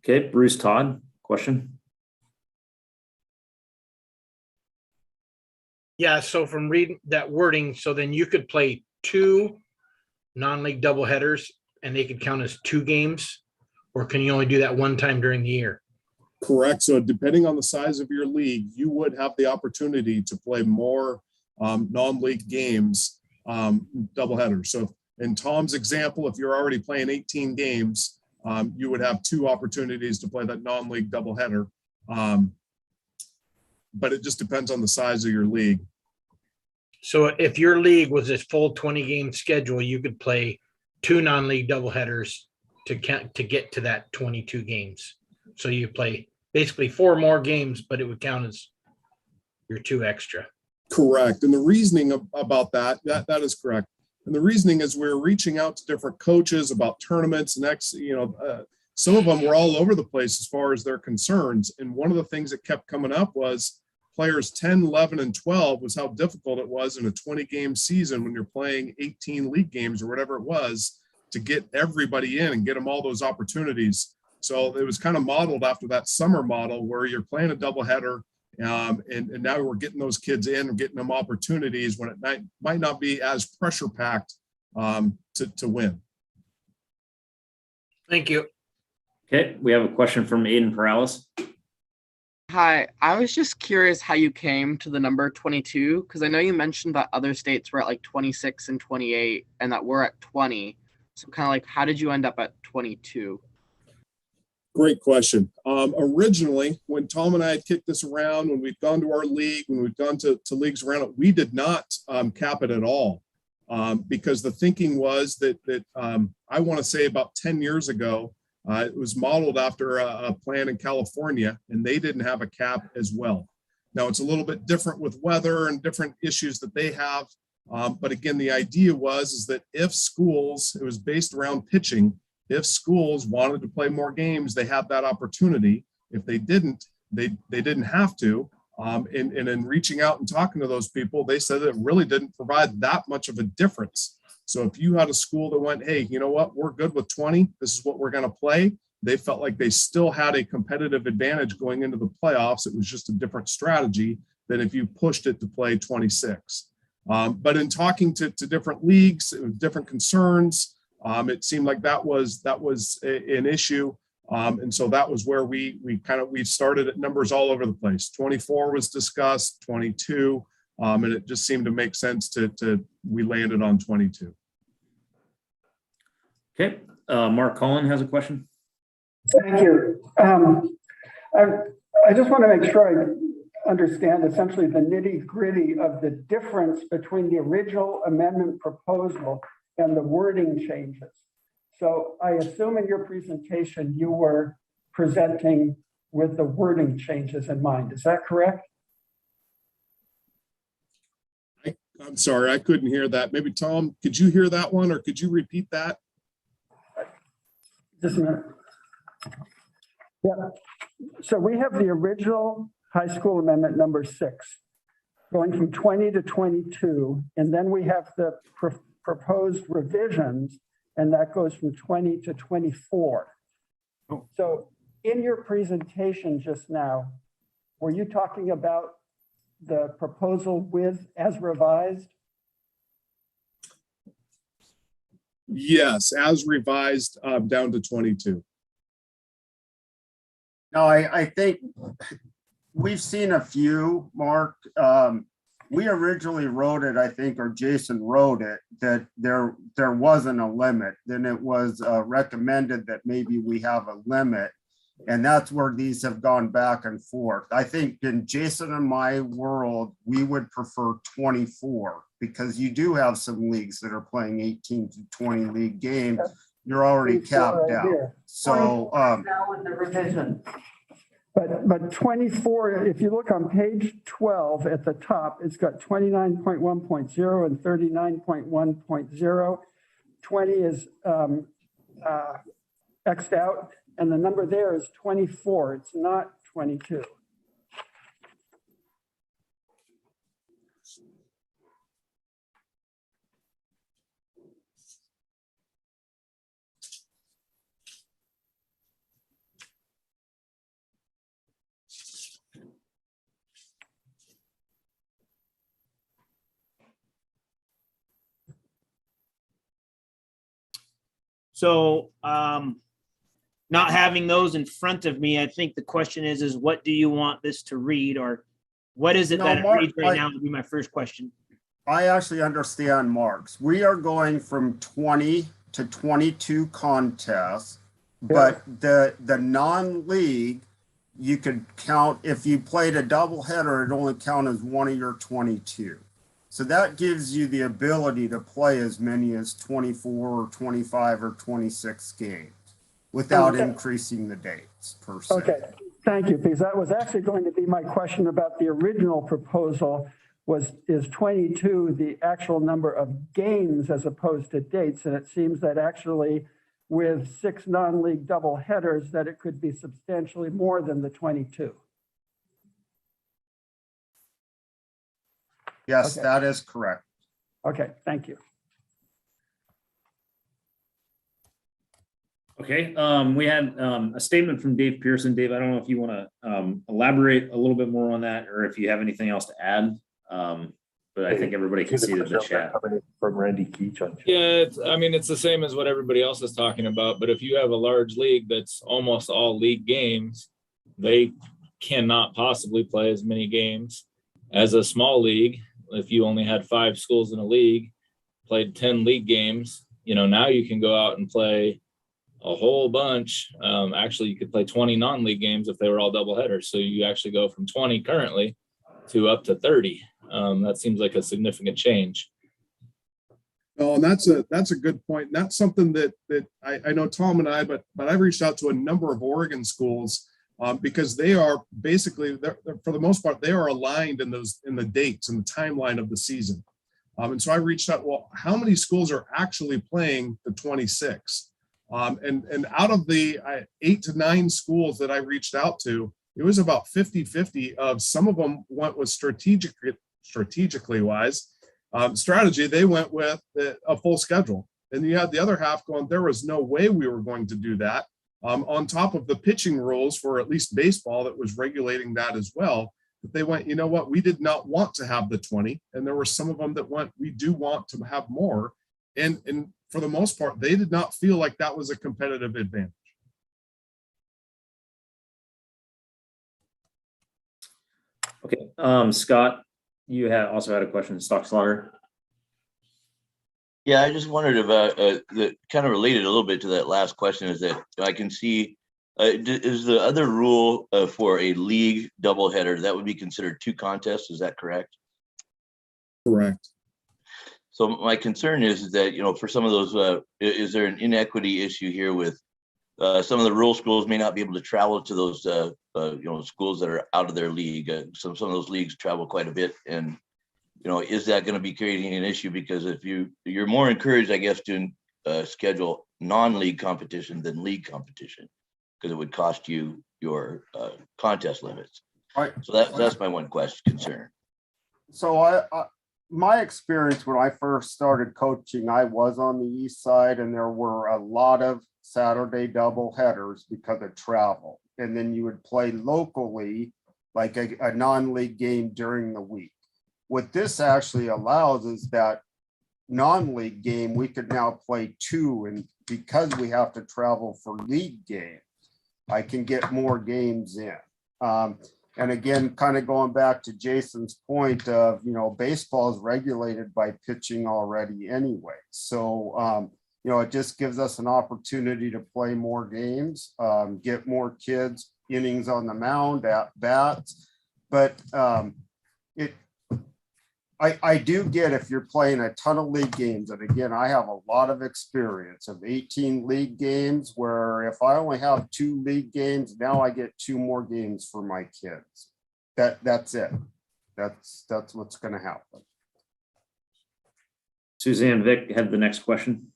Okay, Bruce Todd, question. Yeah, so from reading that wording, so then you could play 2 non-league doubleheaders and they could count as 2 games? Or can you only do that one time during the year? Correct. So depending on the size of your league, you would have the opportunity to play more non-league games, doubleheaders. So in Tom's example, if you're already playing 18 games, you would have 2 opportunities to play that non-league doubleheader. But it just depends on the size of your league. So if your league was this full 20-game schedule, you could play 2 non-league doubleheaders to get to that 22 games. So you play basically 4 more games, but it would count as your 2 extra. Correct. And the reasoning about that is correct. And the reasoning is we're reaching out to different coaches about tournaments some of them were all over the place as far as their concerns. And one of the things that kept coming up was players 10, 11, and 12 was how difficult it was in a 20-game season when you're playing 18 league games or whatever it was to get everybody in and get them all those opportunities. So it was kind of modeled after that summer model where you're playing a doubleheader, and now we're getting those kids in and getting them opportunities when it might not be as pressure packed to win. Thank you. Okay, we have a question from Aiden Perales. Hi, I was just curious how you came to the number 22, because I know you mentioned that other states were at like 26 and 28 and that we're at 20. So kind of like, how did you end up at 22? Great question. Originally, when Tom and I had kicked this around, when we'd gone to our league, when we'd gone to leagues around it, we did not cap it at all. Because the thinking was that I want to say about 10 years ago, it was modeled after a plan in California, and they didn't have a cap as well. Now it's a little bit different with weather and different issues that they have. But again, the idea is that if schools, it was based around pitching, if schools wanted to play more games, they had that opportunity. If they didn't, they didn't have to. And in reaching out and talking to those people, they said it really didn't provide that much of a difference. So if you had a school that went, hey, you know what, we're good with 20, this is what we're going to play, they felt like they still had a competitive advantage going into the playoffs. It was just a different strategy than if you pushed it to play 26. But in talking to different leagues, different concerns, it seemed like that was an issue. And so that was where we started at numbers all over the place. 24 was discussed, 22, and it just seemed to make sense we landed on 22. Okay, Mark Collin has a question. Thank you. I just want to make sure I understand essentially the nitty gritty of the difference between the original amendment proposal and the wording changes. So I assume in your presentation, you were presenting with the wording changes in mind. Is that correct? I'm sorry, I couldn't hear that. Maybe Tom, could you hear that one, or could you repeat that? Just a minute. Yeah. So we have the original high school amendment number 6 going from 20 to 22, and then we have the proposed revisions, and that goes from 20 to 24. So in your presentation just now, were you talking about the proposal as revised? Yes, as revised down to 22. No, I think we've seen a few, Mark. We originally wrote it, I think, or Jason wrote it, that there wasn't a limit. Then it was recommended that maybe we have a limit. And that's where these have gone back and forth. I think in Jason and my world, we would prefer 24 because you do have some leagues that are playing 18 to 20 league games. You're already capped out. So now in the revision. But 24, if you look on page 12 at the top, it's got 29.1.0 and 39.1.0. 20 is X'd out, and the number there is 24. It's not 22. So not having those in front of me, I think the question is what do you want this to read, or what is it No, that it Mark, reads right now would be my first question. I actually understand Mark's. We are going from 20 to 22 contests, but the non-league, you could count, if you played a doubleheader, it only count as one of your 22. So that gives you the ability to play as many as 24 or 25 or 26 games without increasing the dates per se. Okay, thank you, because that was actually going to be my question about the original proposal. Is 22 the actual number of games as opposed to dates? And it seems that actually with 6 non-league double headers that it could be substantially more than the 22. Yes, Okay. that is correct. Okay, thank you. Okay, we had a statement from Dave Pearson. Dave, I don't know if you want to elaborate a little bit more on that, or if you have anything else to add. But I think everybody can see the chat. From Randy Keach on. Yeah, I mean, it's the same as what everybody else is talking about, but if you have a large league that's almost all league games, they cannot possibly play as many games as a small league. If you only had 5 schools in a league, played 10 league games, now you can go out and play a whole bunch. Actually, you could play 20 non-league games if they were all double headers. So you actually go from 20 currently to up to 30. That seems like a significant change. Oh, and that's a good point. And that's something that I know Tom and I, but I've reached out to a number of Oregon schools because they are basically, they're, for the most part, they are aligned in the dates and the timeline of the season. And so I reached out, well, how many schools are actually playing the 26? And out of the 8 to 9 schools that I reached out to, it was about 50-50 of some of them went with strategically wise strategy. They went with a full schedule. And you had the other half going, there was no way we were going to do that. On top of the pitching rules for at least baseball that was regulating that as well. But they went, you know what, we did not want to have the 20. And there were some of them that went, we do want to have more. And for the most part, they did not feel like that was a competitive advantage. Okay, Scott, you also had a question, Stockslager. Yeah, I just wondered about that kind of related a little bit to that last question, is that I can see, is the other rule for a league doubleheader, that would be considered 2 contests, is that correct? Correct. So my concern is that, for some of those, is there an inequity issue here with some of the rural schools may not be able to travel to those, schools that are out of their league. Some of those leagues travel quite a bit. And, is that going to be creating an issue? Because if you're more encouraged, I guess, to schedule non-league competition than league competition, because it would cost you your contest limits. Right. So that's my one concern. So my experience when I first started coaching, I was on the east side, and there were a lot of Saturday double headers because of travel. And then you would play locally, like a non-league game during the week. What this actually allows is that non-league game, we could now play 2. And because we have to travel for league games, I can get more games in. And again, kind of going back to Jason's point of, baseball is regulated by pitching already anyway. So, it just gives us an opportunity to play more games, get more kids innings on the mound, at bats. But I do get, if you're playing a ton of league games, and again, I have a lot of experience of 18 league games where if I only have 2 league games, now I get 2 more games for my kids. That's it. That's what's going to happen. Suzanne Vick had the next question.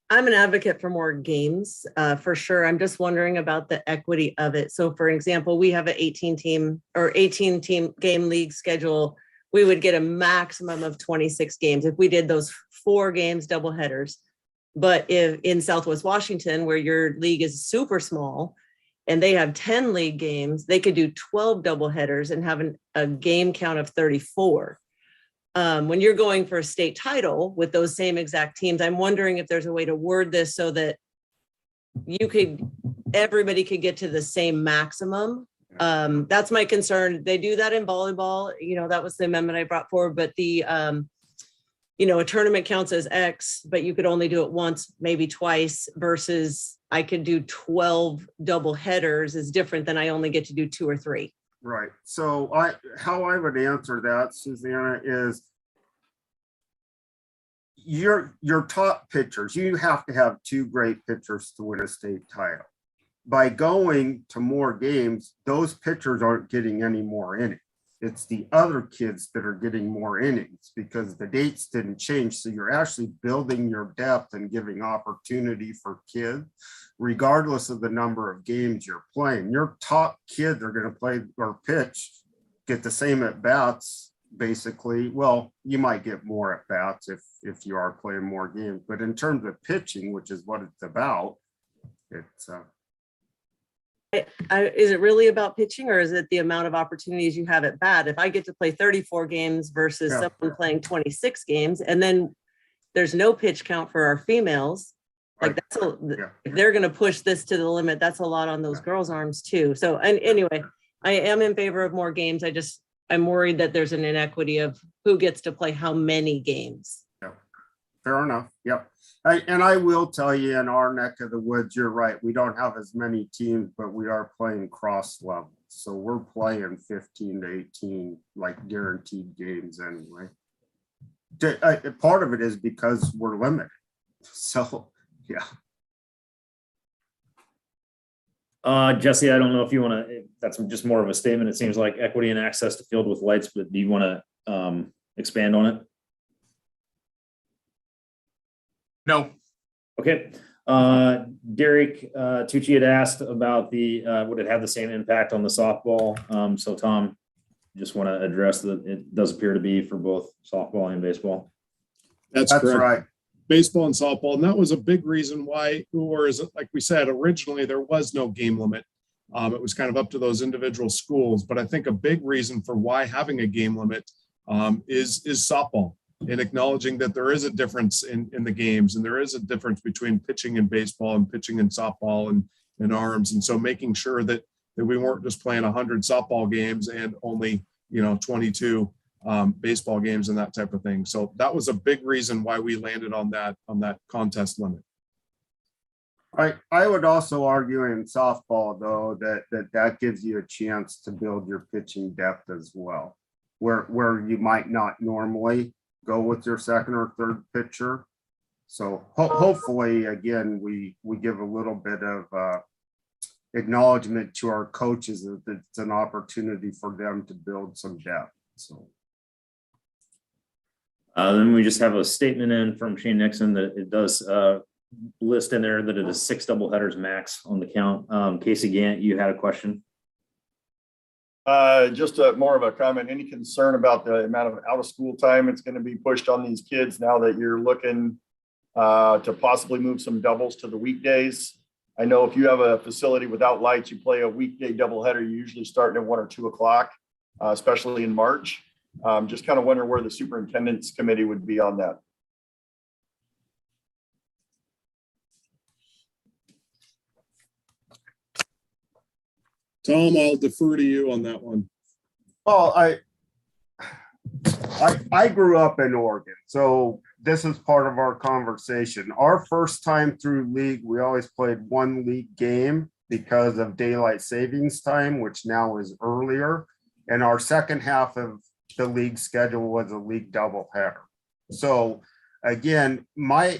I'm an advocate for more games, for sure. I'm just wondering about the equity of it. So for example, we have an 18 team game league schedule. We would get a maximum of 26 games if we did those 4 games double headers. But if in Southwest Washington, where your league is super small and they have 10 league games, they could do 12 double headers and have a game count of 34. when you're going for a state title with those same exact teams, I'm wondering if there's a way to word this so that everybody could get to the same maximum. That's my concern. They do that in volleyball. That was the amendment I brought forward, but the, a tournament counts as X, but you could only do it once, maybe twice, versus I could do 12 double headers is different than I only get to do 2 or 3. Right. So how I would answer that, Susanna, is your top pitchers, you have to have 2 great pitchers to win a state title. By going to more games, those pitchers aren't getting any more innings. It's the other kids that are getting more innings because the dates didn't change. So you're actually building your depth and giving opportunity for kids, regardless of the number of games you're playing. Your top kids are going to play or pitch, get the same at bats, basically. Well, you might get more at bats if you are playing more games, but in terms of pitching, which is what it's about, it's is it really about pitching, or is it the amount of opportunities you have at bat? If I get to play 34 games versus someone playing 26 games, and then there's no pitch count for our females, like if they're going to push this to the limit, that's a lot on those girls' arms too. So, and anyway, I am in favor of more games. I'm worried that there's an inequity of who gets to play how many games. Fair enough. Yep. I will tell you, in our neck of the woods, you're right. We don't have as many teams, but we are playing cross levels. So we're playing 15 to 18, like guaranteed games anyway. Part of it is because we're limited. So, yeah. Jesse, I don't know if you want to, that's just more of a statement. It seems like equity and access to field with lights, but do you want to expand on it? No. Okay. Derek Tucci had asked about would it have the same impact on the softball? So Tom, just want to address that it does appear to be for both softball and baseball. That's correct. Right. Baseball and softball. And that was a big reason why, like we said, originally there was no game limit. It was kind of up to those individual schools. But I think a big reason for why having a game limit is softball, and acknowledging that there is a difference in the games, and there is a difference between pitching in baseball and pitching in softball and arms. And so making sure that we weren't just playing 100 softball games and only 22 baseball games and that type of thing. So that was a big reason why we landed on that contest limit. I would also argue in softball, though, that gives you a chance to build your pitching depth as well, where you might not normally go with your second or third pitcher. So hopefully, again, we give a little bit of acknowledgement to our coaches that it's an opportunity for them to build some depth. So. Then we just have a statement in from Shane Nixon that it does list in there that it is 6 doubleheaders max on the count. Casey Gant, you had a question. Just more of a comment. Any concern about the amount of out of school time it's going to be pushed on these kids now that you're looking to possibly move some doubles to the weekdays? I know if you have a facility without lights, you play a weekday doubleheader, you usually starting at 1 or 2 o'clock, especially in March. Just kind of wonder where the superintendent's committee would be on that. Tom, I'll defer to you on that one. Well, I grew up in Oregon, so this is part of our conversation. Our first time through league, we always played 1 league game because of daylight savings time, which now is earlier. And our second half of the league schedule was a league doubleheader. So again, my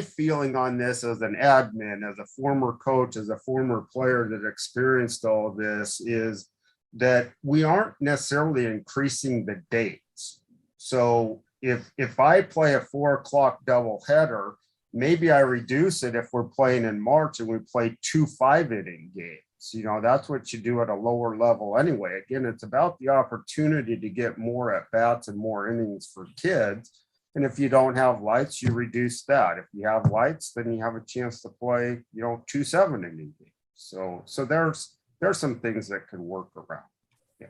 feeling on this as an admin, as a former coach, as a former player that experienced all of this, is that we aren't necessarily increasing the dates. So if I play a 4 o'clock doubleheader, maybe I reduce it if we're playing in March and we play 2 5-inning games. That's what you do at a lower level anyway. Again, it's about the opportunity to get more at bats and more innings for kids. And if you don't have lights, you reduce that. If you have lights, then you have a chance to play, 2 7-inning games. So there's some things that could work around. Yeah.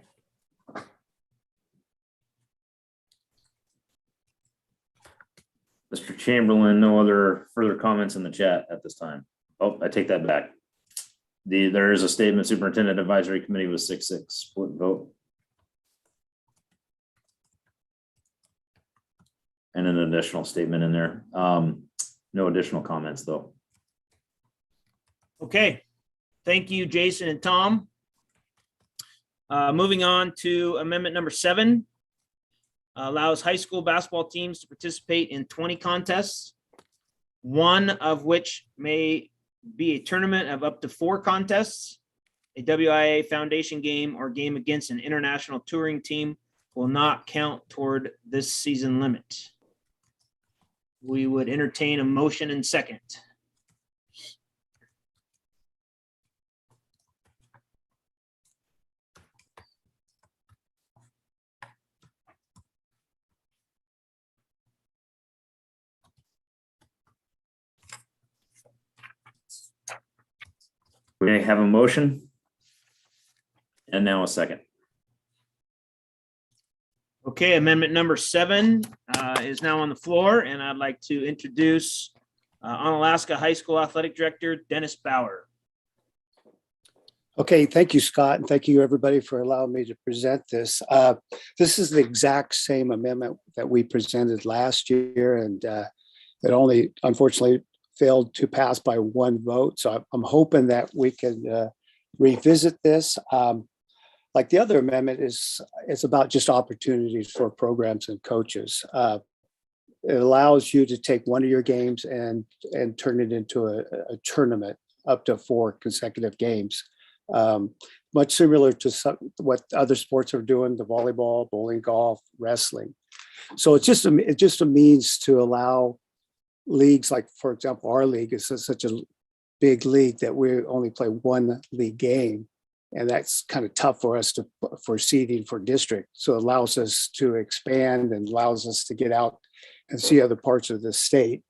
Chamberlain, no other further comments in the chat at this time. Oh, I take that back. There is a statement, Superintendent Advisory Committee was 6-6 split vote. And an additional statement in there. No additional comments though. Okay, thank you, Jason and Tom. Moving on to amendment number 7. Allows high school basketball teams to participate in 20 contests, one of which may be a tournament of up to 4 contests. A WIA foundation game or game against an international touring team will not count toward this season limit. We would entertain a motion and second. We have a motion. And now a second. Okay, amendment number 7 is now on the floor, and I'd like to introduce Onalaska High School Athletic Director Dennis Bauer. Okay, thank you, Scott, and thank you, everybody, for allowing me to present this. This is the exact same amendment that we presented last year, and it only, unfortunately, failed to pass by 1 vote. So I'm hoping that we can revisit this. Like the other amendment is about just opportunities for programs and coaches. It allows you to take one of your games and turn it into a tournament up to 4 consecutive games. Much similar to what other sports are doing, the volleyball, bowling, golf, wrestling. So it's just a means to allow leagues, like, for example, our league is such a big league that we only play 1 league game. And that's kind of tough for us for seeding for district. So it allows us to expand and allows us to get out and see other parts of the state.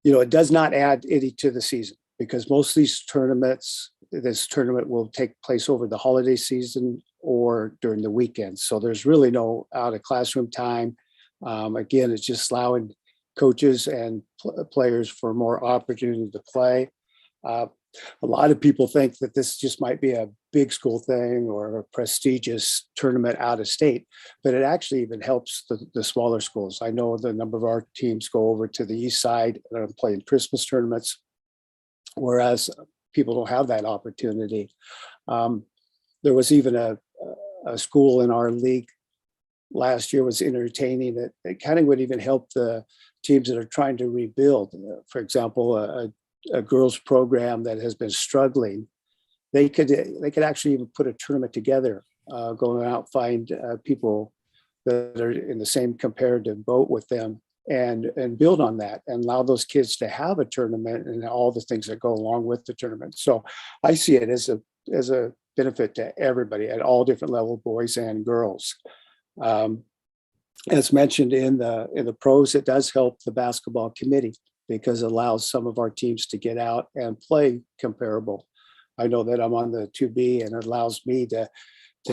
It does not add any to the season, because most of these tournaments, this tournament will take place over the holiday season or during the weekend. So there's really no out of classroom time. Again, it's just allowing coaches and players for more opportunity to play. A lot of people think that this just might be a big school thing or a prestigious tournament out of state, but it actually even helps the smaller schools. I know the number of our teams go over to the east side and are playing Christmas tournaments, whereas people don't have that opportunity. There was even a school in our league last year was entertaining that it kind of would even help the teams that are trying to rebuild. For example, a girls program that has been struggling, they could actually even put a tournament together, going out, find people that are in the same comparative boat with them and build on that and allow those kids to have a tournament and all the things that go along with the tournament. So I see it as a benefit to everybody at all different levels, boys and girls. As mentioned in the pros, it does help the basketball committee because it allows some of our teams to get out and play comparable. I know that I'm on the 2B, and it allows me to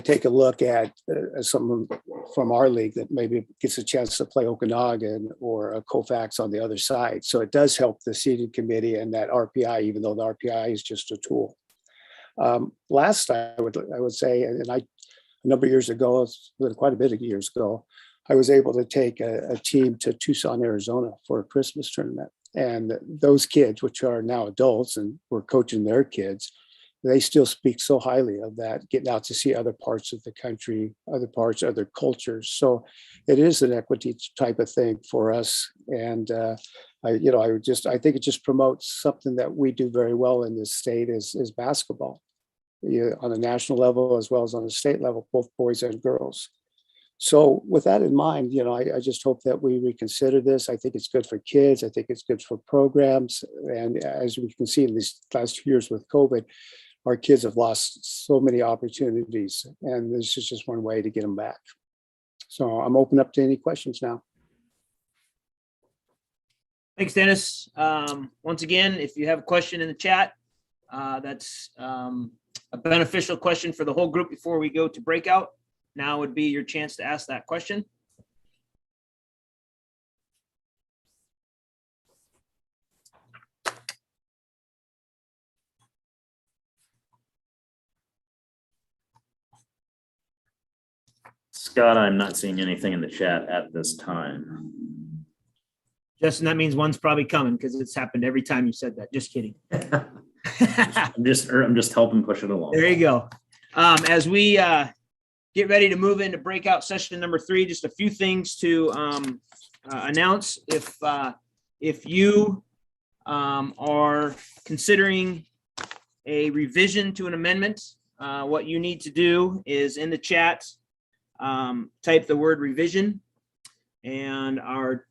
take a look at someone from our league that maybe gets a chance to play Okanagan or a Colfax on the other side. So it does help the seating committee and that RPI, even though the RPI is just a tool. Last, I would say, and a number of years ago, quite a bit of years ago, I was able to take a team to Tucson, Arizona for a Christmas tournament. And those kids, which are now adults and we're coaching their kids, they still speak so highly of that, getting out to see other parts of the country, other cultures. So it is an equity type of thing for us. And I think it just promotes something that we do very well in this state is basketball, on a national level as well as on a state level, both boys and girls. So with that in mind, I just hope that we reconsider this. I think it's good for kids. I think it's good for programs. And as we can see in these last 2 years with COVID, our kids have lost so many opportunities, and this is just one way to get them back. So I'm open up to any questions now. Thanks, Dennis. Once again, if you have a question in the chat, that's a beneficial question for the whole group before we go to breakout. Now would be your chance to ask that question. Scott, I'm not seeing anything in the chat at this time. Justin, that means one's probably coming because it's happened every time you said that. Just kidding. I'm just helping push it along. There you go. As we get ready to move into breakout session number 3, just a few things to announce. If you are considering a revision to an amendment, what you need to do is in the chat, type the word revision, and our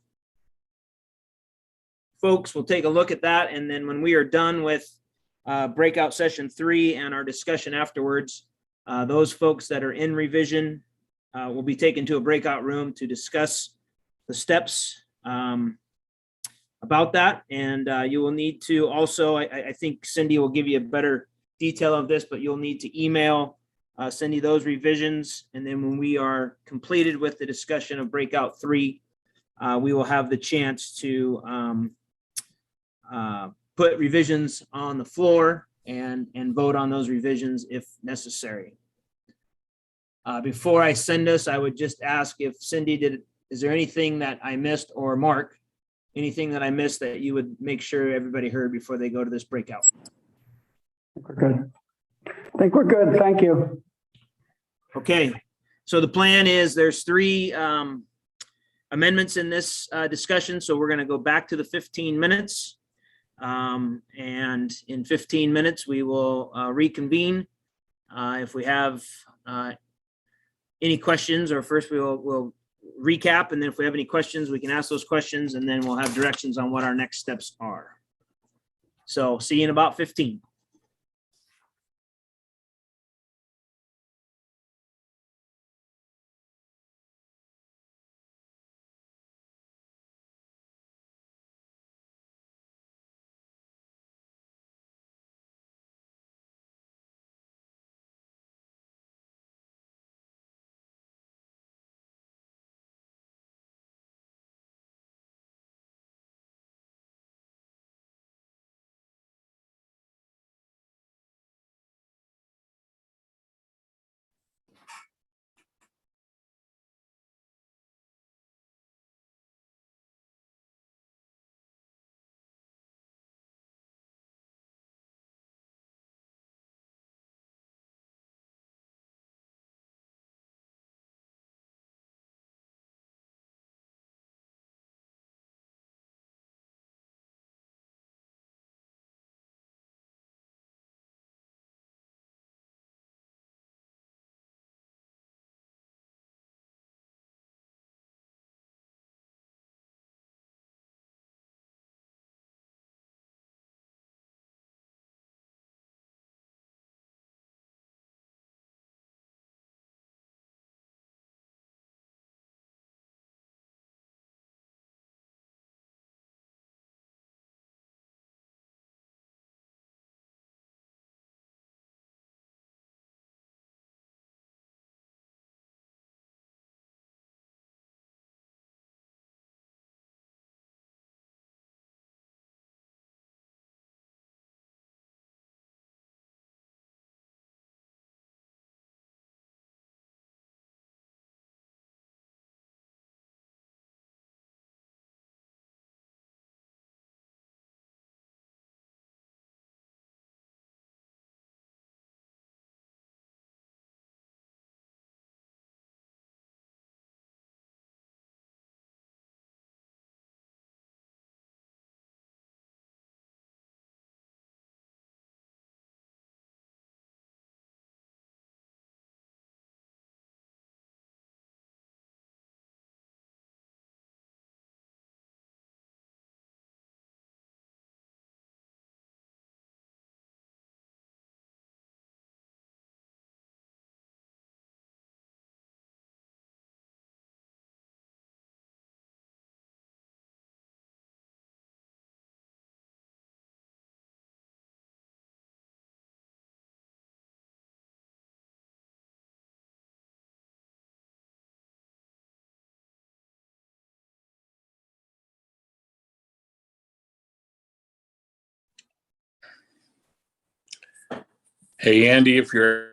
folks will take a look at that. And then when we are done with breakout session 3 and our discussion afterwards, those folks that are in revision will be taken to a breakout room to discuss the steps about that. And you will need to also, I think Cindy will give you a better detail of this, but you'll need to email Cindy those revisions. And then when we are completed with the discussion of breakout 3, we will have the chance to put revisions on the floor and vote on those revisions if necessary. Before I send us, I would just ask if Cindy is there anything that I missed, or Mark, anything that I missed that you would make sure everybody heard before they go to this breakout? We're good. I think we're good. Thank you. Okay, so the plan is there's 3 amendments in this discussion. So we're going to go back to the 15 minutes. And in 15 minutes, we will reconvene. If we have any questions, or first we'll recap, and then if we have any questions, we can ask those questions, and then we'll have directions on what our next steps are. So see you in about 15. Hey, Andy, if you're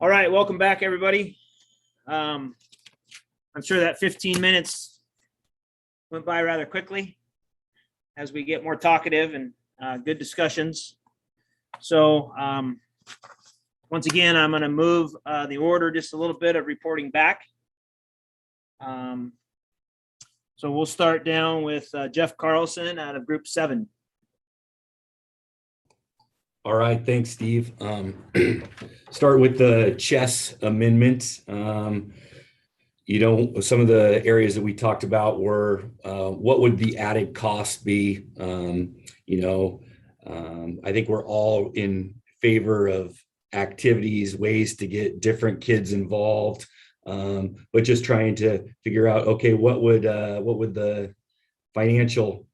All right, welcome back, everybody. I'm sure that 15 minutes went by rather quickly as we get more talkative and good discussions. So once again, I'm going to move the order just a little bit of reporting back. So we'll start down with Jeff Carlson out of Group 7. All right, thanks, Steve. Start with the chess amendment. You know, some of the areas that we talked about were what would the added cost be? You know, I think we're all in favor of activities, ways to get different kids involved, but just trying to figure out, okay, what would the financial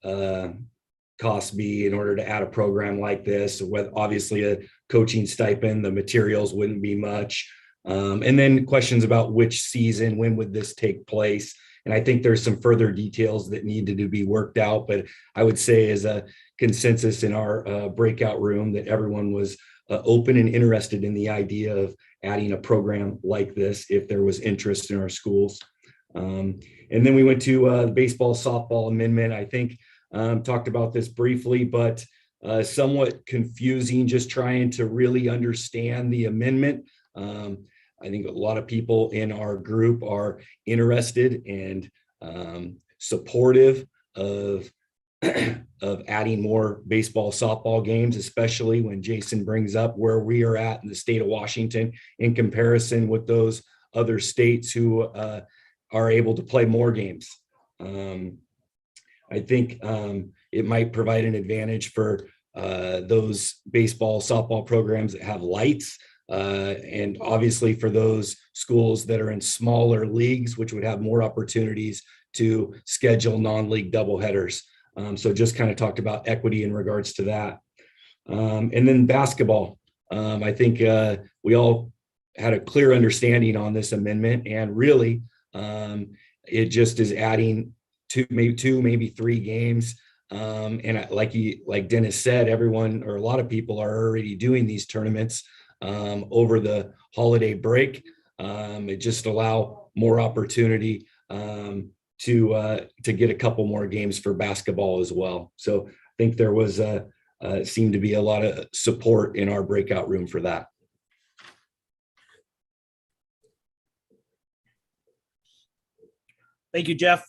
cost be in order to add a program like this? With obviously a coaching stipend, the materials wouldn't be much. And then questions about which season, when would this take place? And I think there's some further details that needed to be worked out, but I would say as a consensus in our breakout room that everyone was open and interested in the idea of adding a program like this if there was interest in our schools. And then we went to the baseball, softball amendment. I think talked about this briefly, but somewhat confusing, just trying to really understand the amendment. I think a lot of people in our group are interested and supportive of adding more baseball, softball games, especially when Jason brings up where we are at in the state of Washington in comparison with those other states who are able to play more games. I think it might provide an advantage for those baseball, softball programs that have lights, and obviously for those schools that are in smaller leagues, which would have more opportunities to schedule non-league doubleheaders. So just kind of talked about equity in regards to that. And then basketball. I think we all had a clear understanding on this amendment, and really it just is adding two, maybe three games. And like Dennis said, everyone or a lot of people are already doing these tournaments over the holiday break. It just allow more opportunity to get a couple more games for basketball as well. So I think there was seemed to be a lot of support in our breakout room for that. Thank you, Jeff.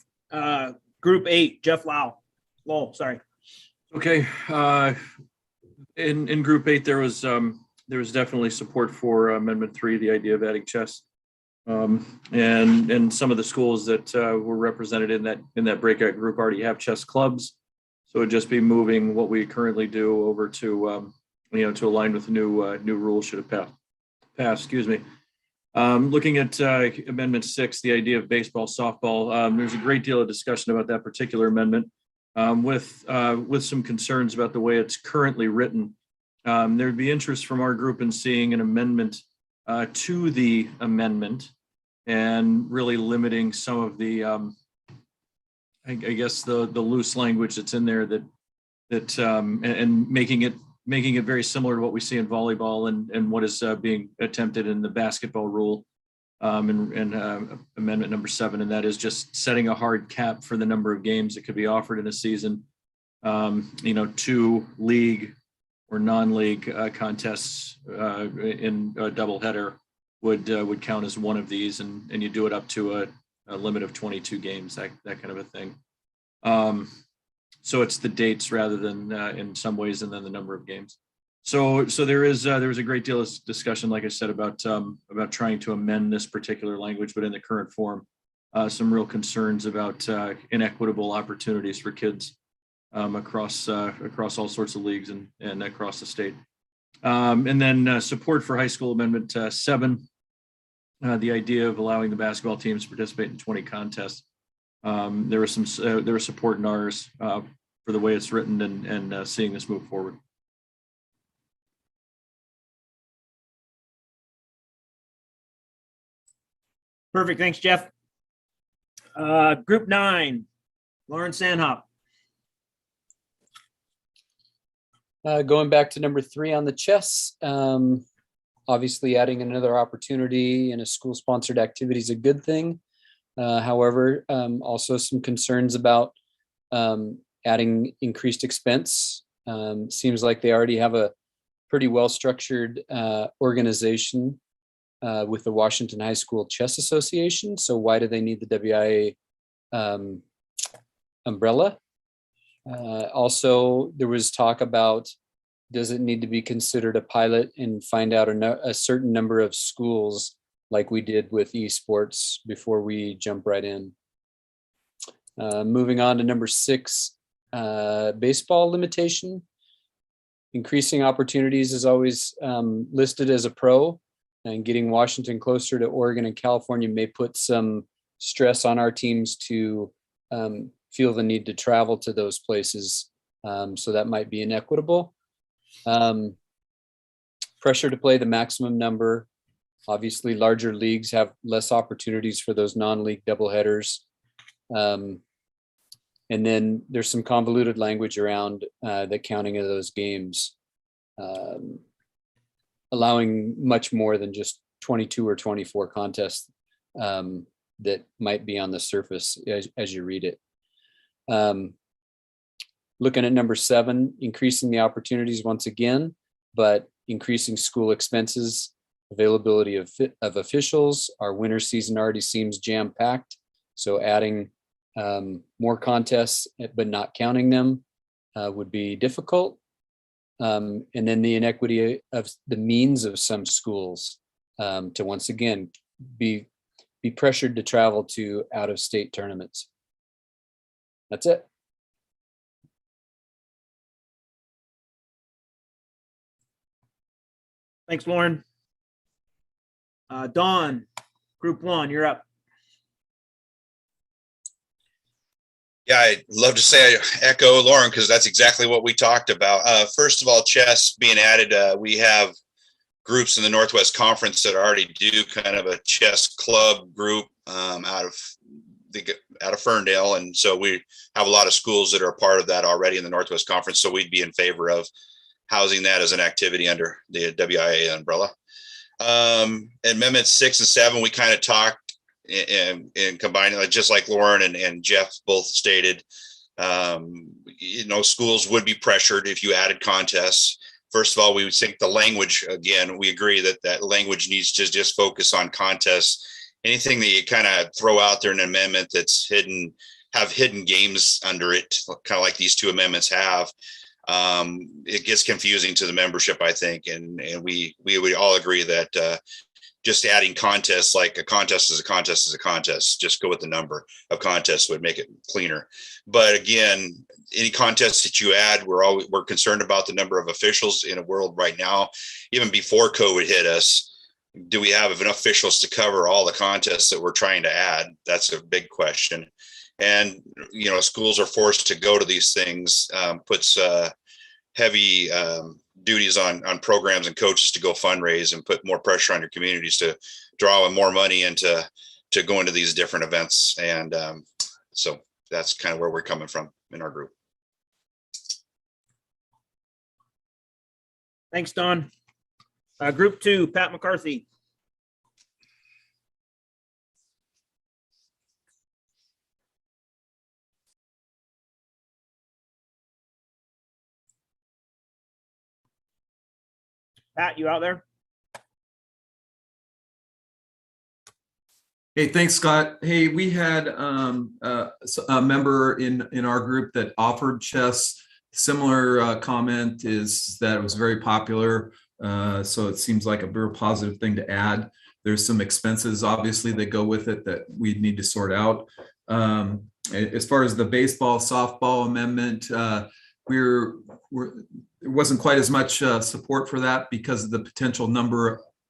Group 8, Jeff Lowell, sorry. Okay. In Group 8, there was definitely support for Amendment 3, the idea of adding chess. And some of the schools that were represented in that breakout group already have chess clubs. So it'd just be moving what we currently do over to to align with the new rules should have passed. Excuse me. Looking at Amendment 6, the idea of baseball, softball, there's a great deal of discussion about that particular amendment with some concerns about the way it's currently written. There'd be interest from our group in seeing an amendment to the amendment and really limiting some of the, I guess the loose language that's in there and making it very similar to what we see in volleyball and what is being attempted in the basketball rule in amendment number 7, and that is just setting a hard cap for the number of games that could be offered in a season. 2 league or non-league contests in a doubleheader would count as one of these, and you do it up to a limit of 22 games, that kind of a thing. So it's the dates rather than in some ways, and then the number of games. So there was a great deal of discussion, like I said, about trying to amend this particular language, but in the current form, some real concerns about inequitable opportunities for kids across all sorts of leagues and across the state. And then support for high school amendment 7, the idea of allowing the basketball teams to participate in 20 contests. There was support in ours for the way it's written and seeing this move forward. Perfect. Thanks, Jeff. Group 9, Lauren Sandhop. Going back to number 3 on the chess, Obviously, adding another opportunity in a school-sponsored activity is a good thing. However, also some concerns about adding increased expense. Seems like they already have a pretty well-structured organization with the Washington High School Chess Association. So why do they need the WIA umbrella? Also, there was talk about, does it need to be considered a pilot and find out a certain number of schools like we did with esports before we jump right in? Moving on to number 6, baseball limitation. Increasing opportunities is always listed as a pro, and getting Washington closer to Oregon and California may put some stress on our teams to feel the need to travel to those places. So that might be inequitable. Pressure to play the maximum number. Obviously, larger leagues have less opportunities for those non-league doubleheaders. And then there's some convoluted language around the counting of those games, allowing much more than just 22 or 24 contests that might be on the surface as you read it. Looking at number 7, increasing the opportunities once again, but increasing school expenses, availability of officials. Our winter season already seems jam-packed, so adding more contests but not counting them would be difficult. And then the inequity of the means of some schools to once again be pressured to travel to out-of-state tournaments. That's it. Thanks, Lauren. Dawn, Group 1, you're up. Yeah, I'd love to say I echo Lauren because that's exactly what we talked about. First of all, chess being added, we have groups in the Northwest Conference that already do kind of a chess club group out of Ferndale, and so we have a lot of schools that are a part of that already in the Northwest Conference. So we'd be in favor of housing that as an activity under the WIA umbrella. Amendment 6 and 7, we kind of talked and combining, just like Lauren and Jeff both stated, schools would be pressured if you added contests. First of all, we would think the language, again, we agree that language needs to just focus on contests. Anything that you kind of throw out there in an amendment that's hidden games under it, kind of like these 2 amendments have, it gets confusing to the membership, I think. And we would all agree that just adding contests, like a contest is a contest is a contest, just go with the number of contests would make it cleaner. But again, any contest that you add, we're concerned about the number of officials in a world right now. Even before COVID hit us, do we have enough officials to cover all the contests that we're trying to add? That's a big question. And, schools are forced to go to these things, puts heavy duties on programs and coaches to go fundraise and put more pressure on your communities to draw in more money into go into these different events. And so that's kind of where we're coming from in our group. Thanks, Don. Group 2, Pat McCarthy. Pat, you out there? Hey, thanks, Scott. Hey, we had a member in our group that offered chess. Similar comment is that it was very popular. So it seems like a very positive thing to add. There's some expenses, obviously, that go with it that we need to sort out. As far as the baseball, softball amendment, there wasn't quite as much support for that because of the potential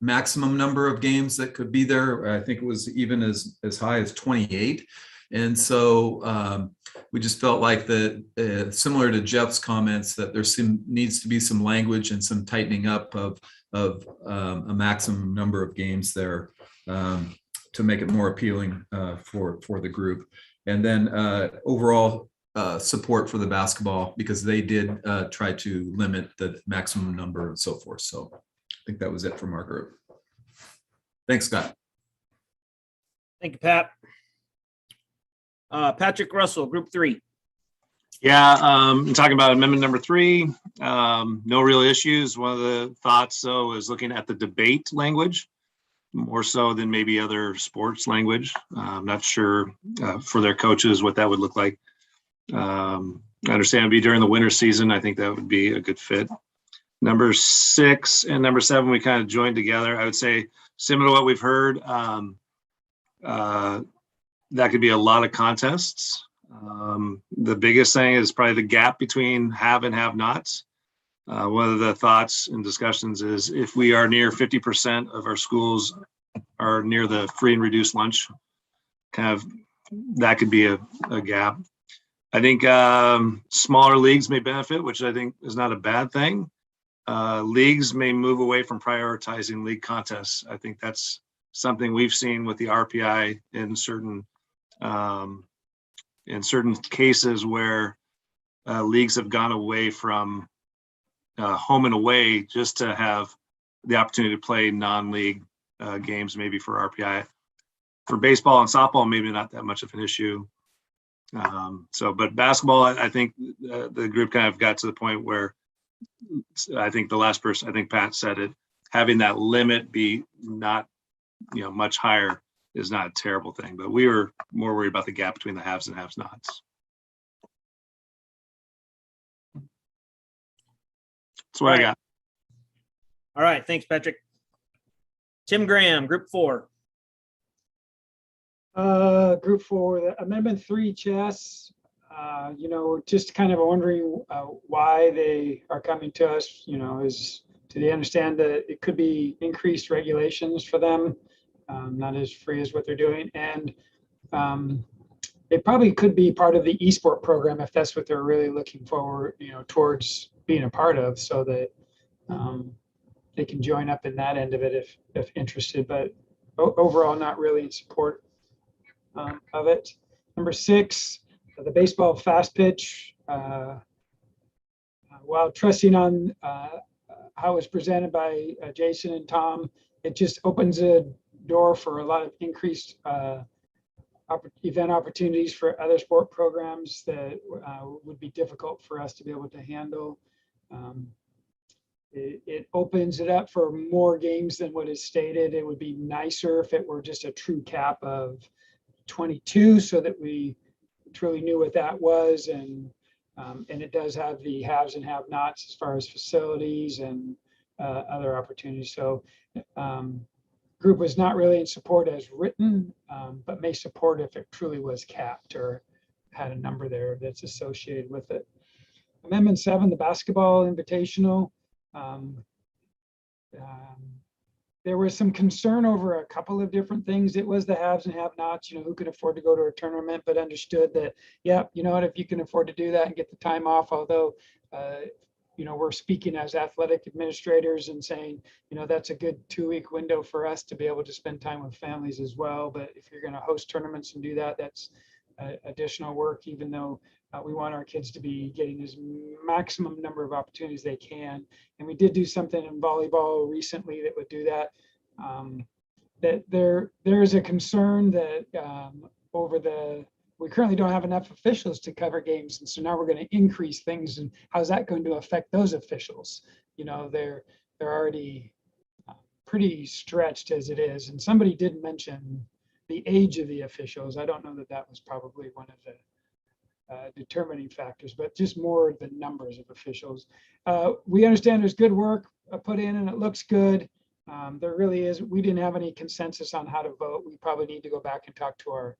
maximum number of games that could be there. I think it was even as high as 28. And so we just felt like that, similar to Jeff's comments, that there needs to be some language and some tightening up of a maximum number of games there to make it more appealing for the group. And then overall support for the basketball, because they did try to limit the maximum number and so forth. So think that was it from our group. Thanks, Scott. Thank you, Pat. Patrick Russell, Group 3. Yeah, talking about amendment number 3, no real issues. One of the thoughts, though, is looking at the debate language more so than maybe other sports language. I'm not sure for their coaches what that would look like. I understand it'd be during the winter season. I think that would be a good fit. Number 6 and number 7, we kind of joined together. I would say similar to what we've heard. That could be a lot of contests. The biggest thing is probably the gap between have and have nots. One of the thoughts and discussions is if we are near 50% of our schools are near the free and reduced lunch, kind of that could be a gap. I think smaller leagues may benefit, which I think is not a bad thing. Leagues may move away from prioritizing league contests. I think that's something we've seen with the RPI in certain cases where leagues have gone away from home and away just to have the opportunity to play non-league games, maybe for RPI. For baseball and softball, maybe not that much of an issue. But basketball, I think the group kind of got to the point where I think the last person, I think Pat said it, having that limit be not, much higher is not a terrible thing, but we were more worried about the gap between the haves and haves nots. That's what I got. All right. Thanks, Patrick. Tim Graham, Group 4. Group 4, the Amendment 3 chess. Just kind of wondering why they are coming to us. Do they understand that it could be increased regulations for them, not as free as what they're doing, and it probably could be part of the eSport program if that's what they're really looking forward, towards being a part of, so that they can join up in that end of it if interested. But overall, not really in support of it. Number 6, the baseball fast pitch. While trusting on how it's presented by Jason and Tom, it just opens a door for a lot of increased event opportunities for other sport programs that would be difficult for us to be able to handle. It opens it up for more games than what is stated. It would be nicer if it were just a true cap of 22 so that we truly knew what that was. And it does have the haves and have nots as far as facilities and other opportunities. So group was not really in support as written, but may support if it truly was capped or had a number there that's associated with it. Amendment 7, the basketball invitational. There was some concern over a couple of different things. It was the haves and have-nots, who could afford to go to a tournament, but understood that, yeah, if you can afford to do that and get the time off, although, we're speaking as athletic administrators and saying, that's a good 2-week window for us to be able to spend time with families as well. But if you're going to host tournaments and do that, that's additional work, even though we want our kids to be getting as maximum number of opportunities they can. And we did do something in volleyball recently that would do that. That there is a concern that we currently don't have enough officials to cover games. And so now we're going to increase things. And how's that going to affect those officials? They're already pretty stretched as it is. And somebody did mention the age of the officials. I don't know that was probably one of the determining factors, but just more the numbers of officials. We understand there's good work put in and it looks good. There really is. We didn't have any consensus on how to vote. We probably need to go back and talk to our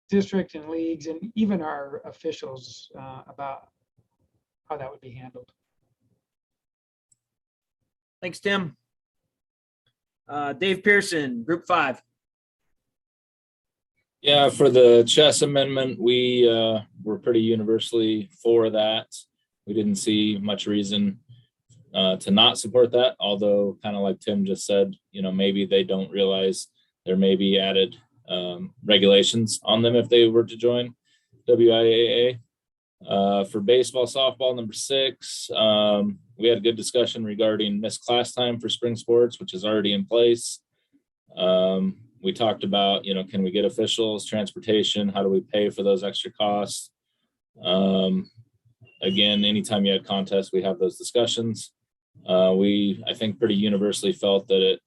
district and leagues and even our officials about how that would be handled. Thanks, Tim. Dave Pearson, Group 5. Yeah, for the chess amendment, we were pretty universally for that. We didn't see much reason to not support that, although kind of like Tim just said, maybe they don't realize there may be added regulations on them if they were to join WIAA. For baseball, softball, number 6, we had a good discussion regarding missed class time for spring sports, which is already in place. We talked about, can we get officials, transportation? How do we pay for those extra costs? Again, anytime you had contests, we have those discussions. I think pretty universally felt that it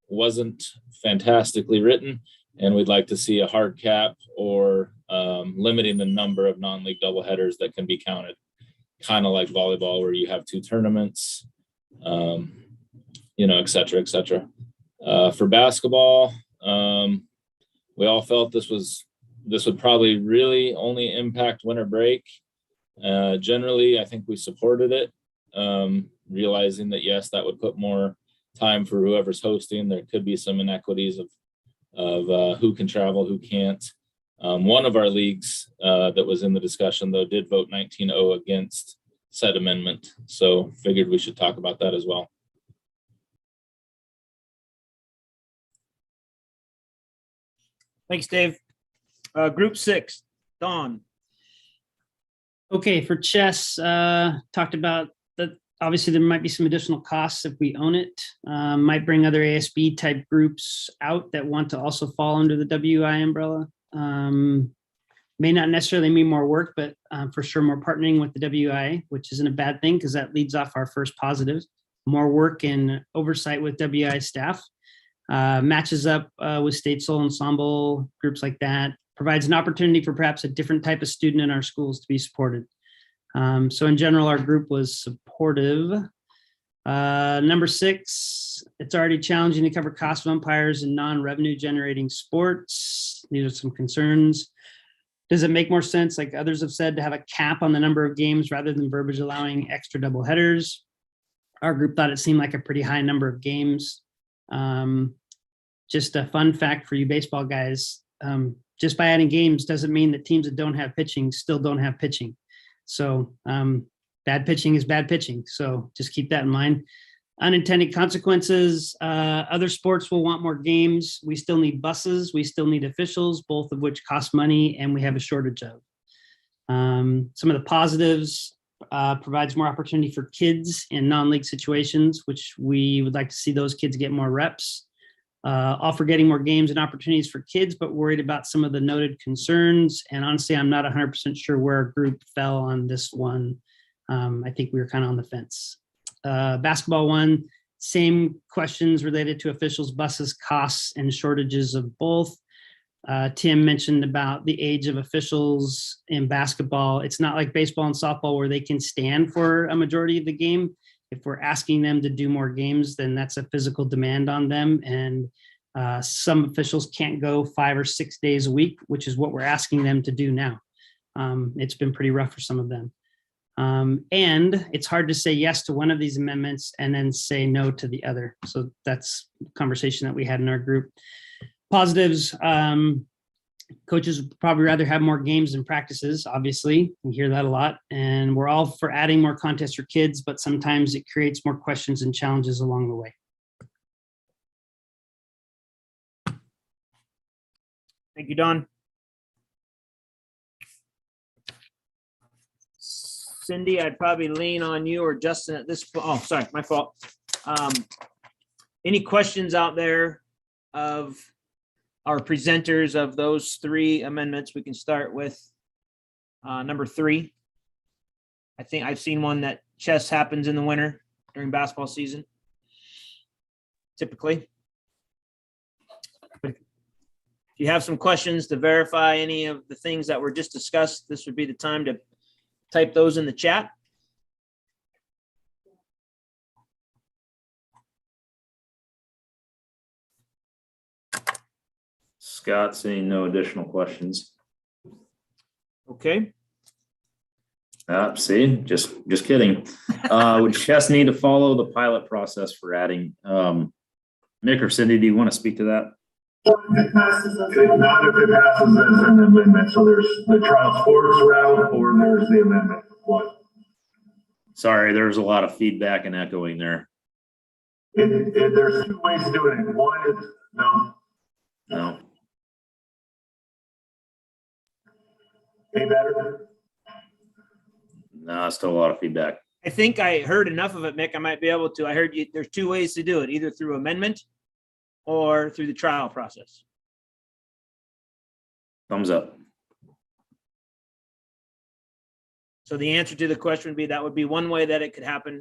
wasn't fantastically written, and we'd like to see a hard cap or limiting the number of non-league doubleheaders that can be counted, kind of like volleyball where you have 2 tournaments, et cetera, et cetera. For basketball, we all felt this would probably really only impact winter break. Generally, I think we supported it, realizing that, yes, that would put more time for whoever's hosting. There could be some inequities of who can travel, who can't. One of our leagues that was in the discussion, though, did vote 19-0 against said amendment. So figured we should talk about that as well. Thanks, Dave. Group 6, Dawn. Okay, for chess, talked about that. Obviously, there might be some additional costs if we own it. Might bring other ASB type groups out that want to also fall under the WI umbrella. May not necessarily mean more work, but for sure more partnering with the WI, which isn't a bad thing because that leads off our first positive. More work and oversight with WI staff. Matches up with state soul ensemble, groups like that. Provides an opportunity for perhaps a different type of student in our schools to be supported. So in general, our group was supportive. Number 6, it's already challenging to cover cost of umpires in non-revenue generating sports. These are some concerns. Does it make more sense, like others have said, to have a cap on the number of games rather than verbiage allowing extra double headers? Our group thought it seemed like a pretty high number of games. Just a fun fact for you baseball guys. Just by adding games doesn't mean that teams that don't have pitching still don't have pitching. So bad pitching is bad pitching. So just keep that in mind. Unintended consequences. Other sports will want more games. We still need buses. We still need officials, both of which cost money and we have a shortage of. Some of the positives, provides more opportunity for kids in non-league situations, which we would like to see those kids get more reps. All for getting more games and opportunities for kids, but worried about some of the noted concerns. And honestly, I'm not 100% sure where our group fell on this one. I think we were kind of on the fence. Basketball one, same questions related to officials, buses, costs, and shortages of both. Tim mentioned about the age of officials in basketball. It's not like baseball and softball where they can stand for a majority of the game. If we're asking them to do more games, then that's a physical demand on them. And some officials can't go 5 or 6 days a week, which is what we're asking them to do now. It's been pretty rough for some of them. And it's hard to say yes to one of these amendments and then say no to the other. So that's a conversation that we had in our group. Positives, coaches would probably rather have more games than practices, obviously. We hear that a lot. And we're all for adding more contests for kids, but sometimes it creates more questions and challenges along the way. Thank you, Don. Cindy, I'd probably lean on you or Justin at this point. Oh, sorry, my fault. Any questions out there of our presenters of those 3 amendments? We can start with number 3. I think I've seen one that chess happens in the winter during basketball season, typically. But if you have some questions to verify any of the things that were just discussed, this would be the time to type those in the chat. Scott saying no additional questions. Okay. See, just kidding. Would chess need to follow the pilot process for adding? Nick or Cindy, do you want to speak to that? Not if it passes as an amendment. So there's the trial sports route or there's the amendment. What? Sorry, there's a lot of feedback and echoing there. There's 2 ways to do it. One is no. Any better? No, still a lot of feedback. I think I heard enough of it, Mick. I might be able to. I heard you, there's two ways to do it, either through amendment or through the trial process. Thumbs up. So the answer to the question would be that would be one way that it could happen.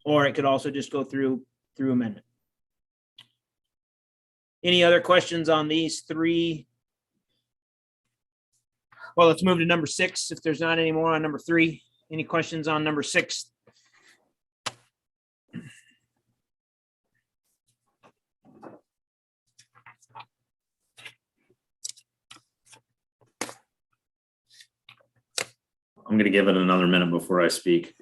Or it could also just go through amendment. Any other questions on these three? Well, let's move to number 6. If there's not any more on number 3, any questions on number 6? I'm going to give it another minute before I speak.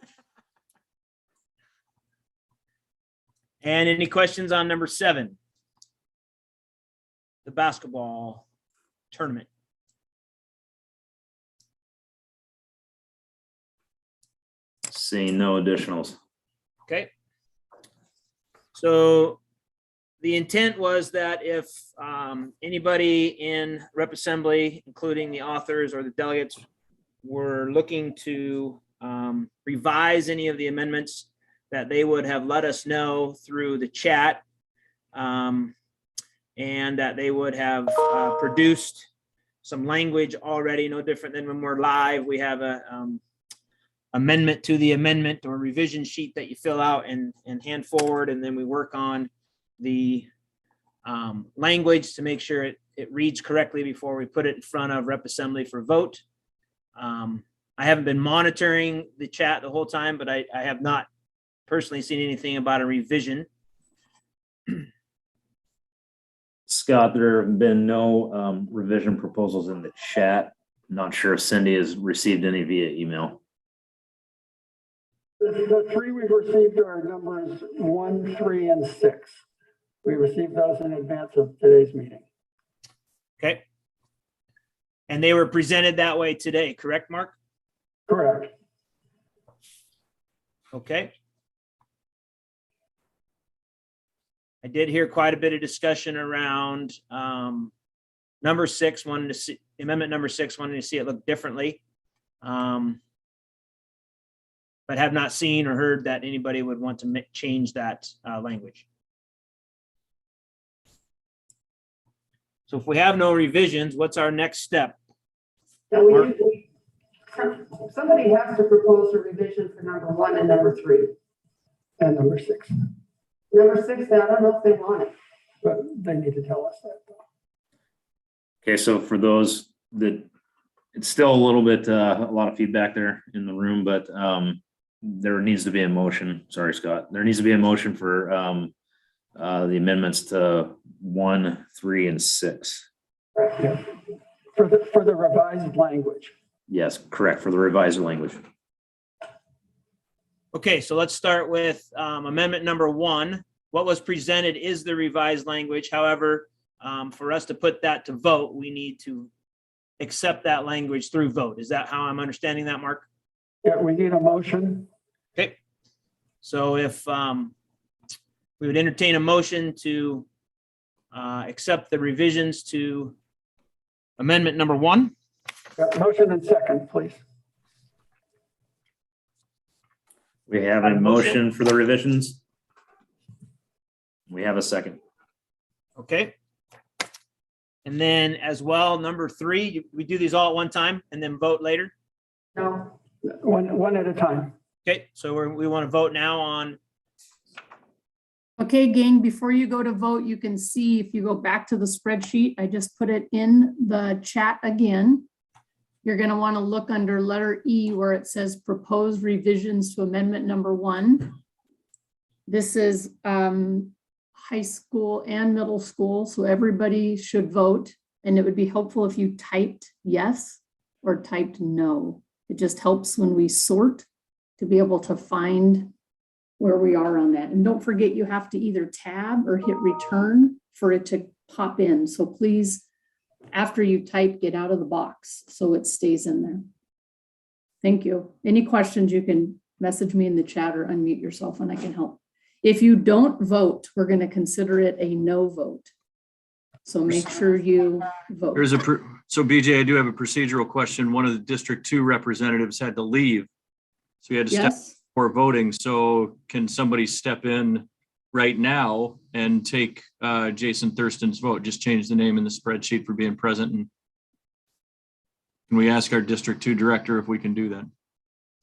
And any questions on number 7? The basketball tournament. Seeing no additionals. Okay. So the intent was that if anybody in Rep Assembly, including the authors or the delegates, were looking to revise any of the amendments, that they would have let us know through the chat, and that they would have produced some language already, no different than when we're live. We have a amendment to the amendment or revision sheet that you fill out and hand forward, and then we work on the language to make sure it reads correctly before we put it in front of Rep Assembly for vote. I haven't been monitoring the chat the whole time, but I have not personally seen anything about a revision. Scott, there have been no revision proposals in the chat. Not sure if Cindy has received any via email. The 3 we've received are numbers 1, 3, and 6. We received those in advance of today's meeting. Okay. And they were presented that way today, correct, Mark? Correct. Okay. I did hear quite a bit of discussion around number 6, wanting to see amendment number 6, wanting to see it look differently. But have not seen or heard that anybody would want to change that language. So if we have no revisions, what's our next step? Somebody has to propose a revision for number 1 and number 3. And number 6. Number 6, I don't know if they want it. But they need to tell us that. Okay, so for those that, it's still a little bit, a lot of feedback there in the room, but there needs to be a motion. Sorry, Scott. There needs to be a motion for the amendments to 1, 3, and 6. Right, yeah. For the revised language. Yes, correct, for the revised language. Okay, so let's start with amendment number 1. What was presented is the revised language. However, for us to put that to vote, we need to accept that language through vote. Is that how I'm understanding that, Mark? Yeah, we need a motion. Okay. So if we would entertain a motion to accept the revisions to amendment number 1. Yeah, motion and second, please. We have a motion for the revisions. We have a second. Okay. And then as well, number 3, we do these all at one time and then vote later? No. One at a time. Okay, so we want to vote now on. Okay, gang, before you go to vote, you can see if you go back to the spreadsheet, I just put it in the chat again. You're going to want to look under letter E where it says proposed revisions to amendment number 1. This is high school and middle school, so everybody should vote. And it would be helpful if you typed yes or typed no. It just helps when we sort to be able to find where we are on that. And don't forget, you have to either tab or hit return for it to pop in. So please, after you type, get out of the box so it stays in there. Thank you. Any questions, you can message me in the chat or unmute yourself and I can help. If you don't vote, we're going to consider it a no vote. So make sure you vote. So BJ, I do have a procedural question. One of the District 2 representatives had to leave. So he had to step Yes, for voting. So can somebody step in right now and take Jason Thurston's vote? Just change the name in the spreadsheet for being present. And can we ask our District 2 director if we can do that?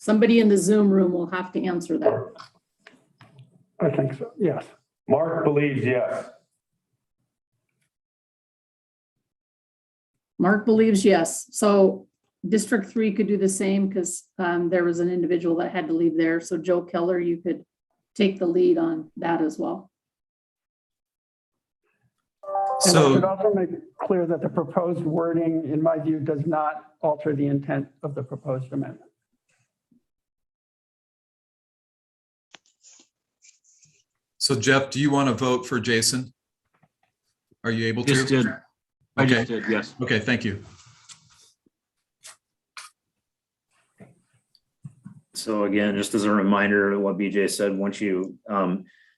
somebody in the Zoom room will have to answer that. I think so, yes. Mark believes yes. Mark believes yes. So District 3 could do the same because there was an individual that had to leave there. So Joe Keller, you could take the lead on that as well. And I should So, also make it clear that the proposed wording, in my view, does not alter the intent of the proposed amendment. so Jeff, do you want to vote for Jason? Are you able to? Just did. I Okay. just did, yes. Okay, thank you. So again, just as a reminder of what BJ said, once you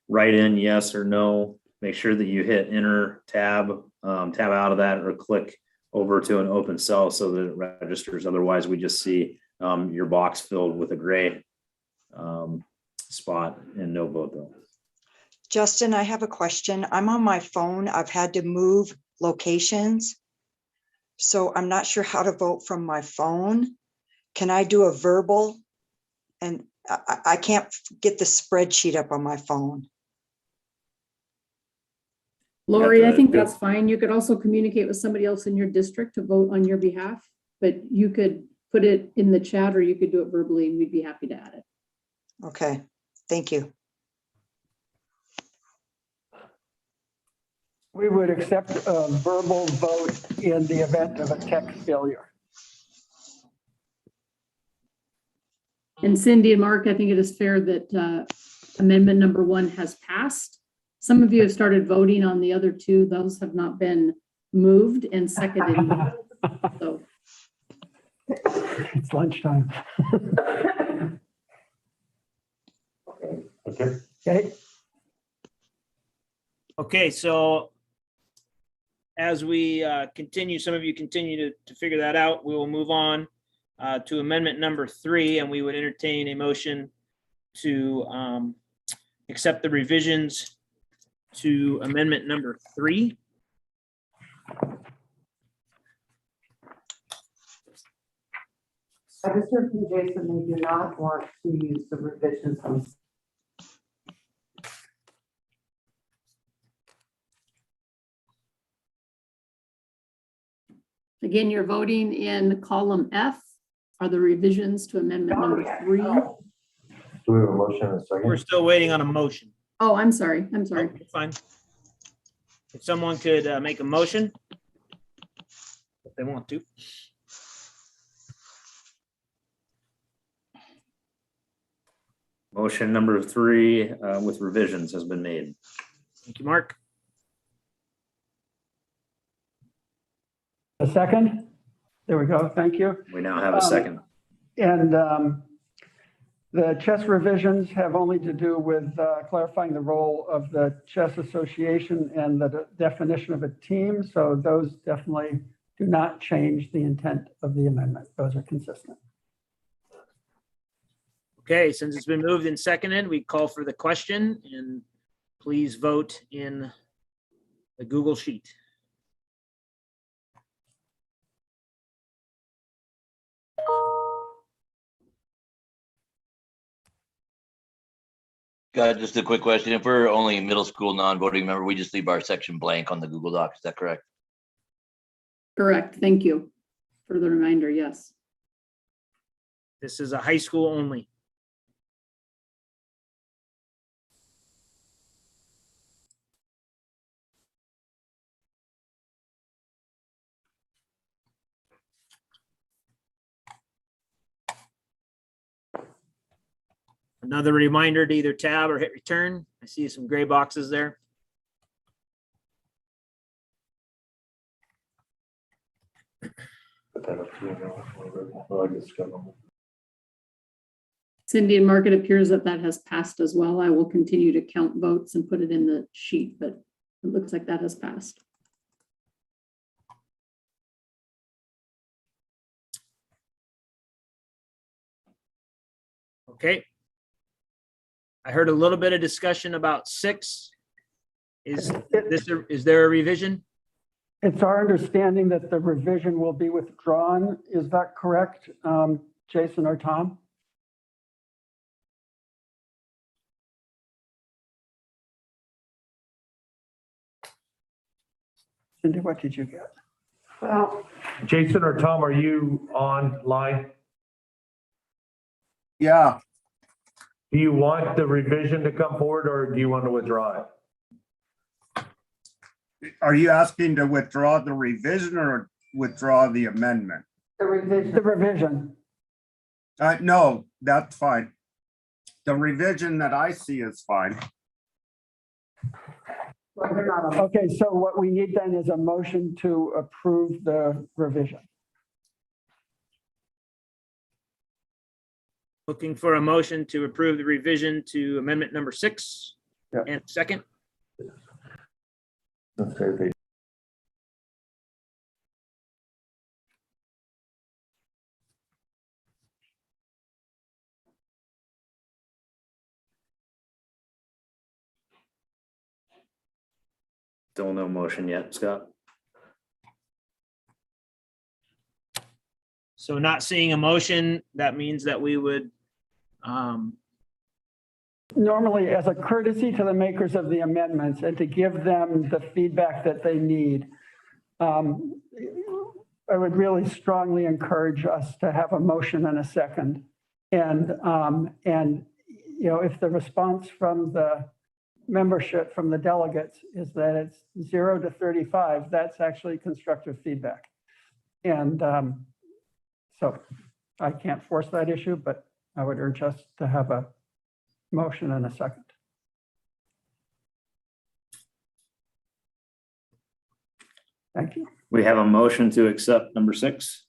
write in yes or no, make sure that you hit enter tab out of that or click over to an open cell so that it registers. Otherwise, we just see your box filled with a gray spot and no vote though. Justin, I have a question. I'm on my phone. I've had to move locations. So I'm not sure how to vote from my phone. Can I do a verbal? And I can't get the spreadsheet up on my phone. Lori, I think that's fine. You could also communicate with somebody else in your district to vote on your behalf, but you could put it in the chat or you could do it verbally and we'd be happy to add it. Okay, thank you. We would accept a verbal vote in the event of a tech failure. And Cindy and Mark, I think it is fair that amendment number 1 has passed. Some of you have started voting on the other 2. Those have not been moved and seconded. So It's lunchtime. Okay. Okay. Okay, so as we continue, some of you continue to figure that out, we will move on to amendment number 3, and we would entertain a motion to accept the revisions to amendment number 3. I just heard from Jason, they do not want to use the revisions on. again, you're voting in column F are the revisions to amendment number 3. Do we have a motion in a second? We're still waiting on a motion. Oh, I'm sorry. I'm sorry. Okay, fine. If someone could make a motion, if they want to. Motion number 3 with revisions has been made. Thank you, Mark. A second? There we go. Thank you. We now have a second. And the chess revisions have only to do with clarifying the role of the chess association and the definition of a team. So those definitely do not change the intent of the amendment. Those are consistent. Okay, since it's been moved and seconded, we call for the question and please vote in the Google Sheet. Just a quick question. If we're only a middle school non-voting member, we just leave our section blank on the Google Doc. Is that correct? Correct. Thank you for the reminder. Yes. This is a high school only. Another reminder to either tab or hit return. I see some gray boxes there. Cindy and Mark, it appears that that has passed as well. I will continue to count votes and put it in the sheet, but it looks like that has passed. Okay. I heard a little bit of discussion about 6. Is there a revision? It's our understanding that the revision will be withdrawn. Is that correct, Jason or Tom? Cindy, what did you get? Well, Jason or Tom, are you online? Yeah, Do you want the revision to come forward or do you want to withdraw it? are you asking to withdraw the revision or withdraw the amendment? the revision. The revision. No, that's fine. The revision that I see is fine. Okay, so what we need then is a motion to approve the revision. Looking for a motion to approve the revision to amendment number 6. Yeah. And second, Okay. Still no motion yet, Scott. so not seeing a motion, that means that we would, Normally, as a courtesy to the makers of the amendments and to give them the feedback that they need, I would really strongly encourage us to have a motion and a second. And if the response from the membership, from the delegates, is that it's 0 to 35, that's actually constructive feedback. And so I can't force that issue, but I would urge us to have a motion and a second. Thank you. We have a motion to accept number 6.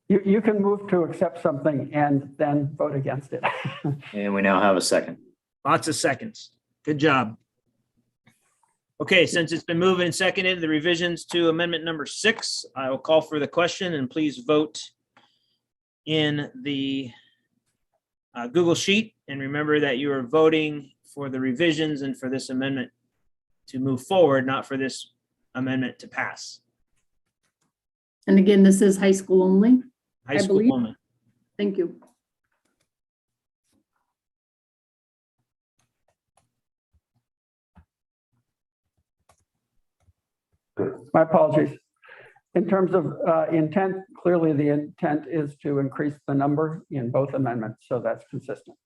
You can move to accept something and then vote against it. And we now have a second. lots of seconds. Good job. Okay, since it's been moved and seconded, the revisions to amendment number 6, I will call for the question and please vote in the Google Sheet. And remember that you are voting for the revisions and for this amendment to move forward, not for this amendment to pass. And again, this is high school only. High school believe. only. Thank you. My apologies. In terms of intent, clearly the intent is to increase the number in both amendments, so that's consistent.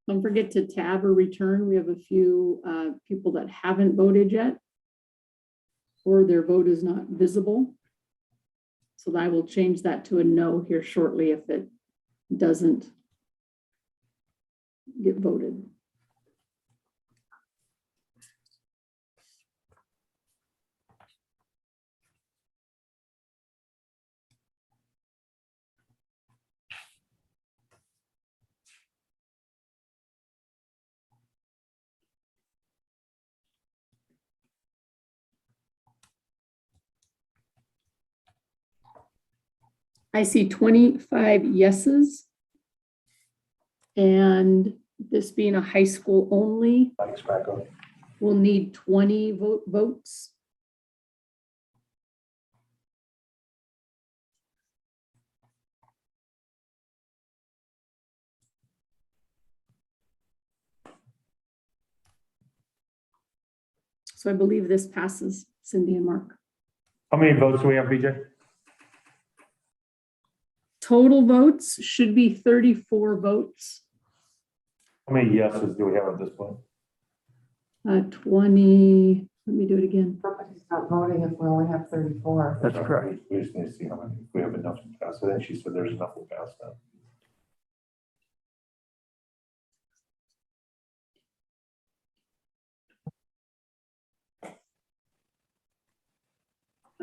Don't forget to tab or return. We have a few people that haven't voted yet, or their vote is not visible. So I will change that to a no here shortly if it doesn't get voted. I see 25 yeses. And this being a high school only, we'll need 20 votes. So I believe this passes, Cindy and Mark. How many votes do we have, BJ? Total votes should be 34 votes. How many yeses do we have at this point? 20, let me do it again. Somebody's not voting if we only have 34. That's correct. We just need to see how many, if we have enough to pass. I think she said there's enough to pass that.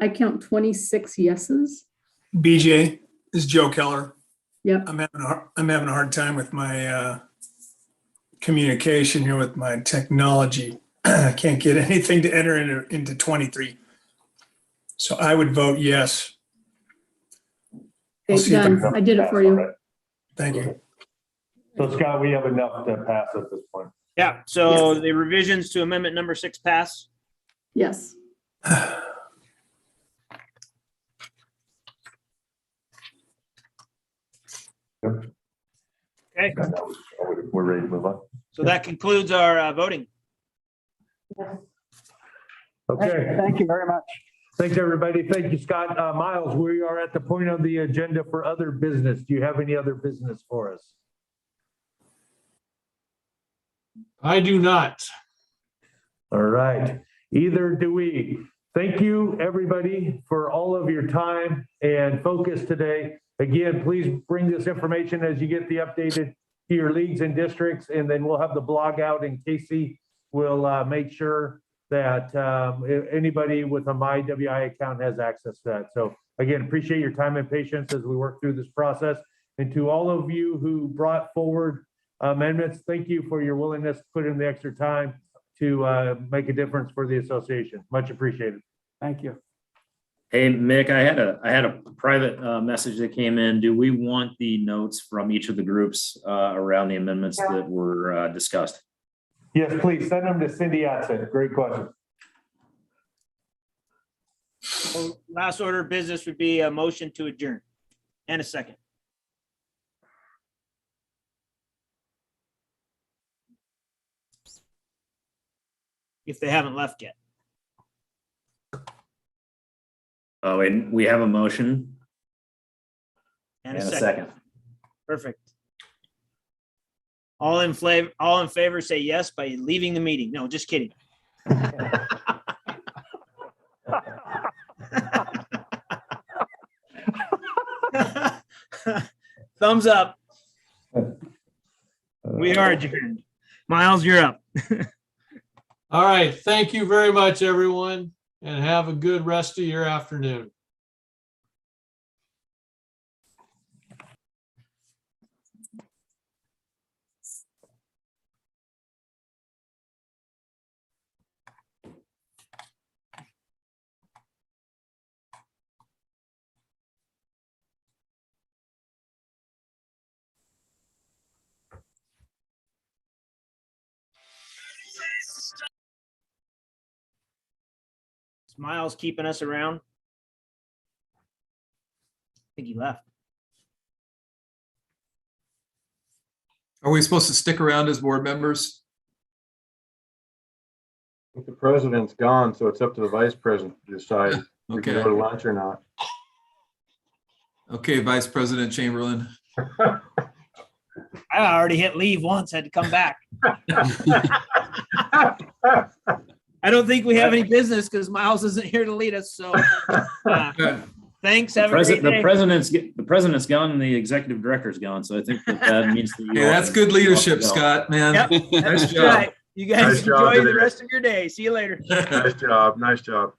I count 26 yeses. BJ, this is Joe Keller. Yep. I'm having a hard time with my communication here with my technology. I can't get anything to enter into 23. So I would vote yes. I'll Okay, see if done. I did it for you. Thank you. So Scott, we have enough to pass at this point. Yeah, so the revisions to amendment number 6 pass. Yes. Okay, We're ready to move on. so that concludes our voting. Okay. Thank you very much. Thanks, everybody. Thank you, Scott. Miles, we are at the point on the agenda for other business. Do you have any other business for us? I do not. All right. Either do we. Thank you, everybody, for all of your time and focus today. Again, please bring this information as you get the updated to your leagues and districts, and then we'll have the blog out, and Casey will make sure that anybody with a MyWI account has access to that. So again, appreciate your time and patience as we work through this process. And to all of you who brought forward amendments, thank you for your willingness to put in the extra time to make a difference for the association. Much appreciated. Thank you. Hey, Mick, I had a private message that came in. Do we want the notes from each of the groups around the amendments that were discussed? Yes, please send them to Cindy Atson. Great question. So last order of business would be a motion to adjourn and a second. If they haven't left yet. Oh, and we have a motion And a second. Perfect. All in favor, say yes by leaving the meeting. No, just kidding. Thumbs up. We are adjourned. Miles, you're up. All right. Thank you very much, everyone, and have a good rest of your afternoon. Is Miles keeping us around? I think he left. Are we supposed to stick around as board members? I think the president's gone, so it's up to the vice president to decide if we can Okay. go to lunch or not. Okay, Vice President Chamberlain. I already hit leave once, had to come back. I don't think we have any business because Miles isn't here to lead us. So thanks. Have a great day. The president's gone and the executive director's gone. So I think that means that Hey, that's good leadership, Scott, man. Yep, Nice that's job. right. You guys Nice job enjoy the today. rest of your day. See you later. Nice job. Nice job.